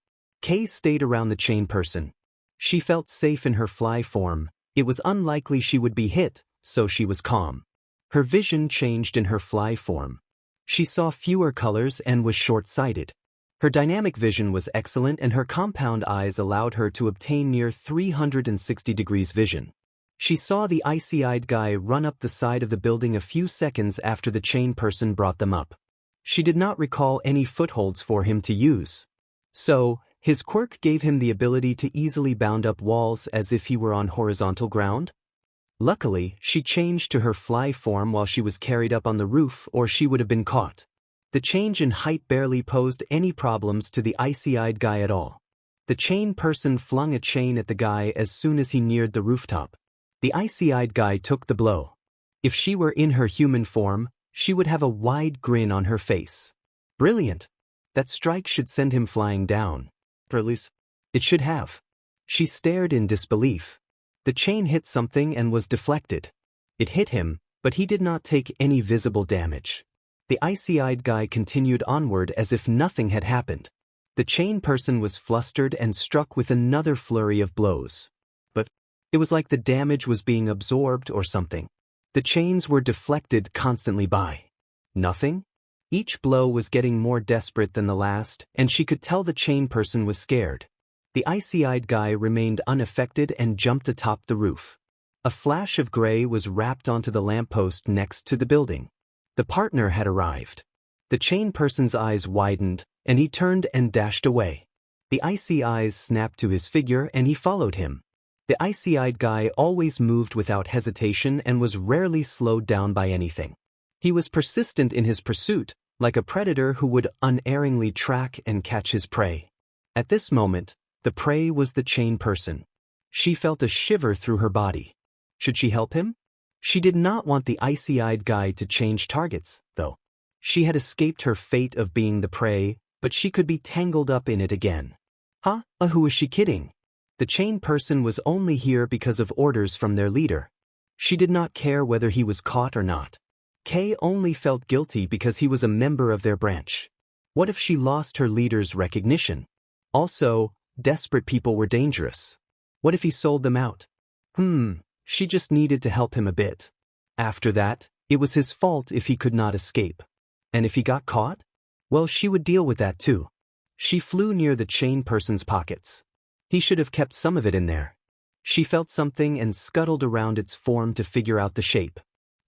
Kay stayed around the chain person. She felt safe in her fly form. It was unlikely she would be hit, so she was calm. Her vision changed in her fly form. She saw fewer colors and was short-sighted. Her dynamic vision was excellent and her compound eyes allowed her to obtain near 360 degrees vision. She saw the icy-eyed guy run up the side of the building a few seconds after the chain person brought them up. She did not recall any footholds for him to use. So, his quirk gave him the ability to easily bound up walls as if he were on horizontal ground. Luckily, she changed to her fly form while she was carried up on the roof or she would have been caught. The change in height barely posed any problems to the icy-eyed guy at all. The chain person flung a chain at the guy as soon as he neared the rooftop. The icy-eyed guy took the blow. If she were in her human form, she would have a wide grin on her face. Brilliant! That strike should send him flying down. Or at least, it should have. She stared in disbelief. The chain hit something and was deflected. It hit him, but he did not take any visible damage. The icy-eyed guy continued onward as if nothing had happened. The chain person was flustered and struck with another flurry of blows. But it was like the damage was being absorbed or something. The chains were deflected constantly by nothing. Each blow was getting more desperate than the last, and she could tell the chain person was scared. The icy-eyed guy remained unaffected and jumped atop the roof. A flash of gray was wrapped onto the lamppost next to the building. The partner had arrived. The chain person's eyes widened, and he turned and dashed away. The icy eyes snapped to his figure and he followed him. The icy-eyed guy always moved without hesitation and was rarely slowed down by anything. He was persistent in his pursuit, like a predator who would unerringly track and catch his prey. At this moment, the prey was the chain person. She felt a shiver through her body. Should she help him? She did not want the icy-eyed guy to change targets, though. She had escaped her fate of being the prey, but she could be tangled up in it again. Who was she kidding? The chain person was only here because of orders from their leader. She did not care whether he was caught or not. Kay only felt guilty because he was a member of their branch. What if she lost her leader's recognition? Also, desperate people were dangerous. What if he sold them out? She just needed to help him a bit. After that, it was his fault if he could not escape. And if he got caught? Well, she would deal with that too. She flew near the chain person's pockets. He should have kept some of it in there. She felt something and scuttled around its form to figure out the shape.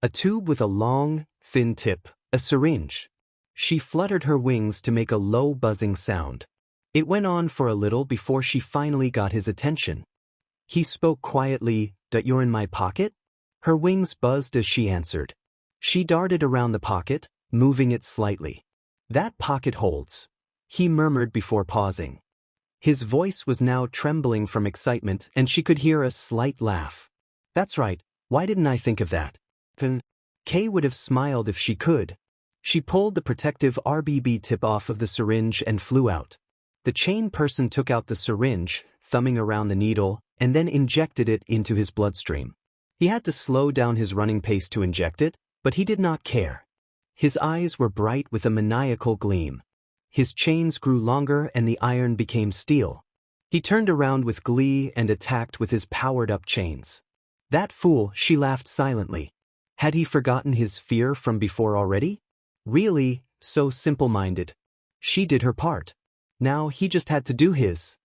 A tube with a long, thin tip, a syringe. She fluttered her wings to make a low buzzing sound. It went on for a little before she finally got his attention. He spoke quietly, "That you're in my pocket?" Her wings buzzed as she answered. She darted around the pocket, moving it slightly. "That pocket holds," he murmured before pausing. His voice was now trembling from excitement and she could hear a slight laugh. "That's right, why didn't I think of that?" Kay would have smiled if she could. She pulled the protective RBB tip off of the syringe and flew out. The chain person took out the syringe, thumbing around the needle, and then injected it into his bloodstream. He had to slow down his running pace to inject it, but he did not care. His eyes were bright with a maniacal gleam. His chains grew longer and the iron became steel. He turned around with glee and attacked with his powered-up chains. "That fool," she laughed silently. Had he forgotten his fear from before already? Really, so simple-minded. She did her part. Now he just had to do his.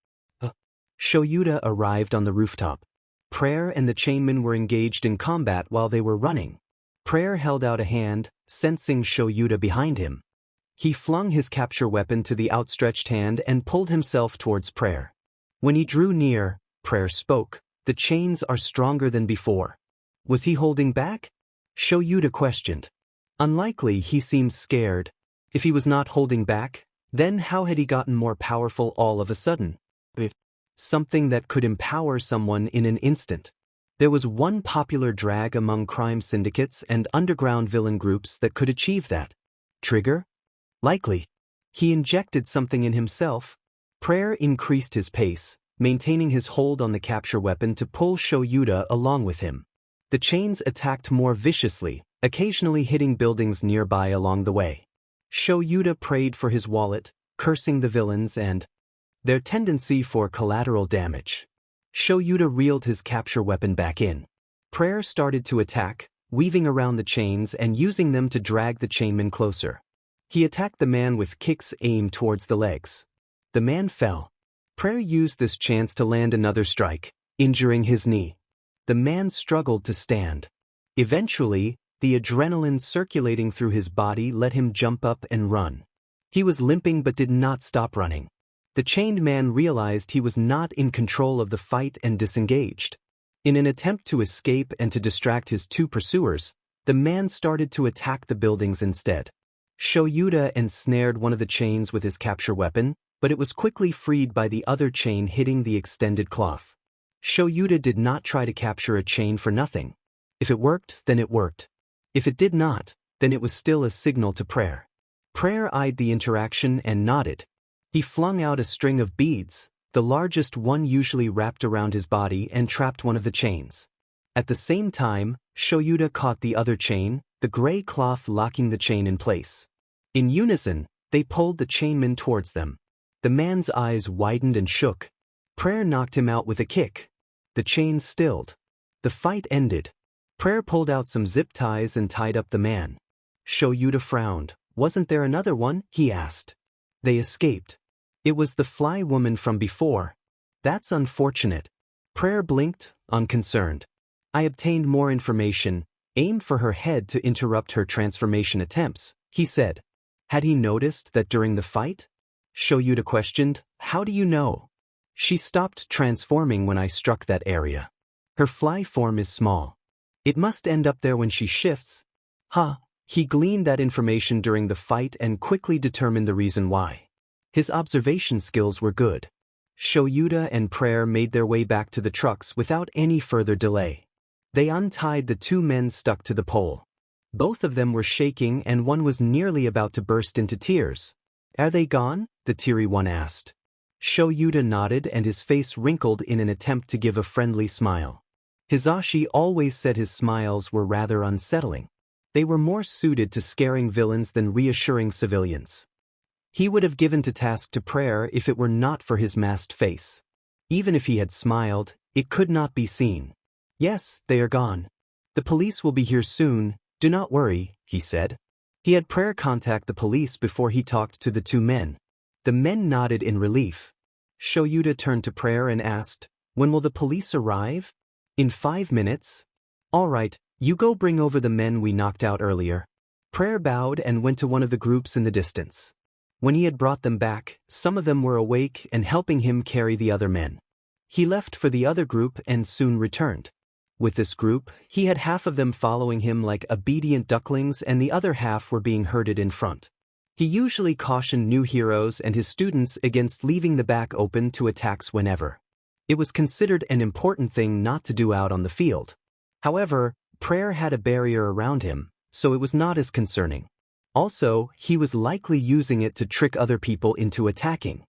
Shoyuta arrived on the rooftop. Prayer and the chainmen were engaged in combat while they were running. Prayer held out a hand, sensing Shoyuta behind him. He flung his capture weapon to the outstretched hand and pulled himself towards Prayer. When he drew near, Prayer spoke. "The chains are stronger than before." Was he holding back? Shoyuta questioned. Unlikely, he seemed scared. If he was not holding back, then how had he gotten more powerful all of a sudden? Something that could empower someone in an instant. There was one popular drag among crime syndicates and underground villain groups that could achieve that. Trigger? Likely. He injected something in himself. Prayer increased his pace, maintaining his hold on the capture weapon to pull Shoyuta along with him. The chains attacked more viciously, occasionally hitting buildings nearby along the way. Shoyuta prayed for his wallet, cursing the villains and their tendency for collateral damage. Shoyuta reeled his capture weapon back in. Prayer started to attack, weaving around the chains and using them to drag the chainman closer. He attacked the man with kicks aimed towards the legs. The man fell. Prayer used this chance to land another strike, injuring his knee. The man struggled to stand. Eventually, the adrenaline circulating through his body let him jump up and run. He was limping but did not stop running. The chained man realized he was not in control of the fight and disengaged. In an attempt to escape and to distract his two pursuers, the man started to attack the buildings instead. Shoyuta ensnared one of the chains with his capture weapon, but it was quickly freed by the other chain hitting the extended cloth. Shoyuta did not try to capture a chain for nothing. If it worked, then it worked. If it did not, then it was still a signal to Prayer. Prayer eyed the interaction and nodded. He flung out a string of beads, the largest one usually wrapped around his body, and trapped one of the chains. At the same time, Shoyuta caught the other chain, the gray cloth locking the chain in place. In unison, they pulled the chainman towards them. The man's eyes widened and shook. Prayer knocked him out with a kick. The chains stilled. The fight ended. Prayer pulled out some zip ties and tied up the man. Shoyuta frowned. "Wasn't there another one?" he asked. "They escaped. It was the fly woman from before." "That's unfortunate." Prayer blinked, unconcerned. "I obtained more information, aimed for her head to interrupt her transformation attempts," he said. Had he noticed that during the fight? Shoyuta questioned. "How do you know?" "She stopped transforming when I struck that area. Her fly form is small. It must end up there when she shifts." He gleaned that information during the fight and quickly determined the reason why. His observation skills were good. Shoyuta and Prayer made their way back to the trucks without any further delay. They untied the two men stuck to the pole. Both of them were shaking and one was nearly about to burst into tears. "Are they gone?" the teary one asked. Shoyuta nodded and his face wrinkled in an attempt to give a friendly smile. Hisashi always said his smiles were rather unsettling. They were more suited to scaring villains than reassuring civilians. He would have given to task to Prayer if it were not for his masked face. Even if he had smiled, it could not be seen. "Yes, they are gone. The police will be here soon, do not worry," he said. He had Prayer contact the police before he talked to the two men. The men nodded in relief. Shoyuta turned to Prayer and asked, "When will the police arrive?" "In 5 minutes." "All right, you go bring over the men we knocked out earlier." Prayer bowed and went to one of the groups in the distance. When he had brought them back, some of them were awake and helping him carry the other men. He left for the other group and soon returned. With this group, he had half of them following him like obedient ducklings and the other half were being herded in front. He usually cautioned new heroes and his students against leaving the back open to attacks whenever. It was considered an important thing not to do out on the field. However, Prayer had a barrier around him, so it was not as concerning. Also, he was likely using it to trick other people into attacking.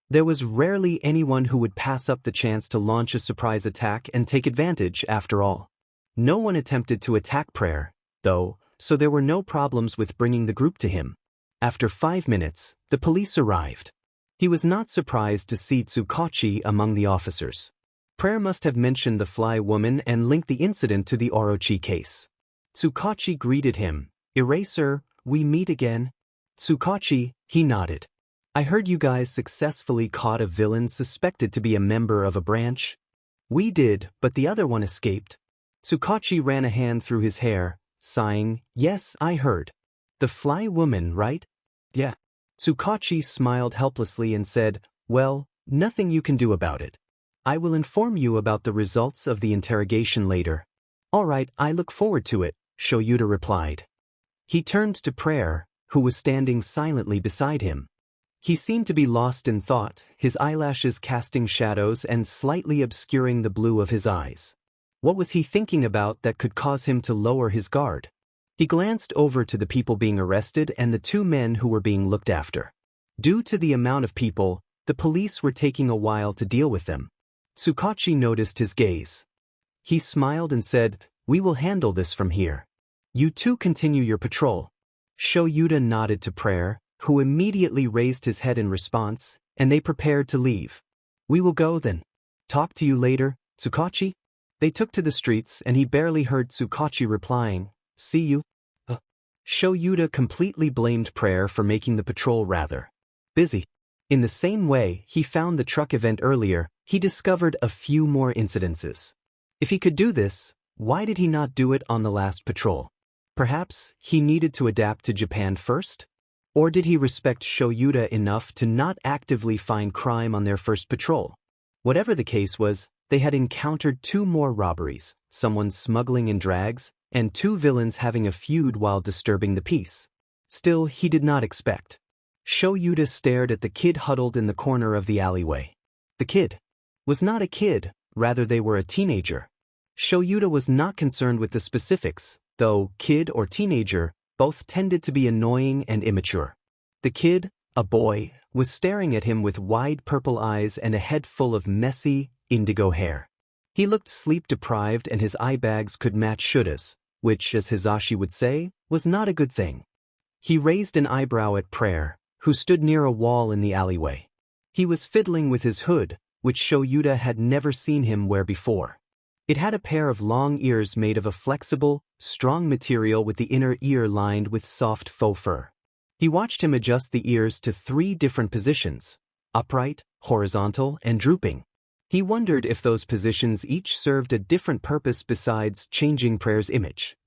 There was rarely anyone who would pass up the chance to launch a surprise attack and take advantage after all. No one attempted to attack Prayer, though, so there were no problems with bringing the group to him. After 5 minutes, the police arrived. He was not surprised to see Tsukachi among the officers. Prayer must have mentioned the fly woman and linked the incident to the Orochi case. Tsukachi greeted him. "Eraser, we meet again." "Tsukachi," he nodded. "I heard you guys successfully caught a villain suspected to be a member of a branch." "We did, but the other one escaped." Tsukachi ran a hand through his hair, sighing. "Yes, I heard. The fly woman, right?" "Yeah." Tsukachi smiled helplessly and said, "Well, nothing you can do about it. I will inform you about the results of the interrogation later." "All right, I look forward to it," Shoyuta replied. He turned to Prayer, who was standing silently beside him. He seemed to be lost in thought, his eyelashes casting shadows and slightly obscuring the blue of his eyes. What was he thinking about that could cause him to lower his guard? He glanced over to the people being arrested and the two men who were being looked after. Due to the amount of people, the police were taking a while to deal with them. Tsukachi noticed his gaze. He smiled and said, "We will handle this from here. You two continue your patrol." Shoyuta nodded to Prayer, who immediately raised his head in response. and they prepared to leave. "We will go then. Talk to you later, Tsukachi?" They took to the streets and he barely heard Tsukachi replying, "See you." Shoyuta completely blamed Prayer for making the patrol rather busy. In the same way he found the truck event earlier, he discovered a few more incidences. If he could do this, why did he not do it on the last patrol? Perhaps he needed to adapt to Japan first? Or did he respect Shoyuta enough to not actively find crime on their first patrol? Whatever the case was, they had encountered 2 more robberies, someone smuggling in drags, and 2 villains having a feud while disturbing the peace. Still, he did not expect. Shoyuta stared at the kid huddled in the corner of the alleyway. The kid was not a kid, rather they were a teenager. Shoyuta was not concerned with the specifics, though kid or teenager, both tended to be annoying and immature. The kid, a boy, was staring at him with wide purple eyes and a head full of messy, indigo hair. He looked sleep-deprived and his eye bags could match Shuta's, which, as Hizashi would say, was not a good thing. He raised an eyebrow at Prayer, who stood near a wall in the alleyway. He was fiddling with his hood, which Shoyuta had never seen him wear before. It had a pair of long ears made of a flexible, strong material with the inner ear lined with soft faux fur. He watched him adjust the ears to 3 different positions: upright, horizontal, and drooping. He wondered if those positions each served a different purpose besides changing Prayer's image.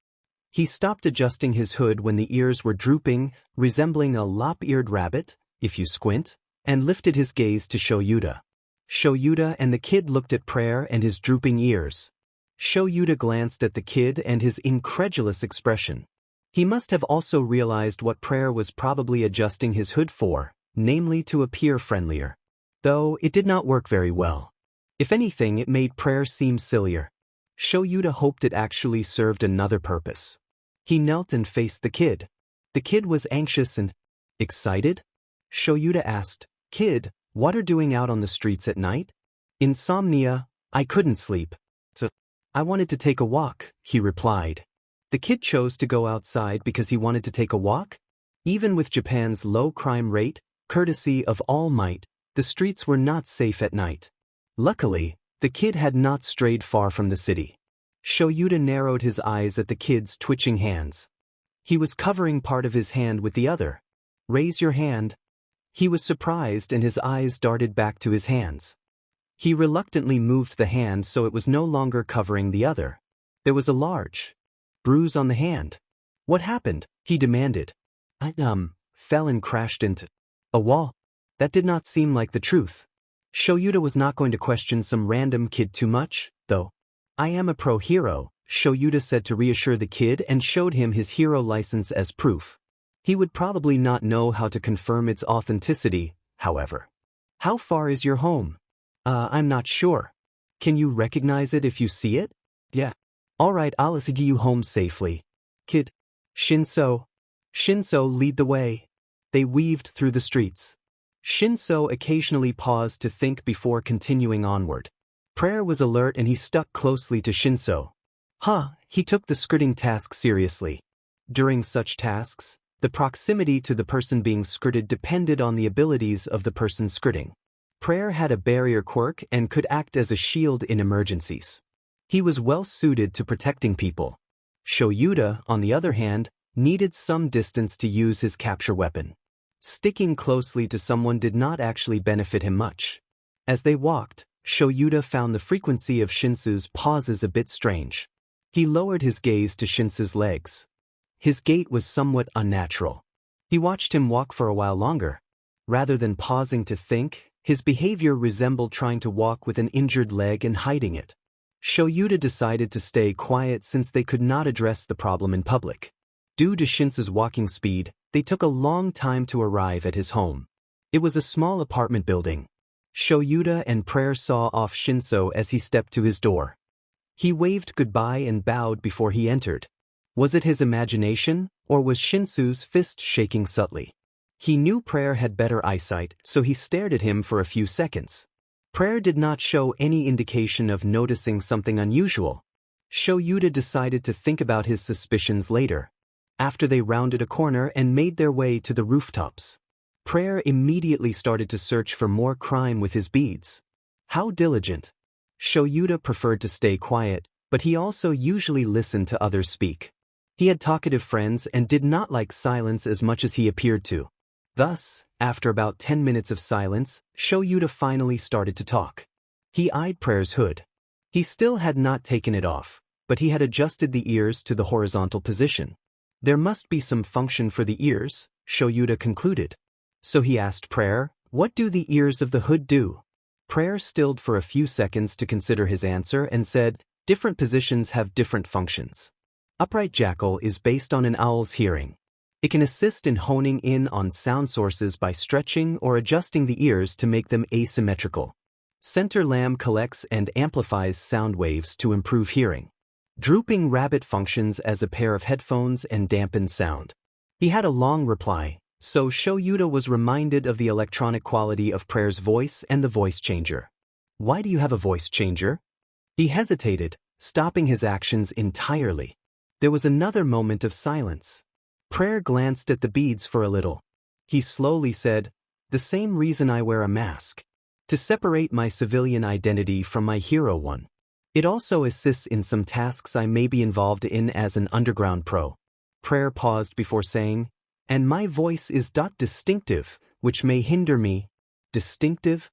He stopped adjusting his hood when the ears were drooping, resembling a lop-eared rabbit, if you squint, and lifted his gaze to Shoyuta. Shoyuta and the kid looked at Prayer and his drooping ears. Shoyuta glanced at the kid and his incredulous expression. He must have also realized what Prayer was probably adjusting his hood for, namely to appear friendlier. Though it did not work very well. If anything, it made Prayer seem sillier. Shoyuta hoped it actually served another purpose. He knelt and faced the kid. The kid was anxious and excited. Shoyuta asked, "Kid, what are doing out on the streets at night?" "Insomnia, I couldn't sleep. So I wanted to take a walk," he replied. The kid chose to go outside because he wanted to take a walk? Even with Japan's low crime rate, courtesy of All Might, the streets were not safe at night. Luckily, the kid had not strayed far from the city. Shoyuta narrowed his eyes at the kid's twitching hands. He was covering part of his hand with the other. "Raise your hand." He was surprised and his eyes darted back to his hands. He reluctantly moved the hand so it was no longer covering the other. There was a large bruise on the hand. "What happened?" he demanded. "I fell and crashed into a wall." That did not seem like the truth. Shoyuta was not going to question some random kid too much, though. "I am a pro hero," Shoyuta said to reassure the kid and showed him his hero license as proof. He would probably not know how to confirm its authenticity, however. "How far is your home?" I'm not sure. Can you recognize it if you see it?" "Yeah." "Alright, I'll see you home safely." "Kid." "Shinso." "Shinso, lead the way." They weaved through the streets. Shinso occasionally paused to think before continuing onward. Prayer was alert and he stuck closely to Shinso. He took the skirting task seriously. During such tasks, the proximity to the person being skirted depended on the abilities of the person skirting. Prayer had a barrier quirk and could act as a shield in emergencies. He was well suited to protecting people. Shoyuta, on the other hand, needed some distance to use his capture weapon. Sticking closely to someone did not actually benefit him much. As they walked, Shoyuta found the frequency of Shinsu's pauses a bit strange. He lowered his gaze to Shinsu's legs. His gait was somewhat unnatural. He watched him walk for a while longer. Rather than pausing to think, his behavior resembled trying to walk with an injured leg and hiding it. Shoyuta decided to stay quiet since they could not address the problem in public. Due to Shinsu's walking speed, they took a long time to arrive at his home. It was a small apartment building. Shoyuta and Prayer saw off Shinso as he stepped to his door. He waved goodbye and bowed before he entered. Was it his imagination, or was Shinsu's fist shaking subtly? He knew Prayer had better eyesight, so he stared at him for a few seconds. Prayer did not show any indication of noticing something unusual. Shoyuta decided to think about his suspicions later, after they rounded a corner and made their way to the rooftops. Prayer immediately started to search for more crime with his beads. How diligent. Shoyuta preferred to stay quiet, but he also usually listened to others speak. He had talkative friends and did not like silence as much as he appeared to. Thus, after about 10 minutes of silence, Shoyuta finally started to talk. He eyed Prayer's hood. He still had not taken it off, but he had adjusted the ears to the horizontal position. There must be some function for the ears, Shoyuta concluded. So he asked Prayer, "What do the ears of the hood do?" Prayer stilled for a few seconds to consider his answer and said, "Different positions have different functions. Upright jackal is based on an owl's hearing. It can assist in honing in on sound sources by stretching or adjusting the ears to make them asymmetrical. Center lamb collects and amplifies sound waves to improve hearing. Drooping rabbit functions as a pair of headphones and dampens sound." He had a long reply, so Shoyuta was reminded of the electronic quality of Prayer's voice and the voice changer. "Why do you have a voice changer?" He hesitated, stopping his actions entirely. There was another moment of silence. Prayer glanced at the beads for a little. He slowly said, "The same reason I wear a mask. To separate my civilian identity from my hero one. It also assists in some tasks I may be involved in as an underground pro." Prayer paused before saying, "And my voice is distinctive, which may hinder me." Distinctive?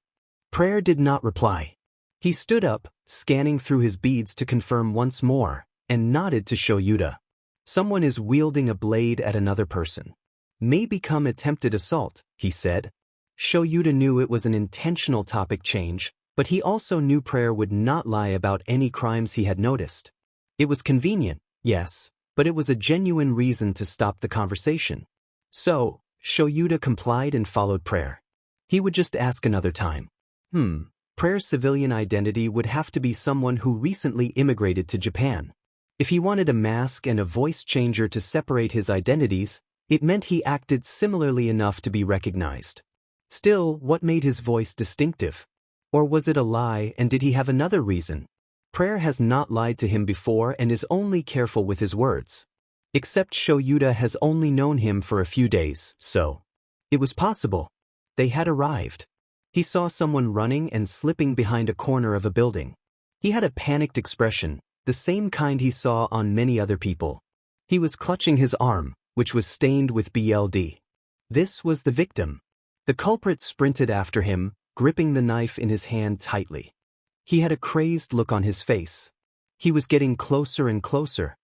Prayer did not reply. He stood up, scanning through his beads to confirm once more, and nodded to Shoyuta. "Someone is wielding a blade at another person. May become attempted assault," he said. Shoyuta knew it was an intentional topic change, but he also knew Prayer would not lie about any crimes he had noticed. It was convenient, yes, but it was a genuine reason to stop the conversation. So, Shoyuta complied and followed Prayer. He would just ask another time. Prayer's civilian identity would have to be someone who recently immigrated to Japan. If he wanted a mask and a voice changer to separate his identities, it meant he acted similarly enough to be recognized. Still, what made his voice distinctive? Or was it a lie, and did he have another reason? Prayer has not lied to him before and is only careful with his words. Except Shoyuta has only known him for a few days, so it was possible. They had arrived. He saw someone running and slipping behind a corner of a building. He had a panicked expression, the same kind he saw on many other people. He was clutching his arm, which was stained with blood. This was the victim. The culprit sprinted after him, gripping the knife in his hand tightly. He had a crazed look on his face. He was getting closer and closer.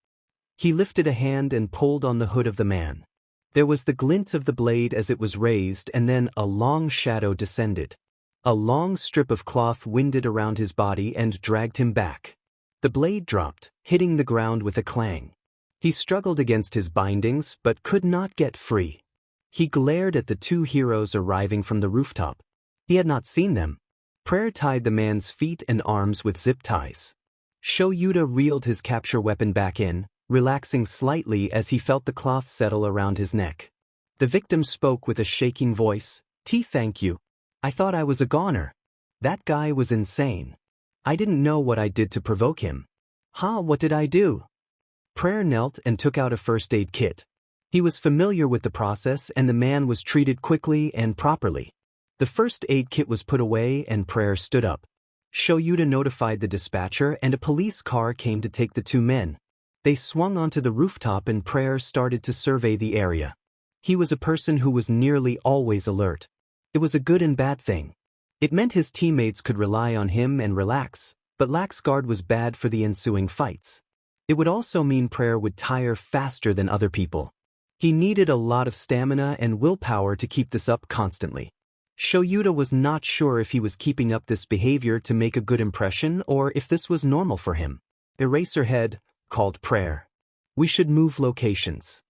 He lifted a hand and pulled on the hood of the man. There was the glint of the blade as it was raised, and then a long shadow descended. A long strip of cloth winded around his body and dragged him back. The blade dropped, hitting the ground with a clang. He struggled against his bindings but could not get free. He glared at the two heroes arriving from the rooftop. He had not seen them. Prayer tied the man's feet and arms with zip ties. Shoyuta reeled his capture weapon back in, relaxing slightly as he felt the cloth settle around his neck. The victim spoke with a shaking voice, "Thank you. I thought I was a goner. That guy was insane. I didn't know what I did to provoke him." What did I do?" Prayer knelt and took out a first aid kit. He was familiar with the process and the man was treated quickly and properly. The first aid kit was put away and Prayer stood up. Shoyuta notified the dispatcher and a police car came to take the two men. They swung onto the rooftop and Prayer started to survey the area. He was a person who was nearly always alert. It was a good and bad thing. It meant his teammates could rely on him and relax, but lax guard was bad for the ensuing fights. It would also mean Prayer would tire faster than other people. He needed a lot of stamina and willpower to keep this up constantly. Shoyuta was not sure if he was keeping up this behavior to make a good impression or if this was normal for him. "Eraserhead," called Prayer. "We should move locations.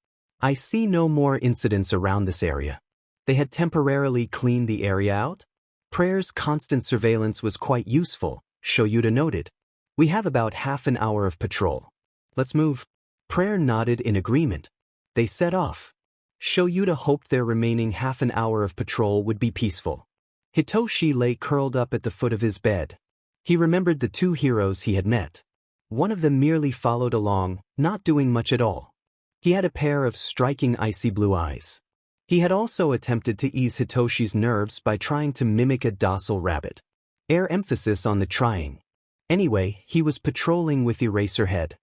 I see no more incidents around this area." They had temporarily cleaned the area out? Prayer's constant surveillance was quite useful, Shoyuta noted. "We have about half an hour of patrol. Let's move." Prayer nodded in agreement. They set off. Shoyuta hoped their remaining half an hour of patrol would be peaceful. Hitoshi lay curled up at the foot of his bed. He remembered the two heroes he had met. One of them merely followed along, not doing much at all. He had a pair of striking icy blue eyes. He had also attempted to ease Hitoshi's nerves by trying to mimic a docile rabbit. Air emphasis on the trying. Anyway, he was patrolling with Eraserhead.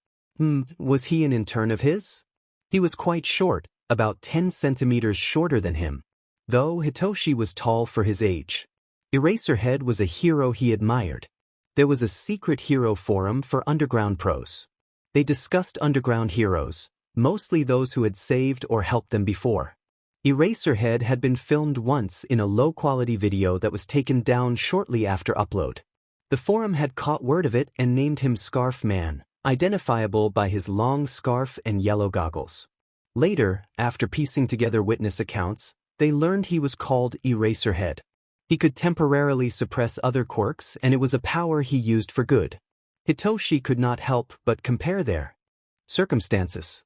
Was he an intern of his? He was quite short, about 10 centimeters shorter than him. Though Hitoshi was tall for his age. Eraserhead was a hero he admired. There was a secret hero forum for underground pros. They discussed underground heroes, mostly those who had saved or helped them before. Eraserhead had been filmed once in a low-quality video that was taken down shortly after upload. The forum had caught word of it and named him Scarf Man, identifiable by his long scarf and yellow goggles. Later, after piecing together witness accounts, they learned he was called Eraserhead. He could temporarily suppress other quirks, and it was a power he used for good. Hitoshi could not help but compare their circumstances.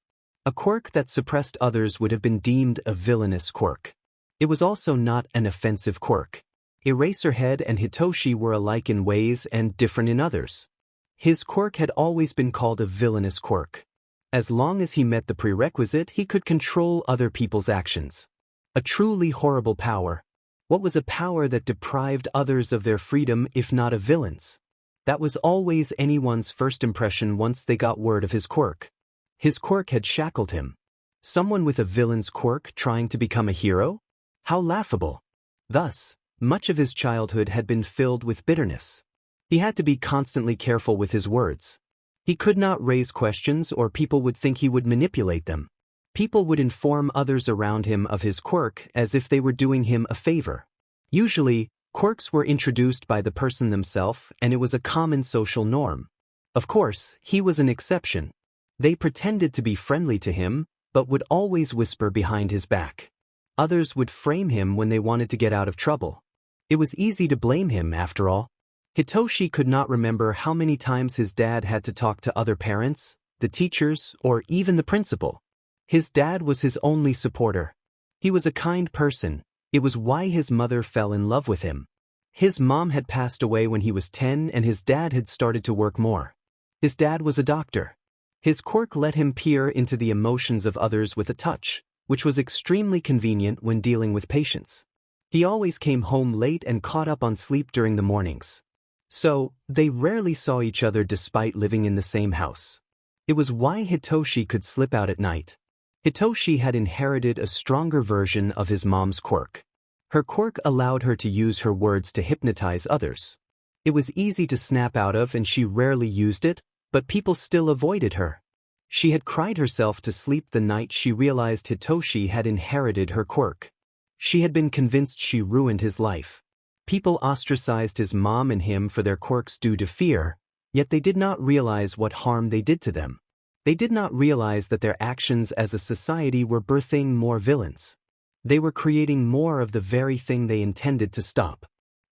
A quirk that suppressed others would have been deemed a villainous quirk. It was also not an offensive quirk. Eraserhead and Hitoshi were alike in ways and different in others. His quirk had always been called a villainous quirk. As long as he met the prerequisite, he could control other people's actions. A truly horrible power. What was a power that deprived others of their freedom if not a villain's? That was always anyone's first impression once they got word of his quirk. His quirk had shackled him. Someone with a villain's quirk trying to become a hero? How laughable. Thus, much of his childhood had been filled with bitterness. He had to be constantly careful with his words. He could not raise questions or people would think he would manipulate them. People would inform others around him of his quirk as if they were doing him a favor. Usually, quirks were introduced by the person themselves and it was a common social norm. Of course, he was an exception. They pretended to be friendly to him, but would always whisper behind his back. Others would frame him when they wanted to get out of trouble. It was easy to blame him, after all. Hitoshi could not remember how many times his dad had to talk to other parents, the teachers, or even the principal. His dad was his only supporter. He was a kind person. It was why his mother fell in love with him. His mom had passed away when he was 10 and his dad had started to work more. His dad was a doctor. His quirk let him peer into the emotions of others with a touch, which was extremely convenient when dealing with patients. He always came home late and caught up on sleep during the mornings. So, they rarely saw each other despite living in the same house. It was why Hitoshi could slip out at night. Hitoshi had inherited a stronger version of his mom's quirk. Her quirk allowed her to use her words to hypnotize others. It was easy to snap out of and she rarely used it, but people still avoided her. She had cried herself to sleep the night she realized Hitoshi had inherited her quirk. She had been convinced she ruined his life. People ostracized his mom and him for their quirks due to fear, yet they did not realize what harm they did to them. They did not realize that their actions as a society were birthing more villains. They were creating more of the very thing they intended to stop.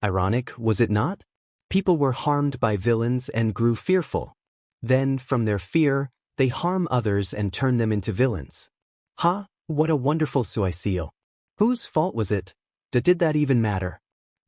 Ironic, was it not? People were harmed by villains and grew fearful. Then, from their fear, they harm others and turn them into villains. What a wonderful suicide. Whose fault was it? Did that even matter?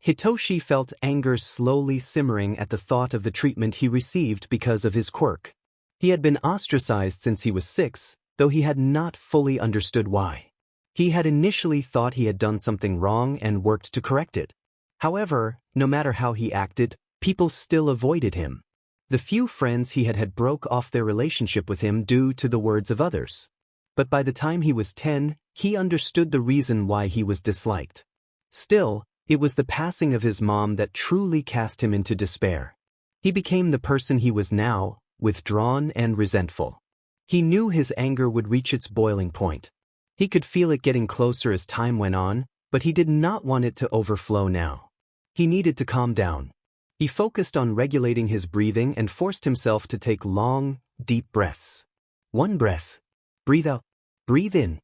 Hitoshi felt anger slowly simmering at the thought of the treatment he received because of his quirk. He had been ostracized since he was 6, though he had not fully understood why. He had initially thought he had done something wrong and worked to correct it. However, no matter how he acted, people still avoided him. The few friends he had broke off their relationship with him due to the words of others. But by the time he was 10, he understood the reason why he was disliked. Still, it was the passing of his mom that truly cast him into despair. He became the person he was now, withdrawn and resentful. He knew his anger would reach its boiling point. He could feel it getting closer as time went on, but he did not want it to overflow now. He needed to calm down. He focused on regulating his breathing and forced himself to take long, deep breaths. One breath. Breathe out. Breathe in.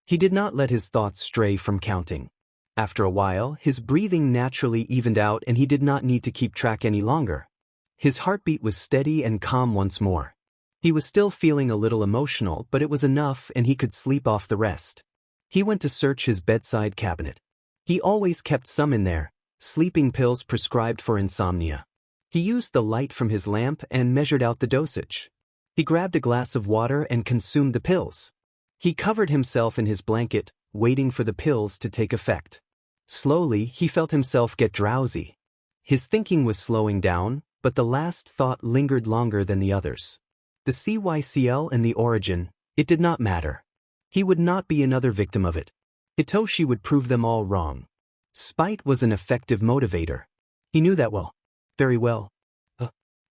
He did not let his thoughts stray from counting. After a while, his breathing naturally evened out and he did not need to keep track any longer. His heartbeat was steady and calm once more. He was still feeling a little emotional, but it was enough and he could sleep off the rest. He went to search his bedside cabinet. He always kept some in there, sleeping pills prescribed for insomnia. He used the light from his lamp and measured out the dosage. He grabbed a glass of water and consumed the pills. He covered himself in his blanket, waiting for the pills to take effect. Slowly, he felt himself get drowsy. His thinking was slowing down, but the last thought lingered longer than the others. The CYCL and the origin, it did not matter. He would not be another victim of it. Hitoshi would prove them all wrong. Spite was an effective motivator. He knew that well. Very well.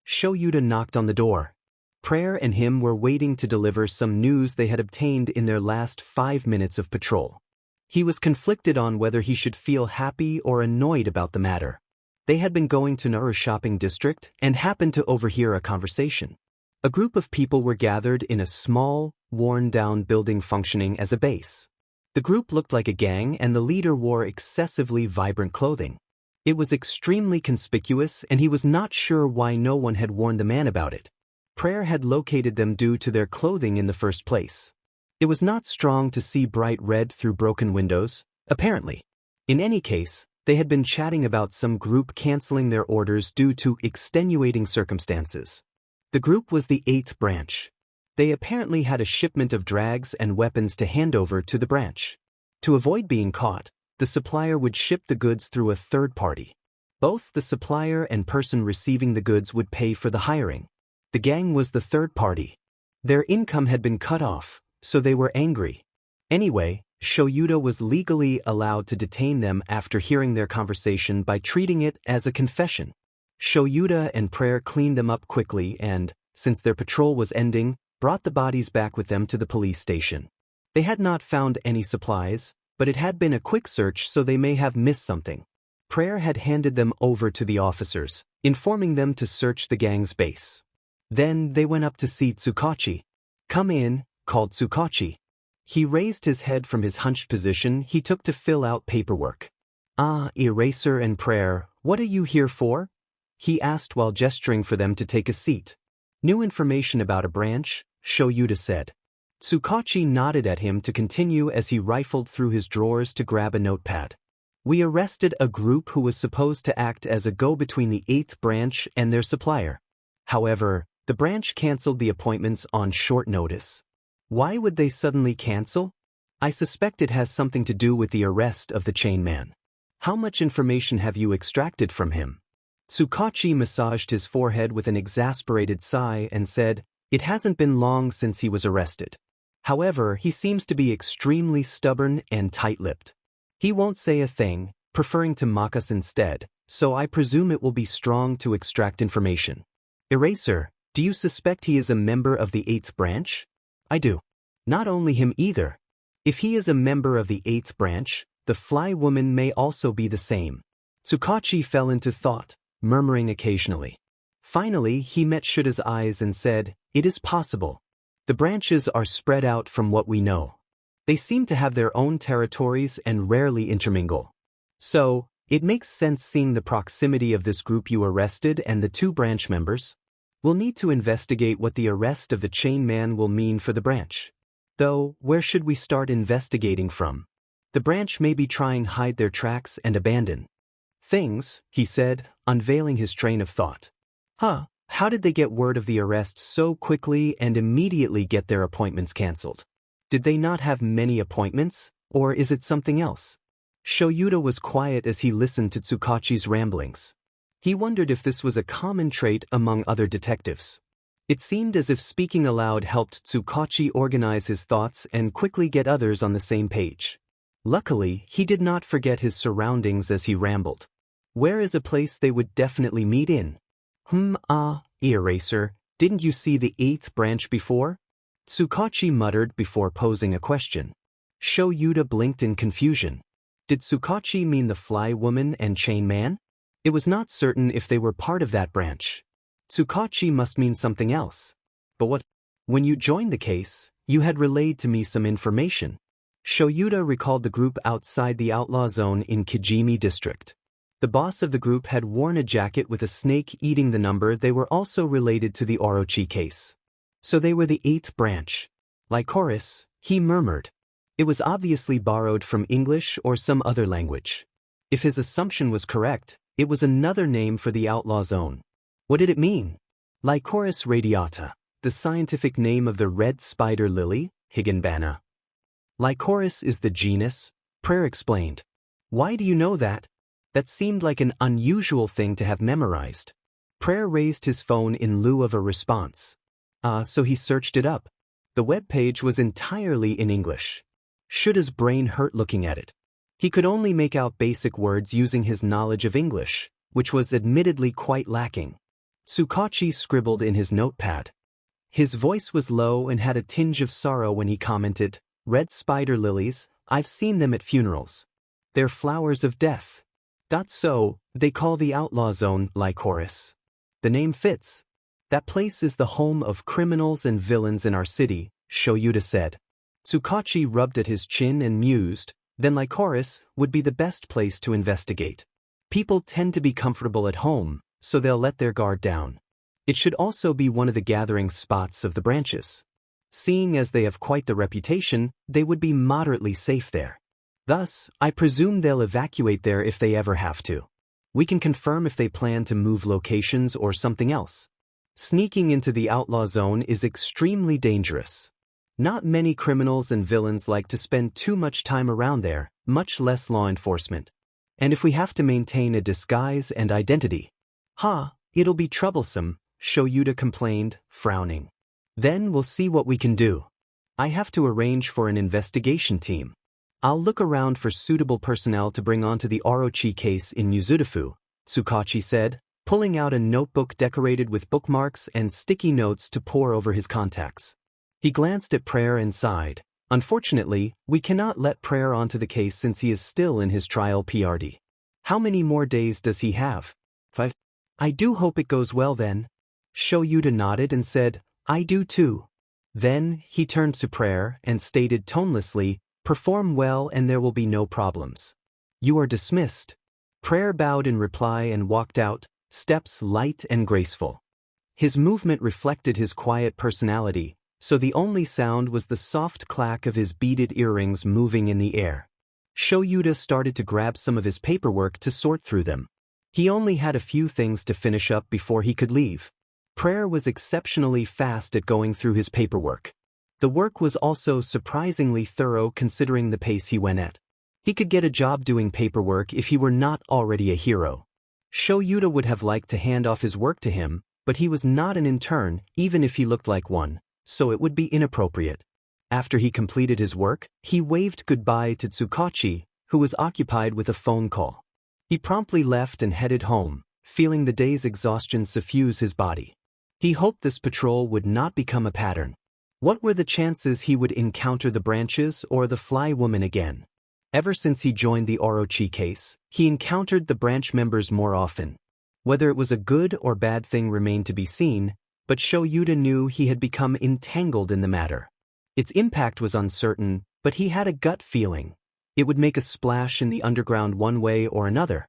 Shoyuta knocked on the door. Prayer and him were waiting to deliver some news they had obtained in their last 5 minutes of patrol. He was conflicted on whether he should feel happy or annoyed about the matter. They had been going to Naru's shopping district and happened to overhear a conversation. A group of people were gathered in a small, worn-down building functioning as a base. The group looked like a gang and the leader wore excessively vibrant clothing. It was extremely conspicuous and he was not sure why no one had warned the man about it. Prayer had located them due to their clothing in the first place. It was not strong to see bright red through broken windows, apparently. In any case, they had been chatting about some group canceling their orders due to extenuating circumstances. The group was the 8th branch. They apparently had a shipment of drags and weapons to hand over to the branch. To avoid being caught, the supplier would ship the goods through a third party. Both the supplier and person receiving the goods would pay for the hiring. The gang was the third party. Their income had been cut off, so they were angry. Anyway, Shoyuta was legally allowed to detain them after hearing their conversation by treating it as a confession. Shoyuta and Prayer cleaned them up quickly and, since their patrol was ending, brought the bodies back with them to the police station. They had not found any supplies, but it had been a quick search so they may have missed something. Prayer had handed them over to the officers, informing them to search the gang's base. Then they went up to see Tsukachi. "Come in," called Tsukachi. He raised his head from his hunched position he took to fill out paperwork. Eraser and Prayer, what are you here for?" he asked while gesturing for them to take a seat. "New information about a branch," Shoyuta said. Tsukachi nodded at him to continue as he rifled through his drawers to grab a notepad. "We arrested a group who was supposed to act as a go-between the 8th branch and their supplier. However, the branch canceled the appointments on short notice." "Why would they suddenly cancel?" "I suspect it has something to do with the arrest of the chain man." "How much information have you extracted from him?" Tsukachi massaged his forehead with an exasperated sigh and said, "It hasn't been long since he was arrested. However, he seems to be extremely stubborn and tight-lipped. He won't say a thing, preferring to mock us instead, so I presume it will be strong to extract information." "Eraser, do you suspect he is a member of the 8th branch?" "I do." "Not only him either. If he is a member of the 8th branch, the fly woman may also be the same." Tsukachi fell into thought, murmuring occasionally. Finally, he met Shuta's eyes and said, "It is possible. The branches are spread out from what we know. They seem to have their own territories and rarely intermingle. So, it makes sense seeing the proximity of this group you arrested and the 2 branch members. We'll need to investigate what the arrest of the chain man will mean for the branch. Though, where should we start investigating from? The branch may be trying to hide their tracks and abandon things," he said, unveiling his train of thought. How did they get word of the arrest so quickly and immediately get their appointments cancelled? Did they not have many appointments, or is it something else?" Shoyuta was quiet as he listened to Tsukachi's ramblings. He wondered if this was a common trait among other detectives. It seemed as if speaking aloud helped Tsukachi organize his thoughts and quickly get others on the same page. Luckily, he did not forget his surroundings as he rambled. "Where is a place they would definitely meet in?" Eraser, didn't you see the 8th branch before?" Tsukachi muttered before posing a question. Shoyuta blinked in confusion. Did Tsukachi mean the fly woman and chain man? It was not certain if they were part of that branch. Tsukachi must mean something else. But what? "When you joined the case, you had relayed to me some information." Shoyuta recalled the group outside the outlaw zone in Kijimi district. The boss of the group had worn a jacket with a snake eating the number. They were also related to the Orochi case. So they were the 8th branch. Lycoris, he murmured. It was obviously borrowed from English or some other language. If his assumption was correct, it was another name for the outlaw zone. What did it mean? Lycoris radiata, the scientific name of the red spider lily, Higanbana. Lycoris is the genus, Prayer explained. Why do you know that? That seemed like an unusual thing to have memorized. Prayer raised his phone in lieu of a response. So he searched it up. The web page was entirely in English. Shuda's brain hurt looking at it. He could only make out basic words using his knowledge of English, which was admittedly quite lacking. Tsukachi scribbled in his notepad. His voice was low and had a tinge of sorrow when he commented, "Red spider lilies, I've seen them at funerals. They're flowers of death. So, they call the outlaw zone Lycoris. The name fits. That place is the home of criminals and villains in our city," Shoyuta said. Tsukachi rubbed at his chin and mused, then Lycoris would be the best place to investigate. People tend to be comfortable at home, so they'll let their guard down. It should also be one of the gathering spots of the branches. Seeing as they have quite the reputation, they would be moderately safe there. Thus, I presume they'll evacuate there if they ever have to. We can confirm if they plan to move locations or something else. Sneaking into the outlaw zone is extremely dangerous. Not many criminals and villains like to spend too much time around there, much less law enforcement. And if we have to maintain a disguise and identity. It'll be troublesome, Shoyuta complained, frowning. Then we'll see what we can do. I have to arrange for an investigation team. I'll look around for suitable personnel to bring onto the Orochi case in Mizudafu, Tsukachi said, pulling out a notebook decorated with bookmarks and sticky notes to pore over his contacts. He glanced at Prayer and sighed. Unfortunately, we cannot let Prayer onto the case since he is still in his trial PRD. How many more days does he have? 5. I do hope it goes well then. Shoyuta nodded and said, I do too. Then, he turned to Prayer and stated tonelessly, perform well and there will be no problems. You are dismissed. Prayer bowed in reply and walked out, steps light and graceful. His movement reflected his quiet personality, so the only sound was the soft clack of his beaded earrings moving in the air. Shoyuta started to grab some of his paperwork to sort through them. He only had a few things to finish up before he could leave. Prayer was exceptionally fast at going through his paperwork. The work was also surprisingly thorough considering the pace he went at. He could get a job doing paperwork if he were not already a hero. Shoyuta would have liked to hand off his work to him, but he was not an intern, even if he looked like one, so it would be inappropriate. After he completed his work, he waved goodbye to Tsukachi, who was occupied with a phone call. He promptly left and headed home, feeling the day's exhaustion suffuse his body. He hoped this patrol would not become a pattern. What were the chances he would encounter the branches or the fly woman again? Ever since he joined the Orochi case, he encountered the branch members more often. Whether it was a good or bad thing remained to be seen, but Shoyuta knew he had become entangled in the matter. Its impact was uncertain, but he had a gut feeling. It would make a splash in the underground one way or another.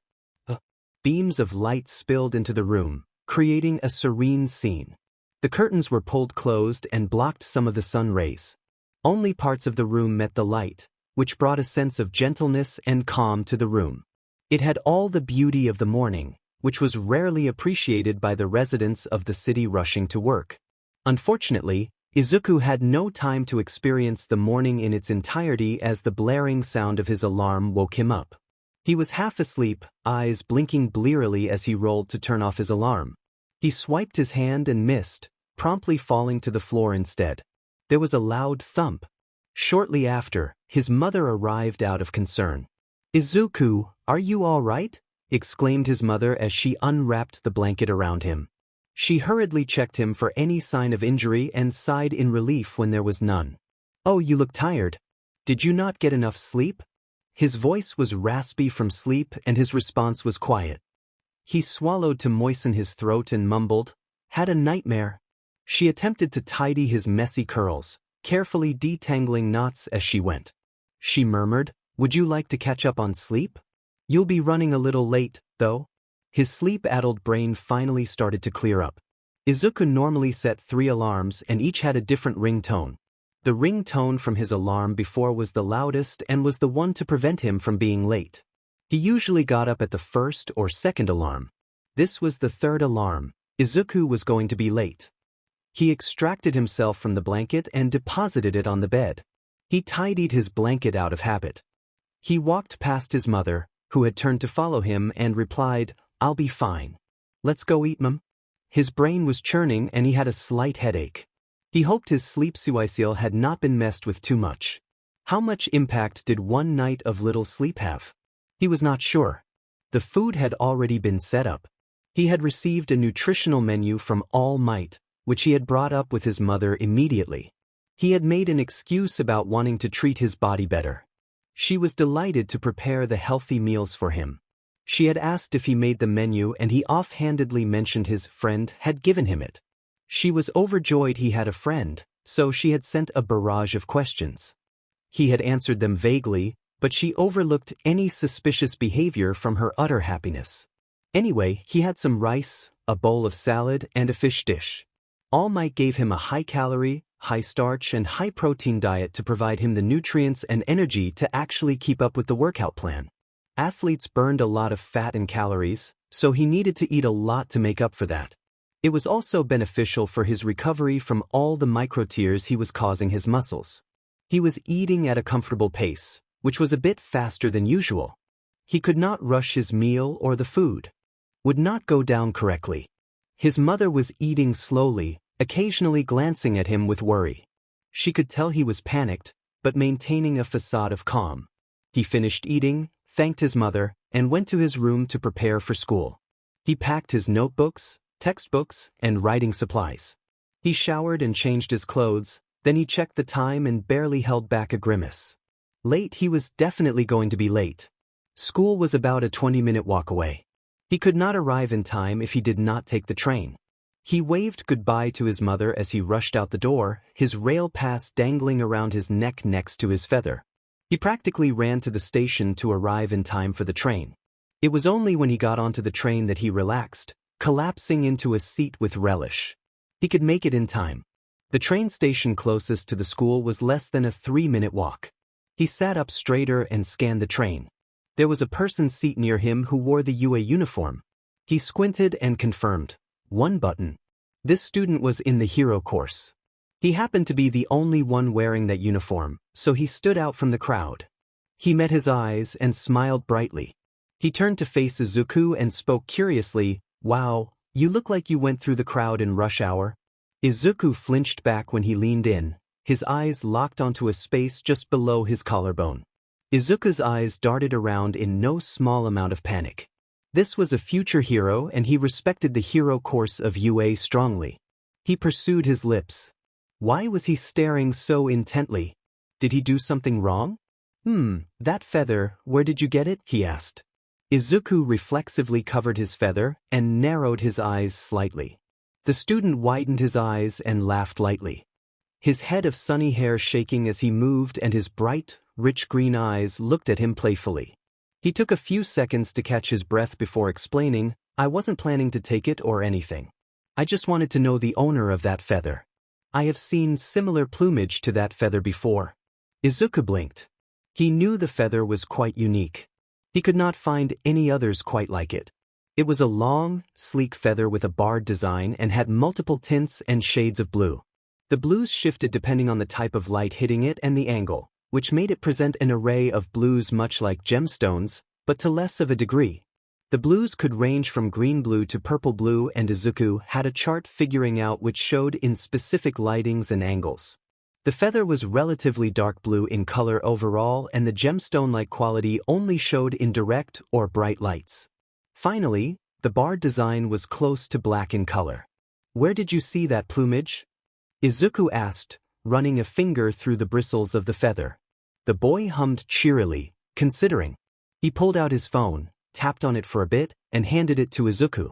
Beams of light spilled into the room, creating a serene scene. The curtains were pulled closed and blocked some of the sun rays. Only parts of the room met the light, which brought a sense of gentleness and calm to the room. It had all the beauty of the morning, which was rarely appreciated by the residents of the city rushing to work. Unfortunately, Izuku had no time to experience the morning in its entirety as the blaring sound of his alarm woke him up. He was half asleep, eyes blinking blearily as he rolled to turn off his alarm. He swiped his hand and missed, promptly falling to the floor instead. There was a loud thump. Shortly after, his mother arrived out of concern. "Izuku, are you all right?" exclaimed his mother as she unwrapped the blanket around him. She hurriedly checked him for any sign of injury and sighed in relief when there was none. "Oh, you look tired. Did you not get enough sleep?" His voice was raspy from sleep and his response was quiet. He swallowed to moisten his throat and mumbled, "Had a nightmare." She attempted to tidy his messy curls, carefully detangling knots as she went. She murmured, "Would you like to catch up on sleep? You'll be running a little late, though." His sleep-addled brain finally started to clear up. Izuku normally set 3 alarms and each had a different ringtone. The ringtone from his alarm before was the loudest and was the one to prevent him from being late. He usually got up at the first or second alarm. This was the 3rd alarm. Izuku was going to be late. He extracted himself from the blanket and deposited it on the bed. He tidied his blanket out of habit. He walked past his mother, who had turned to follow him, and replied, "I'll be fine. Let's go eat, mum." His brain was churning and he had a slight headache. He hoped his sleep cycle had not been messed with too much. How much impact did one night of little sleep have? He was not sure. The food had already been set up. He had received a nutritional menu from All Might, which he had brought up with his mother immediately. He had made an excuse about wanting to treat his body better. She was delighted to prepare the healthy meals for him. She had asked if he made the menu and he offhandedly mentioned his friend had given him it. She was overjoyed he had a friend, so she had sent a barrage of questions. He had answered them vaguely, but she overlooked any suspicious behavior from her utter happiness. Anyway, he had some rice, a bowl of salad, and a fish dish. All Might gave him a high-calorie, high-starch, and high-protein diet to provide him the nutrients and energy to actually keep up with the workout plan. Athletes burned a lot of fat and calories, so he needed to eat a lot to make up for that. It was also beneficial for his recovery from all the micro-tears he was causing his muscles. He was eating at a comfortable pace, which was a bit faster than usual. He could not rush his meal or the food would not go down correctly. His mother was eating slowly, occasionally glancing at him with worry. She could tell he was panicked, but maintaining a facade of calm. He finished eating, thanked his mother, and went to his room to prepare for school. He packed his notebooks, textbooks, and writing supplies. He showered and changed his clothes, then he checked the time and barely held back a grimace. Late, he was definitely going to be late. School was about a 20-minute walk away. He could not arrive in time if he did not take the train. He waved goodbye to his mother as he rushed out the door, his rail pass dangling around his neck next to his feather. He practically ran to the station to arrive in time for the train. It was only when he got onto the train that he relaxed, collapsing into a seat with relish. He could make it in time. The train station closest to the school was less than a 3-minute walk. He sat up straighter and scanned the train. There was a person's seat near him who wore the UA uniform. He squinted and confirmed. One button. This student was in the hero course. He happened to be the only one wearing that uniform, so he stood out from the crowd. He met his eyes and smiled brightly. He turned to face Izuku and spoke curiously, "Wow, you look like you went through the crowd in rush hour." Izuku flinched back when he leaned in, his eyes locked onto a space just below his collarbone. Izuku's eyes darted around in no small amount of panic. This was a future hero and he respected the hero course of UA strongly. He pursued his lips. Why was he staring so intently? Did he do something wrong? That feather, where did you get it? He asked. Izuku reflexively covered his feather and narrowed his eyes slightly. The student widened his eyes and laughed lightly. His head of sunny hair shaking as he moved and his bright, rich green eyes looked at him playfully. He took a few seconds to catch his breath before explaining, "I wasn't planning to take it or anything. I just wanted to know the owner of that feather. I have seen similar plumage to that feather before." Izuku blinked. He knew the feather was quite unique. He could not find any others quite like it. It was a long, sleek feather with a barred design and had multiple tints and shades of blue. The blues shifted depending on the type of light hitting it and the angle, which made it present an array of blues much like gemstones, but to less of a degree. The blues could range from green blue to purple blue, and Izuku had a chart figuring out which showed in specific lightings and angles. The feather was relatively dark blue in color overall, and the gemstone-like quality only showed in direct or bright lights. Finally, the barred design was close to black in color. "Where did you see that plumage?" Izuku asked, running a finger through the bristles of the feather. The boy hummed cheerily, considering. He pulled out his phone, tapped on it for a bit, and handed it to Izuku.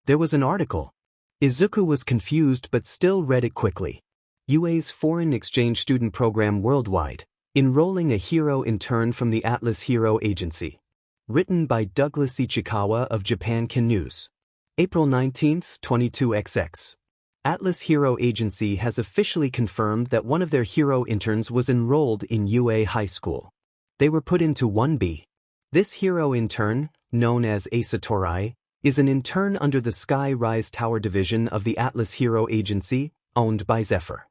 There was an article. Izuku was confused but still read it quickly. UA's foreign exchange student program worldwide, enrolling a hero intern from the Atlas Hero Agency. Written by Douglas Ichikawa of Japan News. April 19, 22XX. Atlas Hero Agency has officially confirmed that one of their hero interns was enrolled in UA High School. They were put into 1B. This hero intern, known as Asori, is an intern under the Sky Rise Tower division of the Atlas Hero Agency, owned by Zephyr.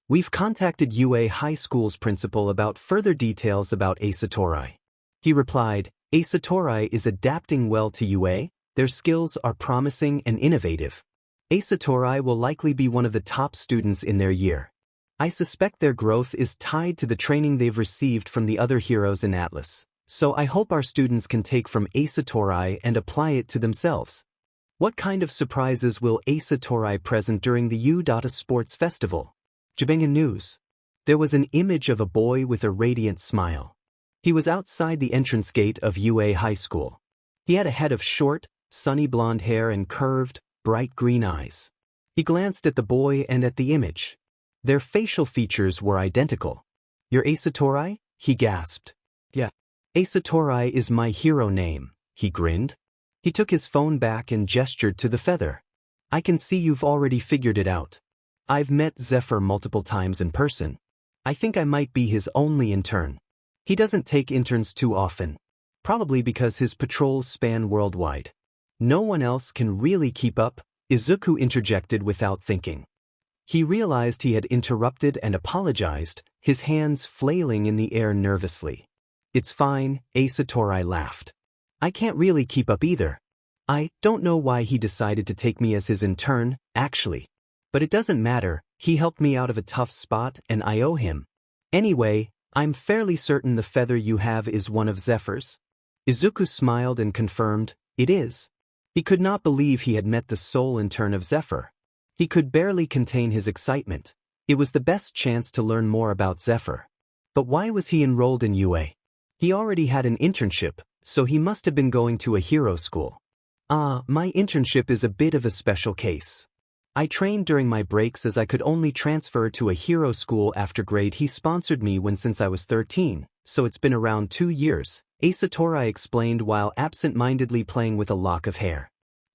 We've contacted UA High School's principal about further details about Asori. He replied, Asori is adapting well to UA, their skills are promising and innovative. Asori will likely be one of the top students in their year. I suspect their growth is tied to the training they've received from the other heroes in Atlas, so I hope our students can take from Asori and apply it to themselves. What kind of surprises will Asori present during the U.A Sports Festival? Japangan News. There was an image of a boy with a radiant smile. He was outside the entrance gate of UA High School. He had a head of short, sunny blonde hair and curved, bright green eyes. He glanced at the boy and at the image. Their facial features were identical. You're Asori? He gasped. Yeah. Asori is my hero name, he grinned. He took his phone back and gestured to the feather. I can see you've already figured it out. I've met Zephyr multiple times in person. I think I might be his only intern. He doesn't take interns too often. Probably because his patrols span worldwide. No one else can really keep up, Izuku interjected without thinking. He realized he had interrupted and apologized, his hands flailing in the air nervously. It's fine, Asori laughed. I can't really keep up either. I don't know why he decided to take me as his intern, actually. But it doesn't matter, he helped me out of a tough spot and I owe him. Anyway, I'm fairly certain the feather you have is one of Zephyr's. Izuku smiled and confirmed, it is. He could not believe he had met the sole intern of Zephyr. He could barely contain his excitement. It was the best chance to learn more about Zephyr. But why was he enrolled in UA? He already had an internship, so he must have been going to a hero school. My internship is a bit of a special case. I trained during my breaks as I could only transfer to a hero school after grade. He sponsored me since I was 13, so it's been around 2 years, Asori explained while absent-mindedly playing with a lock of hair.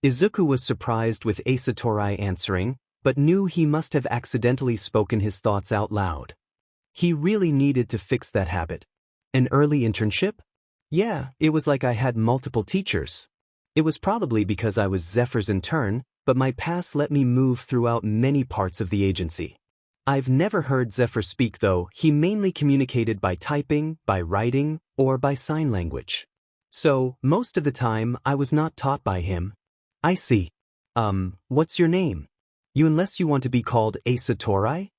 Izuku was surprised with Asori answering, but knew he must have accidentally spoken his thoughts out loud. He really needed to fix that habit. An early internship? Yeah, it was like I had multiple teachers. It was probably because I was Zephyr's intern, but my past let me move throughout many parts of the agency. I've never heard Zephyr speak though. He mainly communicated by typing, by writing, or by sign language. So, most of the time, I was not taught by him. I see. What's your name? Unless you want to be called Asori?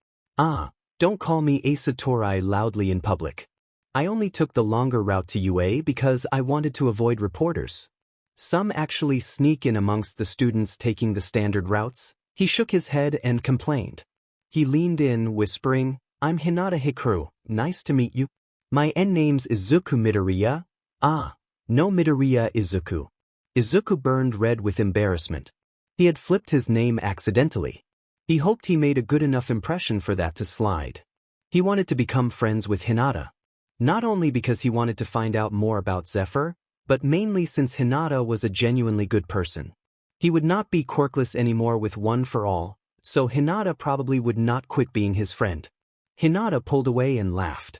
Don't call me Asori loudly in public. I only took the longer route to UA because I wanted to avoid reporters. Some actually sneak in amongst the students taking the standard routes. He shook his head and complained. He leaned in, whispering, I'm Hinata Hikaru, nice to meet you. My name's Izuku Midoriya. No Midoriya Izuku. Izuku burned red with embarrassment. He had flipped his name accidentally. He hoped he made a good enough impression for that to slide. He wanted to become friends with Hinata. Not only because he wanted to find out more about Zephyr, but mainly since Hinata was a genuinely good person. He would not be quirkless anymore with One for All, so Hinata probably would not quit being his friend. Hinata pulled away and laughed.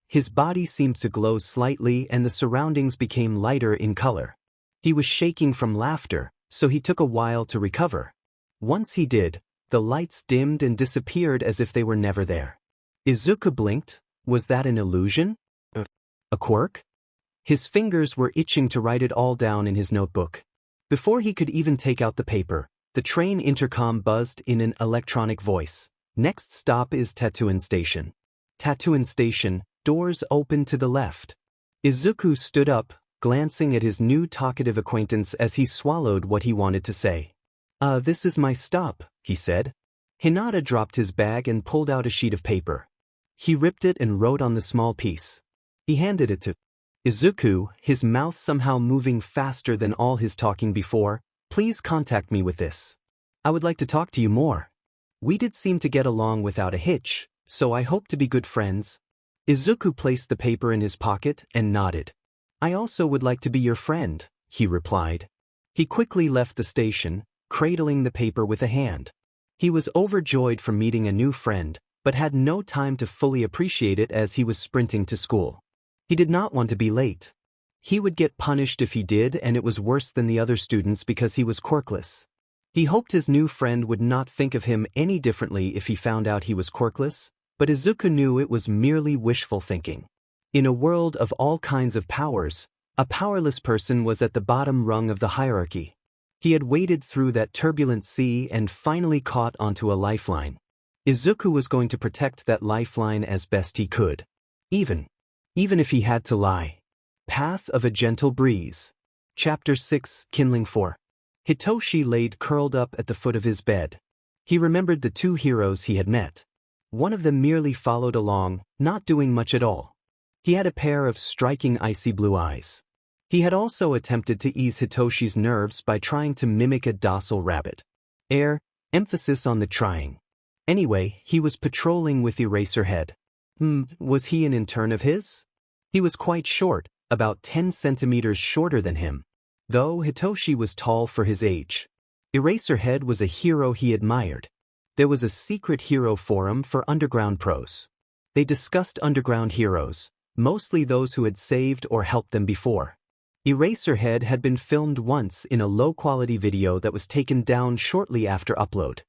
His body seemed to glow slightly and the surroundings became lighter in color. He was shaking from laughter, so he took a while to recover. Once he did, the lights dimmed and disappeared as if they were never there. Izuku blinked. Was that an illusion? A quirk? His fingers were itching to write it all down in his notebook. Before he could even take out the paper, the train intercom buzzed in an electronic voice. Next stop is Tatooine Station. Tatooine Station, doors open to the left. Izuku stood up, glancing at his new talkative acquaintance as he swallowed what he wanted to say. This is my stop, he said. Hinata dropped his bag and pulled out a sheet of paper. He ripped it and wrote on the small piece. He handed it to Izuku, his mouth somehow moving faster than all his talking before. Please contact me with this. I would like to talk to you more. We did seem to get along without a hitch, so I hope to be good friends. Izuku placed the paper in his pocket and nodded. I also would like to be your friend, he replied. He quickly left the station, cradling the paper with a hand. He was overjoyed from meeting a new friend, but had no time to fully appreciate it as he was sprinting to school. He did not want to be late. He would get punished if he did, and it was worse than the other students because he was quirkless. He hoped his new friend would not think of him any differently if he found out he was quirkless, but Izuku knew it was merely wishful thinking. In a world of all kinds of powers, a powerless person was at the bottom rung of the hierarchy. He had waded through that turbulent sea and finally caught onto a lifeline. Izuku was going to protect that lifeline as best he could. Even if he had to lie. Path of a Gentle Breeze. Chapter 6, Kindling 4. Hitoshi laid curled up at the foot of his bed. He remembered the two heroes he had met. One of them merely followed along, not doing much at all. He had a pair of striking icy blue eyes. He had also attempted to ease Hitoshi's nerves by trying to mimic a docile rabbit. Emphasis on the trying. Anyway, he was patrolling with Eraserhead. Was he an intern of his? He was quite short, about 10 centimeters shorter than him. Though Hitoshi was tall for his age. Eraserhead was a hero he admired. There was a secret hero forum for underground pros. They discussed underground heroes, mostly those who had saved or helped them before. Eraserhead had been filmed once in a low-quality video that was taken down shortly after upload.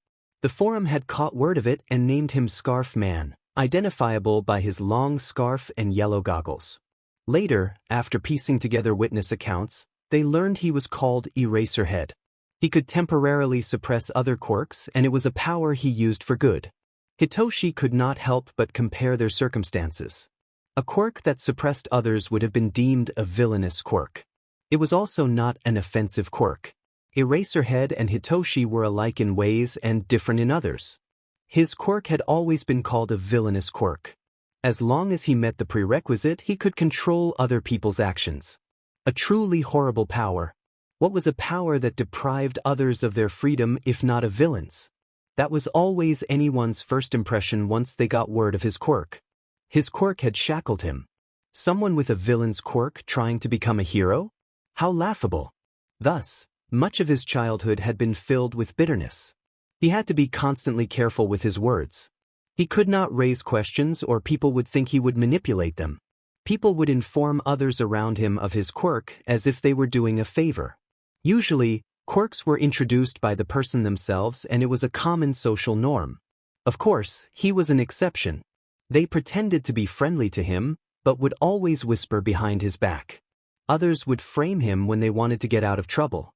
The forum had caught word of it and named him Scarf Man, identifiable by his long scarf and yellow goggles. Later, after piecing together witness accounts, they learned he was called Eraserhead. He could temporarily suppress other quirks, and it was a power he used for good. Hitoshi could not help but compare their circumstances. A quirk that suppressed others would have been deemed a villainous quirk. It was also not an offensive quirk. Eraserhead and Hitoshi were alike in ways and different in others. His quirk had always been called a villainous quirk. As long as he met the prerequisite, he could control other people's actions. A truly horrible power. What was a power that deprived others of their freedom if not a villain's? That was always anyone's first impression once they got word of his quirk. His quirk had shackled him. Someone with a villain's quirk trying to become a hero? How laughable. Thus, much of his childhood had been filled with bitterness. He had to be constantly careful with his words. He could not raise questions or people would think he would manipulate them. People would inform others around him of his quirk as if they were doing a favor. Usually, quirks were introduced by the person themselves and it was a common social norm. Of course, he was an exception. They pretended to be friendly to him, but would always whisper behind his back. Others would frame him when they wanted to get out of trouble.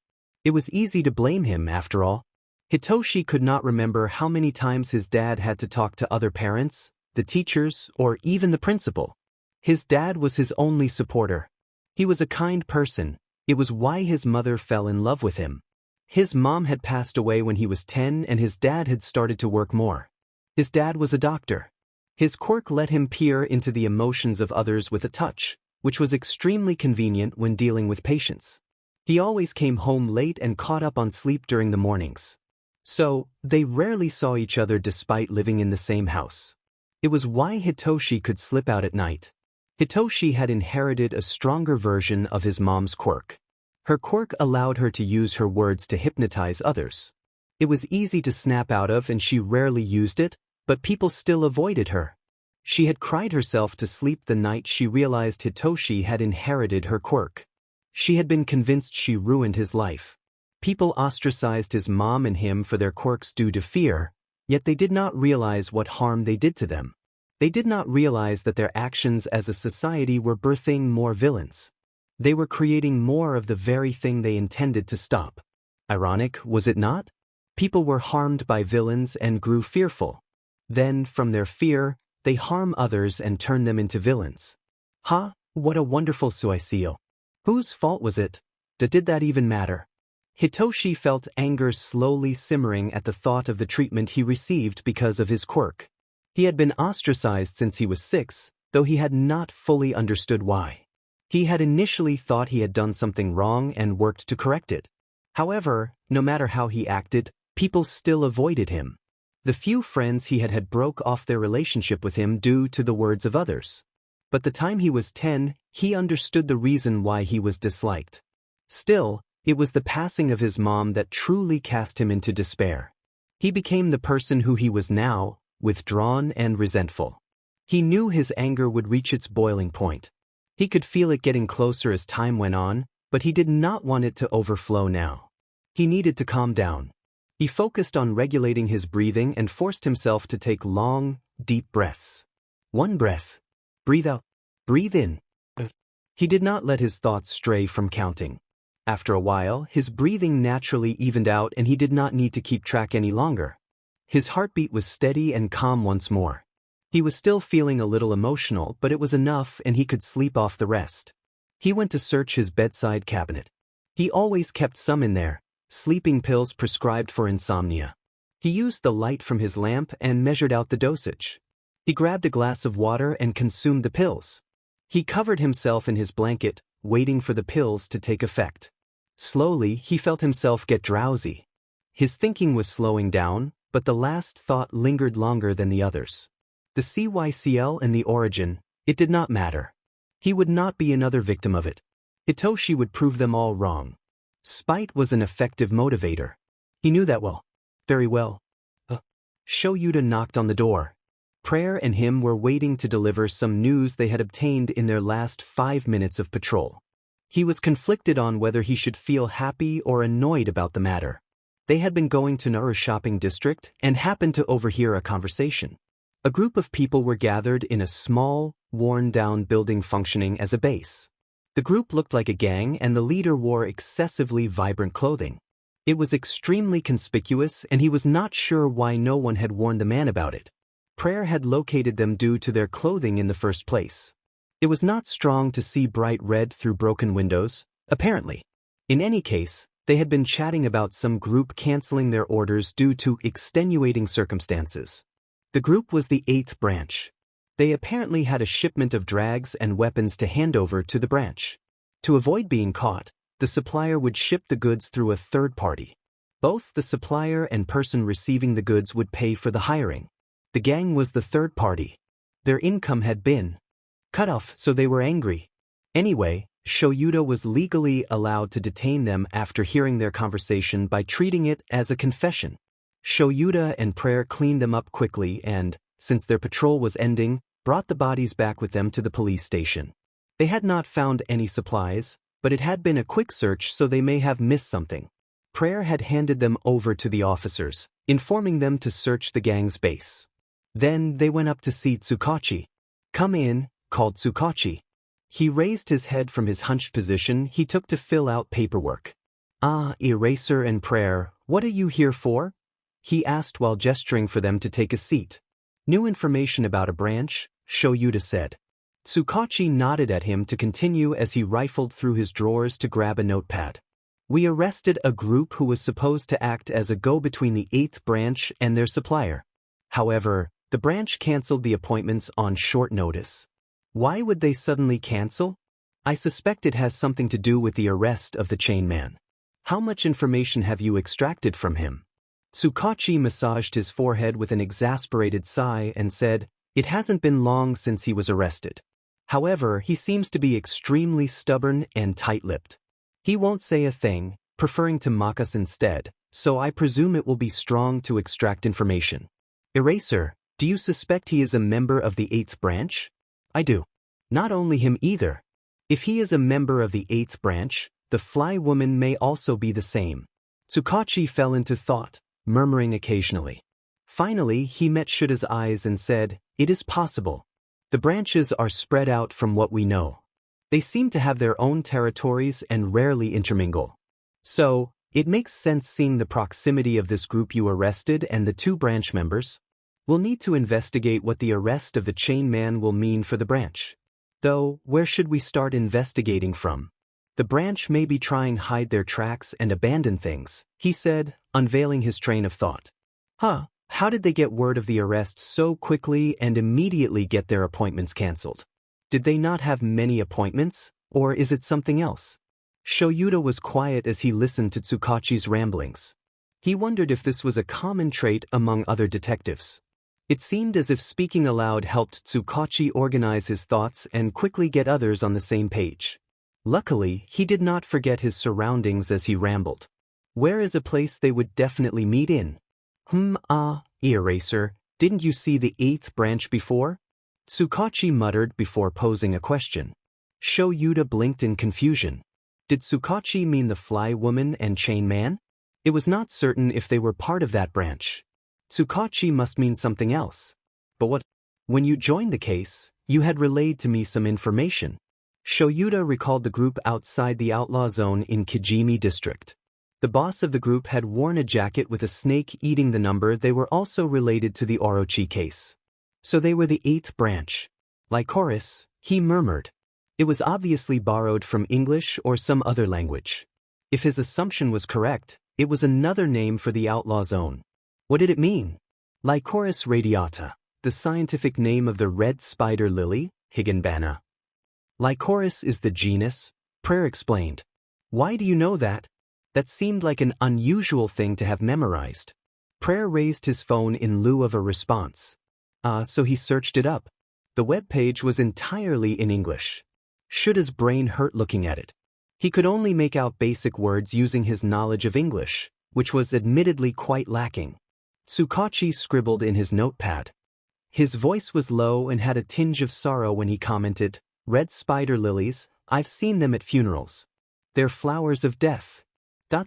It was easy to blame him, after all. Hitoshi could not remember how many times his dad had to talk to other parents, the teachers, or even the principal. His dad was his only supporter. He was a kind person. It was why his mother fell in love with him. His mom had passed away when he was 10 and his dad had started to work more. His dad was a doctor. His quirk let him peer into the emotions of others with a touch, which was extremely convenient when dealing with patients. He always came home late and caught up on sleep during the mornings. So, they rarely saw each other despite living in the same house. It was why Hitoshi could slip out at night. Hitoshi had inherited a stronger version of his mom's quirk. Her quirk allowed her to use her words to hypnotize others. It was easy to snap out of and she rarely used it, but people still avoided her. She had cried herself to sleep the night she realized Hitoshi had inherited her quirk. She had been convinced she ruined his life. People ostracized his mom and him for their quirks due to fear, yet they did not realize what harm they did to them. They did not realize that their actions as a society were birthing more villains. They were creating more of the very thing they intended to stop. Ironic, was it not? People were harmed by villains and grew fearful. Then, from their fear, they harm others and turn them into villains. What a wonderful suicidio. Whose fault was it? Did that even matter? Hitoshi felt anger slowly simmering at the thought of the treatment he received because of his quirk. He had been ostracized since he was 6, though he had not fully understood why. He had initially thought he had done something wrong and worked to correct it. However, no matter how he acted, people still avoided him. The few friends he had broke off their relationship with him due to the words of others. But the time he was 10, he understood the reason why he was disliked. Still, it was the passing of his mom that truly cast him into despair. He became the person who he was now, withdrawn and resentful. He knew his anger would reach its boiling point. He could feel it getting closer as time went on, but he did not want it to overflow now. He needed to calm down. He focused on regulating his breathing and forced himself to take long, deep breaths. One breath. Breathe out. Breathe in. He did not let his thoughts stray from counting. After a while, his breathing naturally evened out and he did not need to keep track any longer. His heartbeat was steady and calm once more. He was still feeling a little emotional, but it was enough and he could sleep off the rest. He went to search his bedside cabinet. He always kept some in there, sleeping pills prescribed for insomnia. He used the light from his lamp and measured out the dosage. He grabbed a glass of water and consumed the pills. He covered himself in his blanket, waiting for the pills to take effect. Slowly, he felt himself get drowsy. His thinking was slowing down, but the last thought lingered longer than the others. The CYCL and the origin, it did not matter. He would not be another victim of it. Itoshi would prove them all wrong. Spite was an effective motivator. He knew that well. Very well. Shoyuta knocked on the door. Prayer and him were waiting to deliver some news they had obtained in their last 5 minutes of patrol. He was conflicted on whether he should feel happy or annoyed about the matter. They had been going to Nara shopping district and happened to overhear a conversation. A group of people were gathered in a small, worn-down building functioning as a base. The group looked like a gang and the leader wore excessively vibrant clothing. It was extremely conspicuous and he was not sure why no one had warned the man about it. Prayer had located them due to their clothing in the first place. It was not strong to see bright red through broken windows, apparently. In any case, they had been chatting about some group canceling their orders due to extenuating circumstances. The group was the 8th branch. They apparently had a shipment of drags and weapons to hand over to the branch. To avoid being caught, the supplier would ship the goods through a third party. Both the supplier and person receiving the goods would pay for the hiring. The gang was the third party. Their income had been cut off, so they were angry. Anyway, Shoyuta was legally allowed to detain them after hearing their conversation by treating it as a confession. Shoyuta and Prayer cleaned them up quickly and, since their patrol was ending, brought the bodies back with them to the police station. They had not found any supplies, but it had been a quick search, so they may have missed something. Prayer had handed them over to the officers, informing them to search the gang's base. Then they went up to see Tsukachi. "Come in," called Tsukachi. He raised his head from his hunched position he took to fill out paperwork. Eraser and Prayer, what are you here for?" he asked while gesturing for them to take a seat. "New information about a branch," Shoyuta said. Tsukachi nodded at him to continue as he rifled through his drawers to grab a notepad. "We arrested a group who was supposed to act as a go-between the 8th branch and their supplier. However, the branch canceled the appointments on short notice." "Why would they suddenly cancel?" "I suspect it has something to do with the arrest of the chain man." "How much information have you extracted from him?" Tsukachi massaged his forehead with an exasperated sigh and said, "It hasn't been long since he was arrested. However, he seems to be extremely stubborn and tight-lipped. He won't say a thing, preferring to mock us instead, so I presume it will be strong to extract information." "Eraser, do you suspect he is a member of the 8th branch?" "I do. Not only him either. If he is a member of the 8th branch, the fly woman may also be the same." Tsukachi fell into thought, murmuring occasionally. Finally, he met Shuta's eyes and said, "It is possible. The branches are spread out from what we know. They seem to have their own territories and rarely intermingle. So, it makes sense seeing the proximity of this group you arrested and the 2 branch members. We'll need to investigate what the arrest of the chain man will mean for the branch. Though, where should we start investigating from? The branch may be trying to hide their tracks and abandon things," he said, unveiling his train of thought. How did they get word of the arrest so quickly and immediately get their appointments cancelled? Did they not have many appointments, or is it something else?" Shoyuta was quiet as he listened to Tsukachi's ramblings. He wondered if this was a common trait among other detectives. It seemed as if speaking aloud helped Tsukachi organize his thoughts and quickly get others on the same page. Luckily, he did not forget his surroundings as he rambled. "Where is a place they would definitely meet in?" Eraser, didn't you see the 8th branch before?" Tsukachi muttered before posing a question. Shoyuta blinked in confusion. Did Tsukachi mean the fly woman and chain man? It was not certain if they were part of that branch. Tsukachi must mean something else. But what? When you joined the case, you had relayed to me some information. Shoyuta recalled the group outside the outlaw zone in Kijimi district. The boss of the group had worn a jacket with a snake eating the number. They were also related to the Orochi case. So they were the 8th branch. Lycoris, he murmured. It was obviously borrowed from English or some other language. If his assumption was correct, it was another name for the outlaw zone. What did it mean? Lycoris radiata, the scientific name of the red spider lily, Higanbana. Lycoris is the genus, Prayer explained. Why do you know that? That seemed like an unusual thing to have memorized. Prayer raised his phone in lieu of a response. So he searched it up. The web page was entirely in English. Shuda's brain hurt looking at it. He could only make out basic words using his knowledge of English, which was admittedly quite lacking. Tsukachi scribbled in his notepad. His voice was low and had a tinge of sorrow when he commented, "Red spider lilies, I've seen them at funerals. They're flowers of death."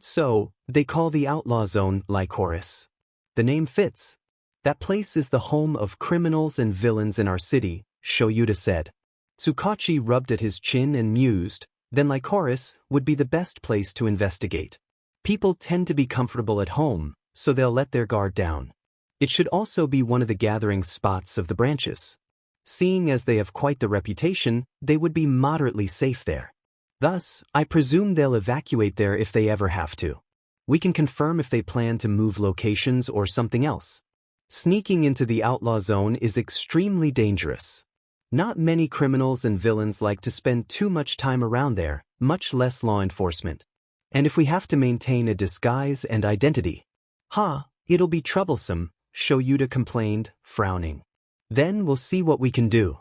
So, they call the outlaw zone Lycoris. The name fits. That place is the home of criminals and villains in our city, Shoyuta said. Tsukachi rubbed at his chin and mused, then Lycoris would be the best place to investigate. People tend to be comfortable at home, so they'll let their guard down. It should also be one of the gathering spots of the branches. Seeing as they have quite the reputation, they would be moderately safe there. Thus, I presume they'll evacuate there if they ever have to. We can confirm if they plan to move locations or something else. Sneaking into the outlaw zone is extremely dangerous. Not many criminals and villains like to spend too much time around there, much less law enforcement. And if we have to maintain a disguise and identity. It'll be troublesome, Shoyuta complained, frowning. Then we'll see what we can do.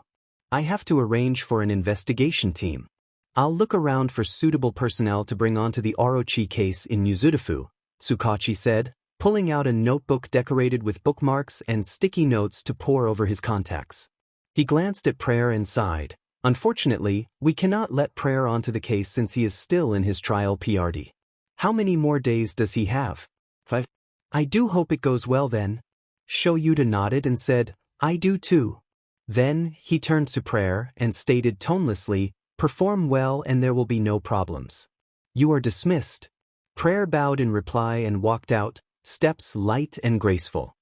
I have to arrange for an investigation team. I'll look around for suitable personnel to bring onto the Orochi case in Mizudafu, Tsukachi said, pulling out a notebook decorated with bookmarks and sticky notes to pore over his contacts. He glanced at Prayer and sighed. Unfortunately, we cannot let Prayer onto the case since he is still in his trial PRD. How many more days does he have? 5. I do hope it goes well then. Shoyuta nodded and said, I do too. Then, he turned to Prayer and stated tonelessly, perform well and there will be no problems. You are dismissed. Prayer bowed in reply and walked out, steps light and graceful.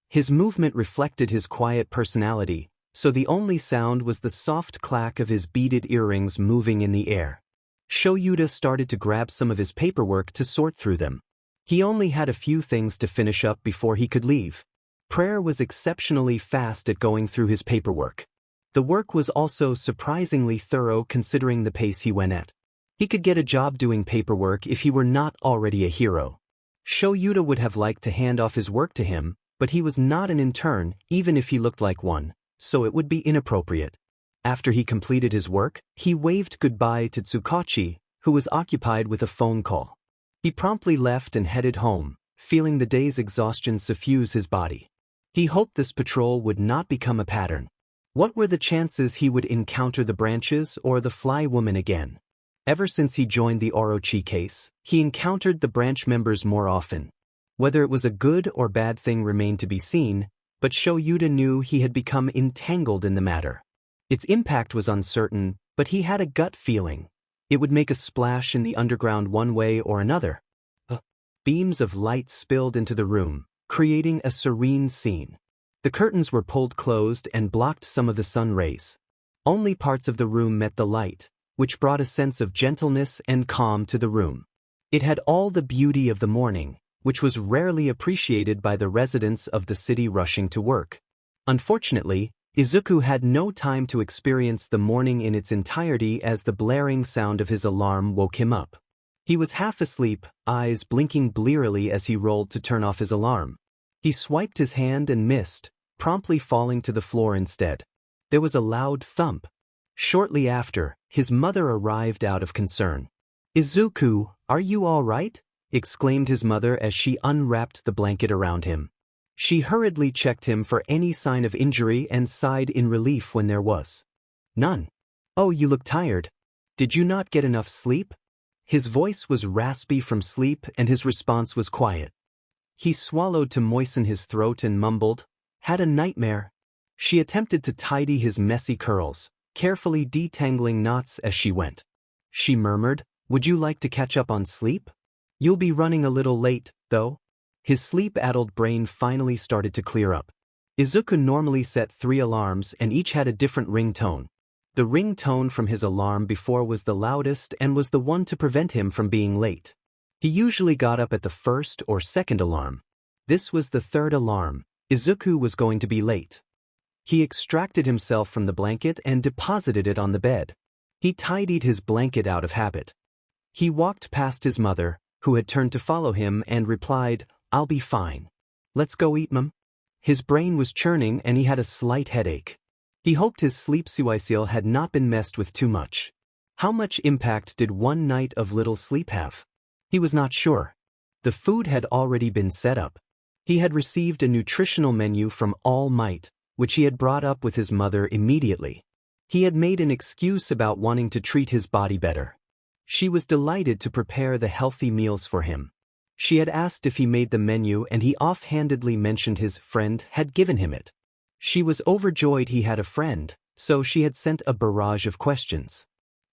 His movement reflected his quiet personality, so the only sound was the soft clack of his beaded earrings moving in the air. Shoyuta started to grab some of his paperwork to sort through them. He only had a few things to finish up before he could leave. Prayer was exceptionally fast at going through his paperwork. The work was also surprisingly thorough considering the pace he went at. He could get a job doing paperwork if he were not already a hero. Shoyuta would have liked to hand off his work to him, but he was not an intern, even if he looked like one, so it would be inappropriate. After he completed his work, he waved goodbye to Tsukachi, who was occupied with a phone call. He promptly left and headed home, feeling the day's exhaustion suffuse his body. He hoped this patrol would not become a pattern. What were the chances he would encounter the branches or the fly woman again? Ever since he joined the Orochi case, he encountered the branch members more often. Whether it was a good or bad thing remained to be seen, but Shoyuta knew he had become entangled in the matter. Its impact was uncertain, but he had a gut feeling. It would make a splash in the underground one way or another. Beams of light spilled into the room, creating a serene scene. The curtains were pulled closed and blocked some of the sun rays. Only parts of the room met the light, which brought a sense of gentleness and calm to the room. It had all the beauty of the morning, which was rarely appreciated by the residents of the city rushing to work. Unfortunately, Izuku had no time to experience the morning in its entirety as the blaring sound of his alarm woke him up. He was half asleep, eyes blinking blearily as he rolled to turn off his alarm. He swiped his hand and missed, promptly falling to the floor instead. There was a loud thump. Shortly after, his mother arrived out of concern. "Izuku, are you all right?" exclaimed his mother as she unwrapped the blanket around him. She hurriedly checked him for any sign of injury and sighed in relief when there was none. "Oh, you look tired. Did you not get enough sleep?" His voice was raspy from sleep and his response was quiet. He swallowed to moisten his throat and mumbled, "Had a nightmare." She attempted to tidy his messy curls, carefully detangling knots as she went. She murmured, "Would you like to catch up on sleep? You'll be running a little late, though." His sleep-addled brain finally started to clear up. Izuku normally set 3 alarms and each had a different ringtone. The ringtone from his alarm before was the loudest and was the one to prevent him from being late. He usually got up at the first or second alarm. This was the third alarm. Izuku was going to be late. He extracted himself from the blanket and deposited it on the bed. He tidied his blanket out of habit. He walked past his mother, who had turned to follow him, and replied, "I'll be fine. Let's go eat, Mum." His brain was churning and he had a slight headache. He hoped his sleep cycle had not been messed with too much. How much impact did one night of little sleep have? He was not sure. The food had already been set up. He had received a nutritional menu from All Might, which he had brought up with his mother immediately. He had made an excuse about wanting to treat his body better. She was delighted to prepare the healthy meals for him. She had asked if he made the menu and he offhandedly mentioned his friend had given him it. She was overjoyed he had a friend, so she had sent a barrage of questions.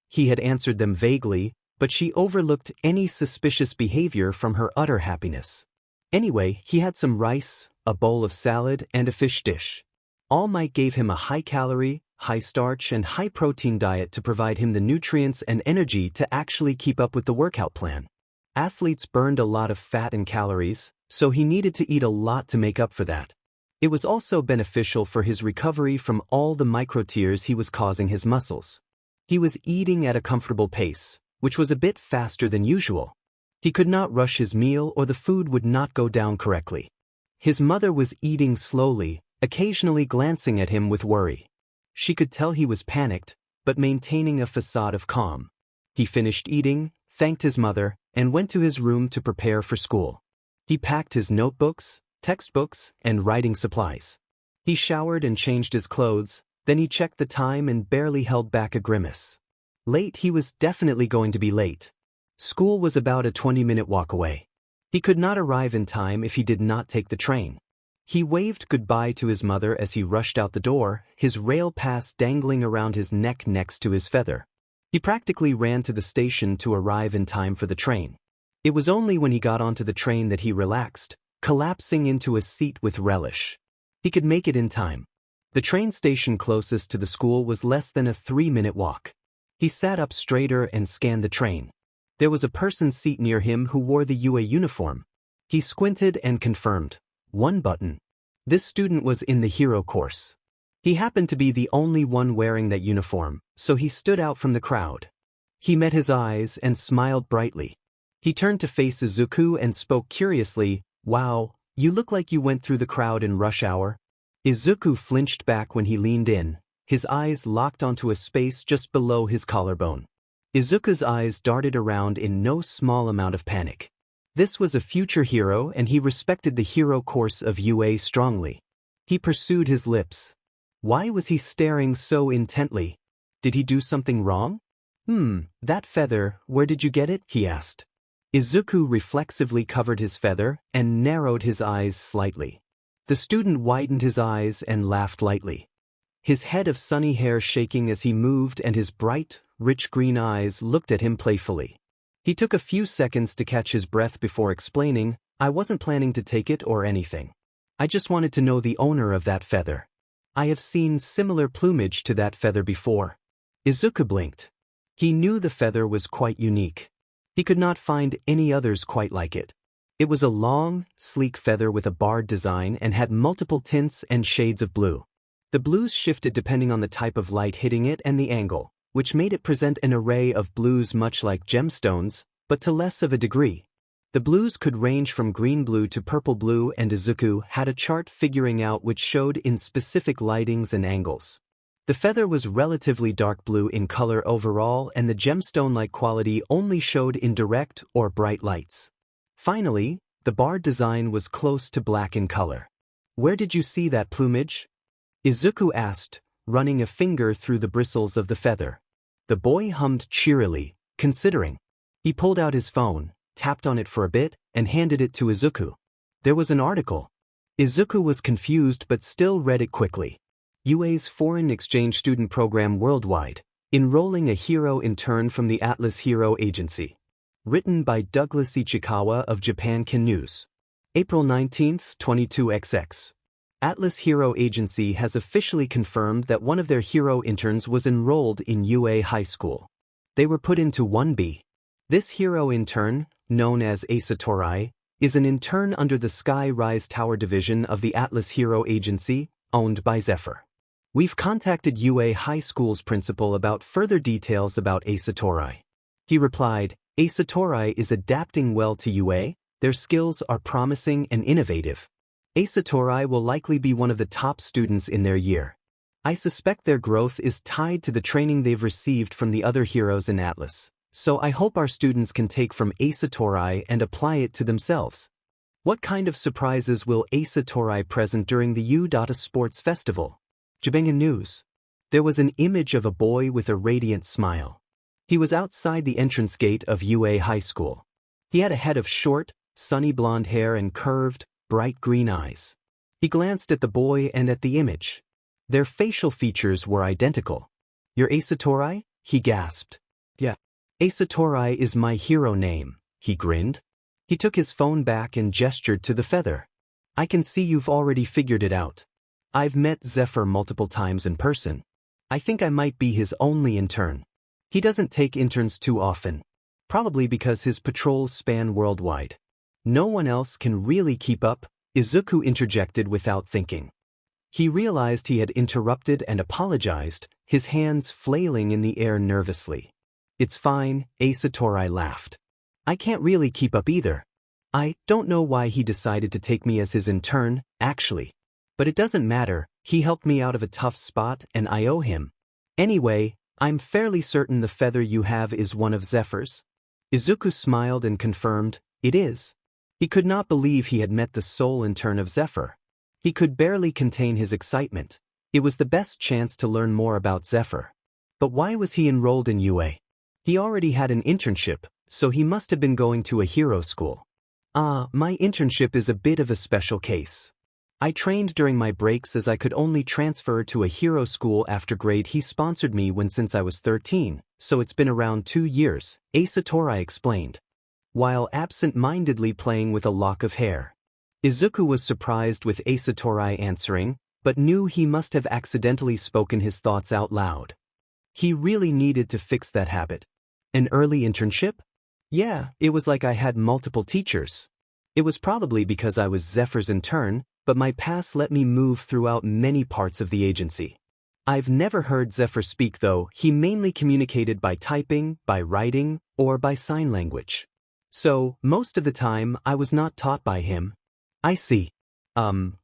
He had answered them vaguely, but she overlooked any suspicious behavior from her utter happiness. Anyway, he had some rice, a bowl of salad, and a fish dish. All Might gave him a high-calorie, high-starch, and high-protein diet to provide him the nutrients and energy to actually keep up with the workout plan. Athletes burned a lot of fat and calories, so he needed to eat a lot to make up for that. It was also beneficial for his recovery from all the micro-tears he was causing his muscles. He was eating at a comfortable pace, which was a bit faster than usual. He could not rush his meal or the food would not go down correctly. His mother was eating slowly, occasionally glancing at him with worry. She could tell he was panicked, but maintaining a facade of calm. He finished eating, thanked his mother, and went to his room to prepare for school. He packed his notebooks, textbooks, and writing supplies. He showered and changed his clothes, then he checked the time and barely held back a grimace. Late, he was definitely going to be late. School was about a 20-minute walk away. He could not arrive in time if he did not take the train. He waved goodbye to his mother as he rushed out the door, his rail pass dangling around his neck next to his feather. He practically ran to the station to arrive in time for the train. It was only when he got onto the train that he relaxed, collapsing into a seat with relish. He could make it in time. The train station closest to the school was less than a 3-minute walk. He sat up straighter and scanned the train. There was a person's seat near him who wore the UA uniform. He squinted and confirmed. 1 button. This student was in the hero course. He happened to be the only one wearing that uniform, so he stood out from the crowd. He met his eyes and smiled brightly. He turned to face Izuku and spoke curiously, "Wow, you look like you went through the crowd in rush hour." Izuku flinched back when he leaned in, his eyes locked onto a space just below his collarbone. Izuku's eyes darted around in no small amount of panic. This was a future hero and he respected the hero course of UA strongly. He pursued his lips. Why was he staring so intently? Did he do something wrong? That feather, where did you get it? He asked. Izuku reflexively covered his feather and narrowed his eyes slightly. The student widened his eyes and laughed lightly. His head of sunny hair shaking as he moved and his bright, rich green eyes looked at him playfully. He took a few seconds to catch his breath before explaining, "I wasn't planning to take it or anything. I just wanted to know the owner of that feather. I have seen similar plumage to that feather before." Izuku blinked. He knew the feather was quite unique. He could not find any others quite like it. It was a long, sleek feather with a barred design and had multiple tints and shades of blue. The blues shifted depending on the type of light hitting it and the angle, which made it present an array of blues much like gemstones, but to less of a degree. The blues could range from green blue to purple blue, and Izuku had a chart figuring out which showed in specific lightings and angles. The feather was relatively dark blue in color overall, and the gemstone-like quality only showed in direct or bright lights. Finally, the barred design was close to black in color. "Where did you see that plumage?" Izuku asked, running a finger through the bristles of the feather. The boy hummed cheerily, considering. He pulled out his phone, tapped on it for a bit, and handed it to Izuku. There was an article. Izuku was confused but still read it quickly. UA's foreign exchange student program worldwide, enrolling a hero intern from the Atlas Hero Agency. Written by Douglas Ichikawa of Japan News. April 19, 22XX. Atlas Hero Agency has officially confirmed that one of their hero interns was enrolled in UA High School. They were put into 1B. This hero intern, known as Asori, is an intern under the Sky Rise Tower division of the Atlas Hero Agency, owned by Zephyr. We've contacted UA High School's principal about further details about Asori. He replied, Asori is adapting well to UA, their skills are promising and innovative. Asori will likely be one of the top students in their year. I suspect their growth is tied to the training they've received from the other heroes in Atlas, so I hope our students can take from Asori and apply it to themselves. What kind of surprises will Asori present during the U.A Sports Festival? Japan News. There was an image of a boy with a radiant smile. He was outside the entrance gate of UA High School. He had a head of short, sunny blonde hair and curved, bright green eyes. He glanced at the boy and at the image. Their facial features were identical. You're Asori? He gasped. Yeah. Asori is my hero name, he grinned. He took his phone back and gestured to the feather. I can see you've already figured it out. I've met Zephyr multiple times in person. I think I might be his only intern. He doesn't take interns too often. Probably because his patrols span worldwide. No one else can really keep up, Izuku interjected without thinking. He realized he had interrupted and apologized, his hands flailing in the air nervously. It's fine, Asori laughed. I can't really keep up either. I don't know why he decided to take me as his intern, actually. But it doesn't matter, he helped me out of a tough spot and I owe him. Anyway, I'm fairly certain the feather you have is one of Zephyr's. Izuku smiled and confirmed, it is. He could not believe he had met the sole intern of Zephyr. He could barely contain his excitement. It was the best chance to learn more about Zephyr. But why was he enrolled in UA? He already had an internship, so he must have been going to a hero school. My internship is a bit of a special case. I trained during my breaks as I could only transfer to a hero school after grade he sponsored me since I was 13, so it's been around 2 years, Asori explained, while absent-mindedly playing with a lock of hair. Izuku was surprised with Asori answering, but knew he must have accidentally spoken his thoughts out loud. He really needed to fix that habit. An early internship? Yeah, it was like I had multiple teachers. It was probably because I was Zephyr's intern, but my past let me move throughout many parts of the agency. I've never heard Zephyr speak though, he mainly communicated by typing, by writing, or by sign language. So, most of the time, I was not taught by him. I see.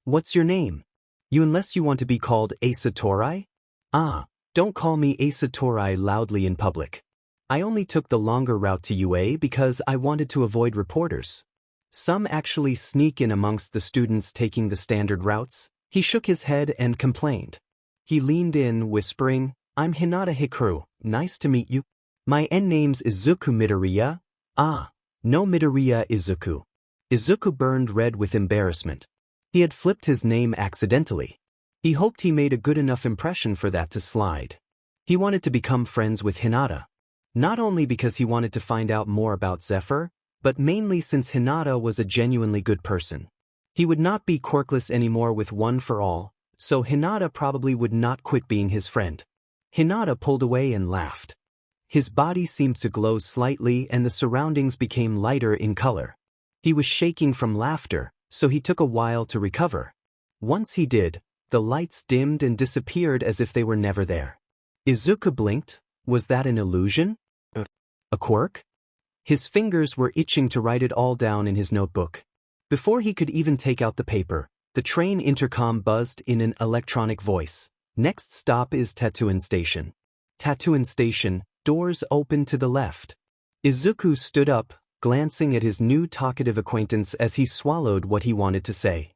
What's your name? Unless you want to be called Asori? Don't call me Asori loudly in public. I only took the longer route to UA because I wanted to avoid reporters. Some actually sneak in amongst the students taking the standard routes. He shook his head and complained. He leaned in, whispering, I'm Hinata Hikaru, nice to meet you. My name's Izuku Midoriya. No Midoriya Izuku. Izuku burned red with embarrassment. He had flipped his name accidentally. He hoped he made a good enough impression for that to slide. He wanted to become friends with Hinata. Not only because he wanted to find out more about Zephyr, but mainly since Hinata was a genuinely good person. He would not be quirkless anymore with One for All, so Hinata probably would not quit being his friend. Hinata pulled away and laughed. His body seemed to glow slightly and the surroundings became lighter in color. He was shaking from laughter, so he took a while to recover. Once he did, the lights dimmed and disappeared as if they were never there. Izuku blinked. Was that an illusion? A quirk? His fingers were itching to write it all down in his notebook. Before he could even take out the paper, the train intercom buzzed in an electronic voice. Next stop is Tatooine Station. Tatooine Station, doors open to the left. Izuku stood up, glancing at his new talkative acquaintance as he swallowed what he wanted to say.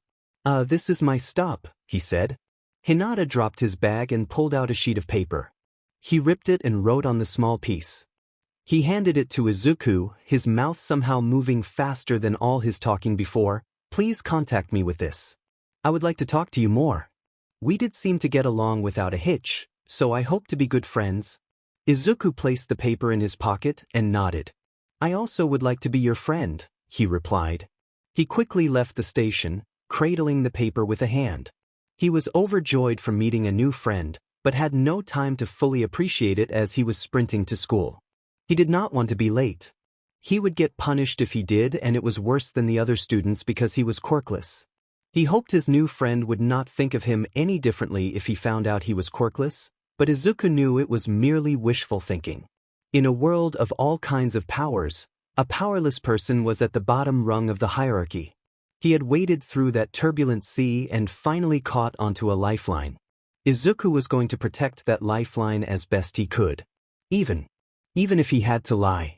This is my stop, he said. Hinata dropped his bag and pulled out a sheet of paper. He ripped it and wrote on the small piece. He handed it to Izuku, his mouth somehow moving faster than all his talking before. Please contact me with this. I would like to talk to you more. We did seem to get along without a hitch, so I hope to be good friends. Izuku placed the paper in his pocket and nodded. I also would like to be your friend, he replied. He quickly left the station, cradling the paper with a hand. He was overjoyed from meeting a new friend, but had no time to fully appreciate it as he was sprinting to school. He did not want to be late. He would get punished if he did, and it was worse than the other students because he was quirkless. He hoped his new friend would not think of him any differently if he found out he was quirkless, but Izuku knew it was merely wishful thinking. In a world of all kinds of powers, a powerless person was at the bottom rung of the hierarchy. He had waded through that turbulent sea and finally caught onto a lifeline. Izuku was going to protect that lifeline as best he could. Even if he had to lie.